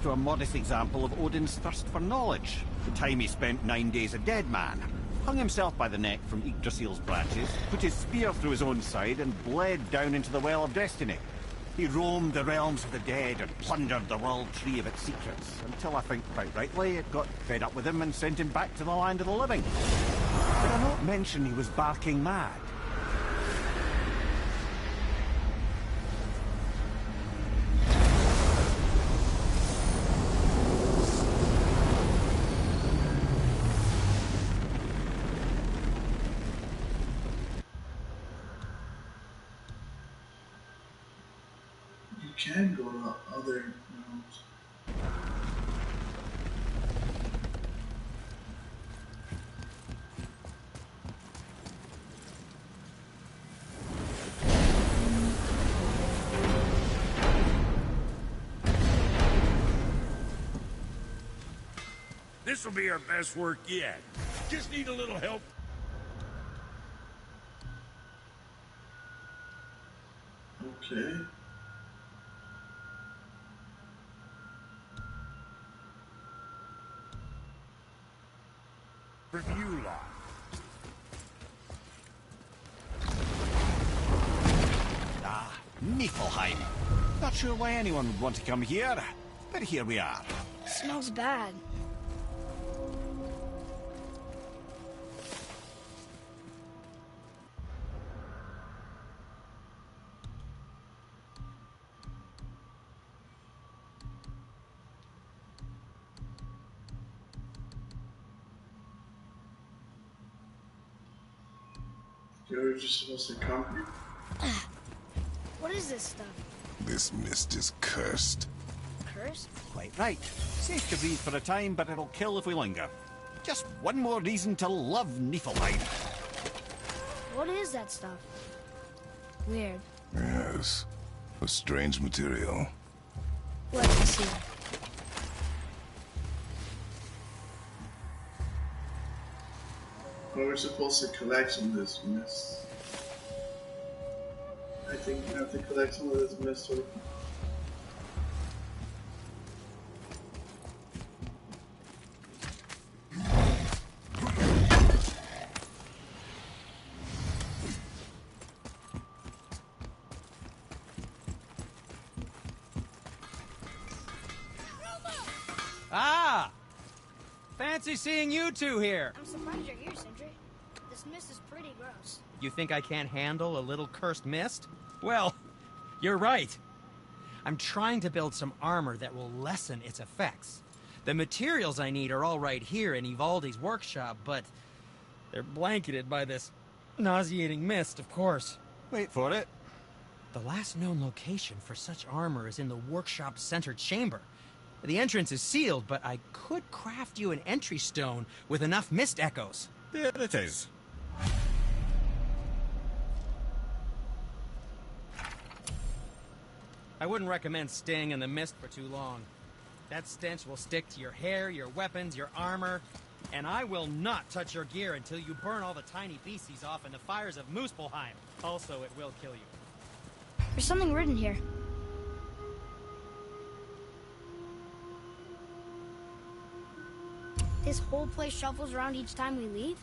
To a modest example of Odin's thirst for knowledge. The time he spent 9 days a dead man. Hung himself by the neck from Yggdrasil's branches, put his spear through his own side, and bled down into the Well of Destiny. He roamed the realms of the dead and plundered the world tree of its secrets, until I think, quite rightly, it got fed up with him and sent him back to the land of the living. Did I not mention he was barking mad? Can go to other realms. This'll be our best work yet. Just need a little help. Okay. Review lot. Ah, Niflheim. Not sure why anyone would want to come here, but here we are. Smells bad. You're just supposed to come here. What is this stuff? This mist is cursed. Cursed? Quite right. Safe to breathe for a time, but it'll kill if we linger. Just one more reason to love Niflheim. What is that stuff? Weird. Yes. A strange material. Let me see. Well, we're supposed to collect some of this mist. I think we have to collect some of this mist. Ah! Fancy seeing you two here. I'm surprised you're here, Sindri. This mist is pretty gross. You think I can't handle a little cursed mist? Well, you're right. I'm trying to build some armor that will lessen its effects. The materials I need are all right here in Ivaldi's workshop, but they're blanketed by this nauseating mist, of course. Wait for it. The last known location for such armor is in the workshop's center chamber. The entrance is sealed, but I could craft you an entry stone with enough mist echoes. There it is. I wouldn't recommend staying in the mist for too long. That stench will stick to your hair, your weapons, your armor, and I will not touch your gear until you burn all the tiny beasties off in the fires of Muspelheim. Also, it will kill you. There's something written here. This whole place shuffles around each time we leave?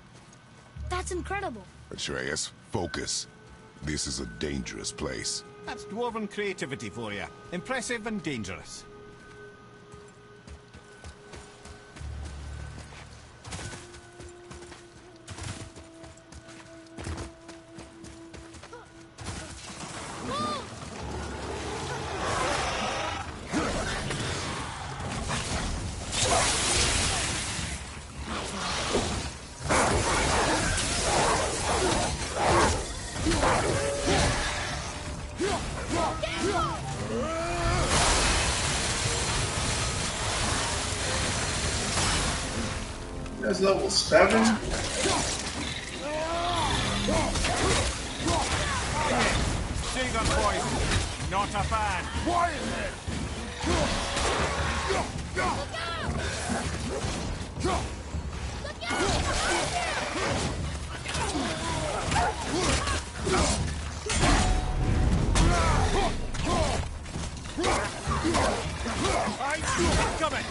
That's incredible. Atreus, focus. This is a dangerous place. That's dwarven creativity for you. Impressive and dangerous. That's level 7. Dagon boys, not a fan. Quiet then! I'm coming.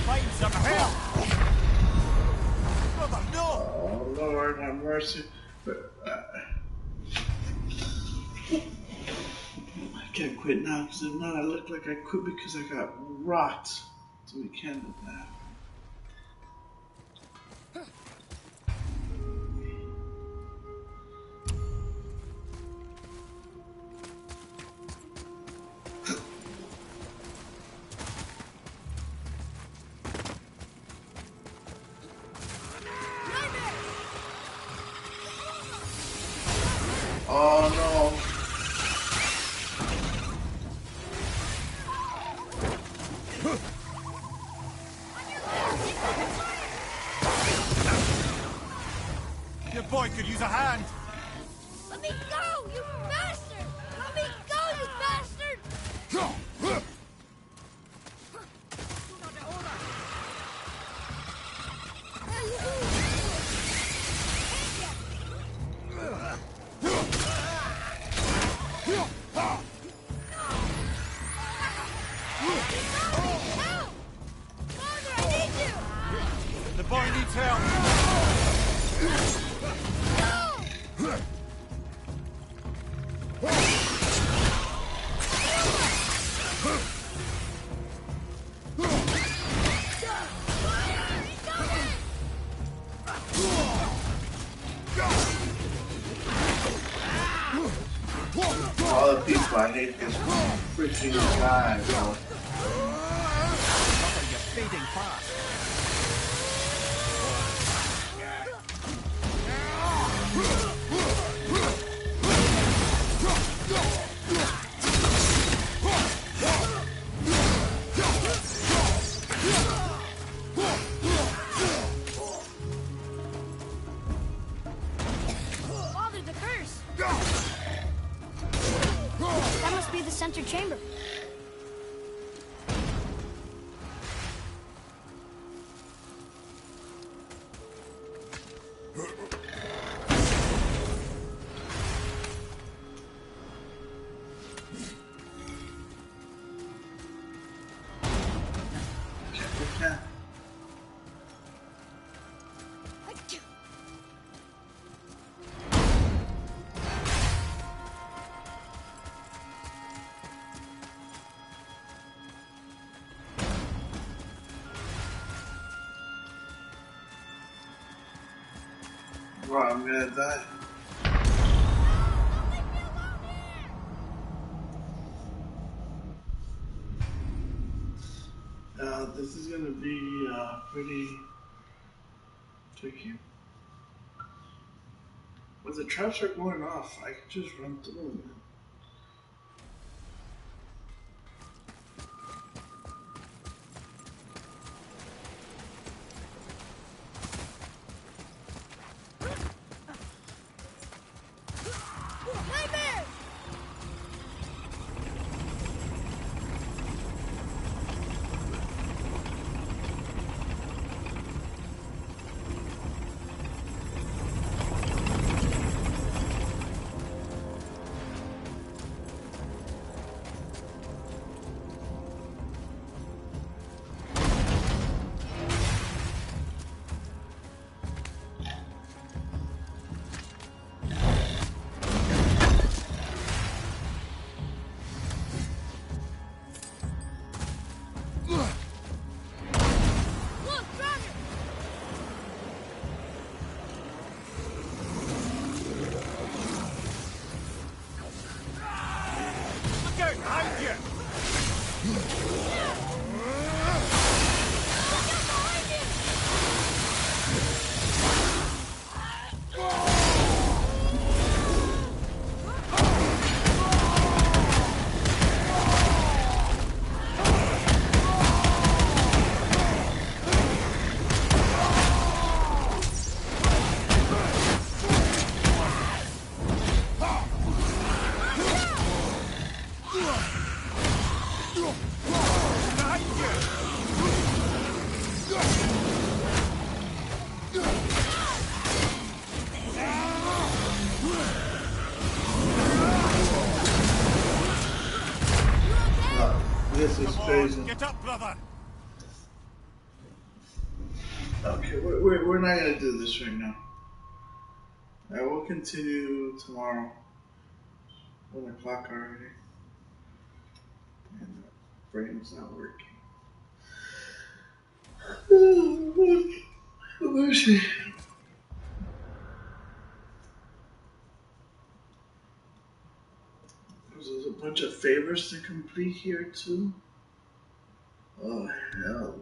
Find some help. Brother, no. Oh Lord, have mercy. But, I can't quit now, because if not, I look like I quit because I got rocked. So we can't do that. Oh no. Your boy could use a hand. Let me go, you bastard! Let me go, you bastard! all the people. I hate this freaking guy, bro. You're fading fast. Father, the curse! That must be the center chamber. Bro, I'm gonna die. This is gonna be pretty tricky. When the traps are going off, I can just run through them. This is crazy. Get up, brother. Okay, we're not gonna do this right now. I will continue tomorrow. 1 o'clock already. And the brain's not working. Where is she? There's a bunch of favors to complete here too. Oh hell.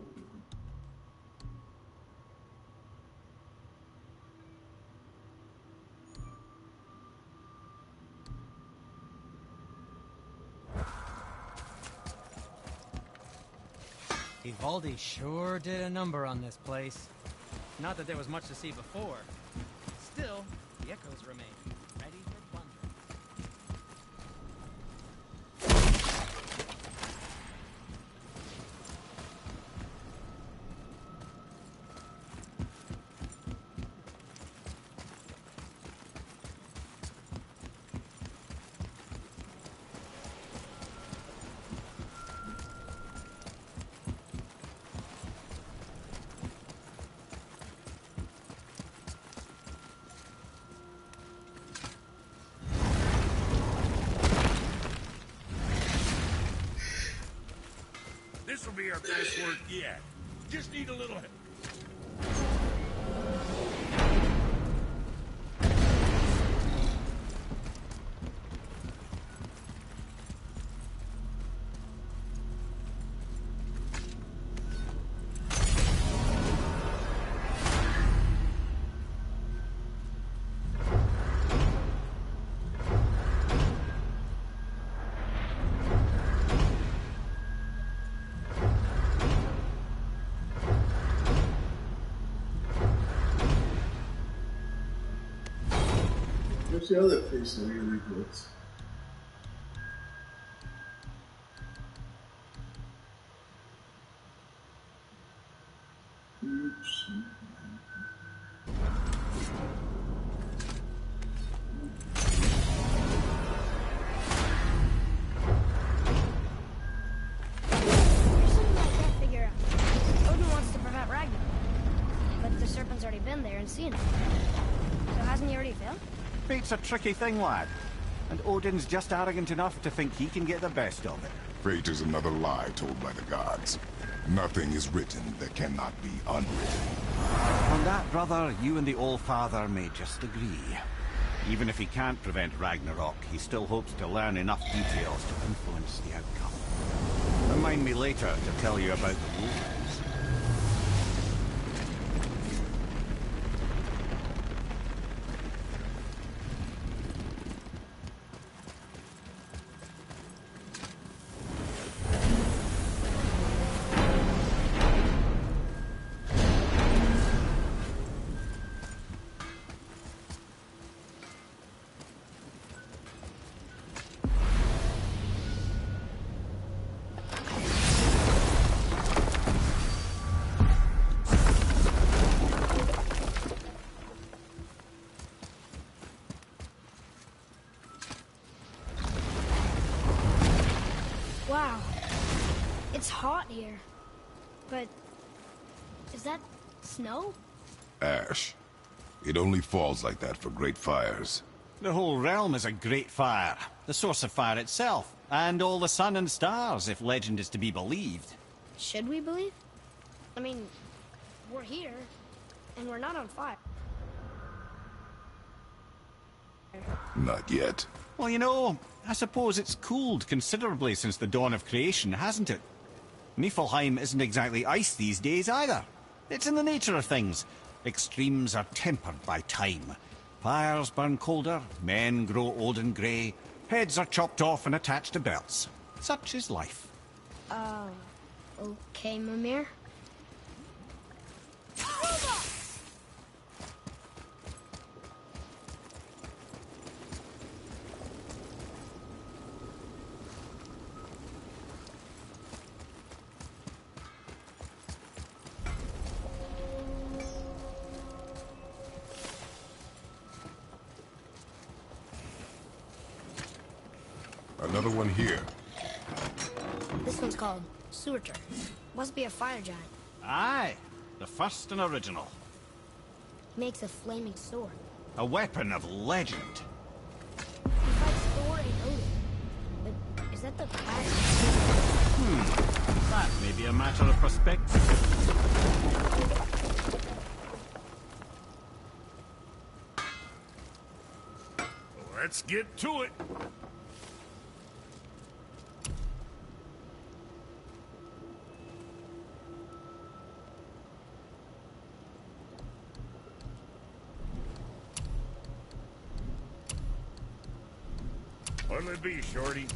Ivaldi sure did a number on this place. Not that there was much to see before. Still, the echoes remain, ready for plunder. This'll be our best work yet. Just need a little help. Where's the other place that we rebuilt? Oops. There's something I can't figure out. Odin wants to prevent Ragnarok, but the serpent's already been there and seen it. So hasn't he already failed? Fate's a tricky thing, lad. And Odin's just arrogant enough to think he can get the best of it. Fate is another lie told by the gods. Nothing is written that cannot be unwritten. On that, brother, you and the All-Father may just agree. Even if he can't prevent Ragnarok, he still hopes to learn enough details to influence the outcome. Remind me later to tell you about the rules. Wow. It's hot here. But is that snow? Ash. It only falls like that for great fires. The whole realm is a great fire. The source of fire itself. And all the sun and stars, if legend is to be believed. Should we believe? I mean, we're here, and we're not on fire. Not yet. Well, you know, I suppose it's cooled considerably since the dawn of creation, hasn't it? Niflheim isn't exactly ice these days either. It's in the nature of things. Extremes are tempered by time. Fires burn colder, men grow old and grey, heads are chopped off and attached to belts. Such is life. Okay, Mimir. Another one here. This one's called Surtur. Must be a fire giant. Aye, the first and original. Makes a flaming sword. A weapon of legend. He fights Thor and Odin. But is that the past? That may be a matter of perspective. Let's get to it. What'll it be, Shorty?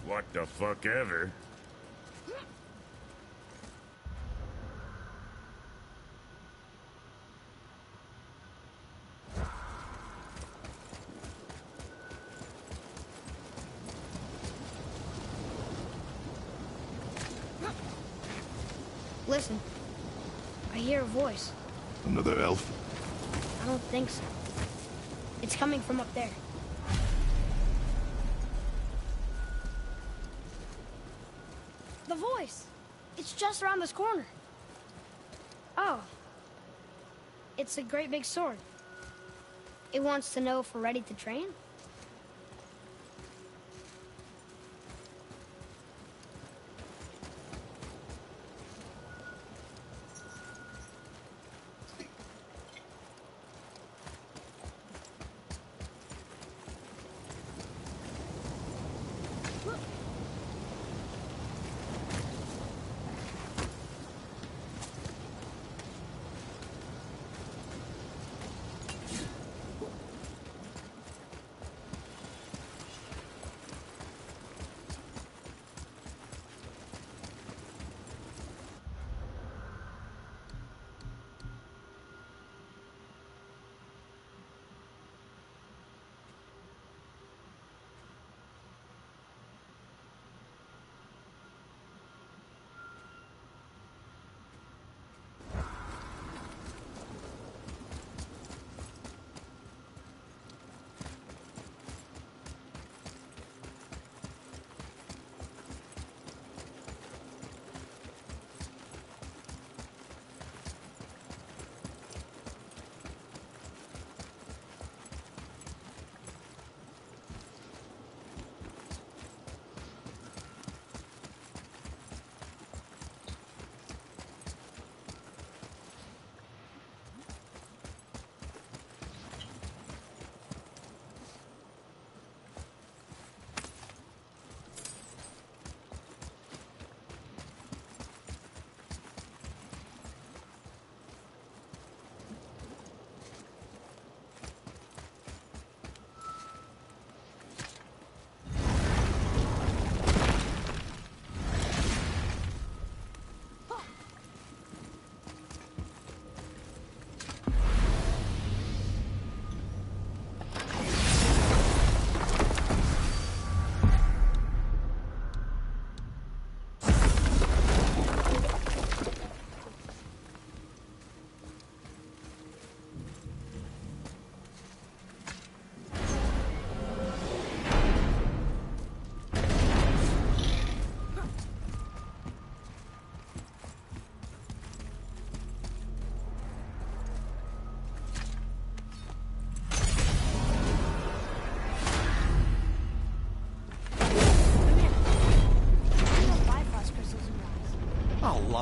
What the fuck ever? Listen. I hear a voice. Another elf? I don't think so. It's coming from up there. The voice! It's just around this corner. Oh. It's a great big sword. It wants to know if we're ready to train?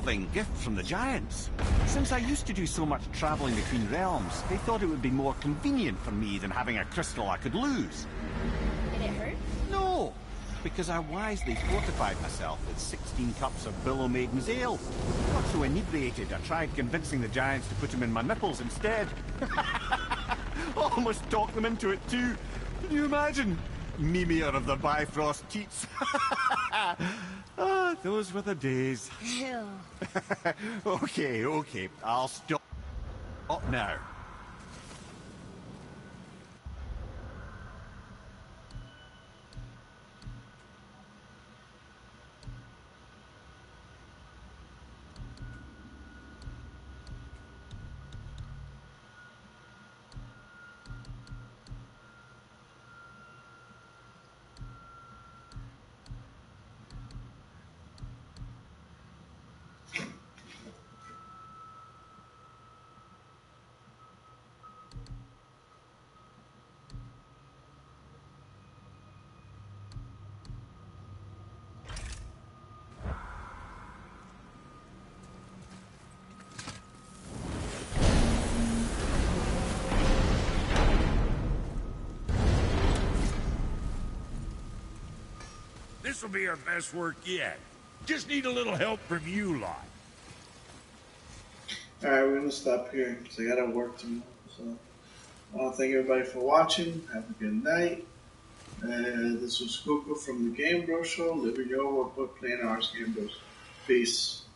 something gift from the Giants. Since I used to do so much traveling between realms, they thought it would be more convenient for me than having a crystal I could lose. Did it hurt? No, because I wisely fortified myself with 16 cups of Billow Maiden's Ale. Got so inebriated, I tried convincing the Giants to put him in my nipples instead. Almost talked them into it too. Can you imagine? Mimir of the Bifrost Teats. Ah, those were the days. Ew. Okay, I'll stop now. This'll be our best work yet. Just need a little help from you lot. Alright, we're gonna stop here because I gotta work tomorrow. So I want to thank everybody for watching. Have a good night. And this was Kuko from the Game Bro Show, living your world, playing ours Game Bros. Peace.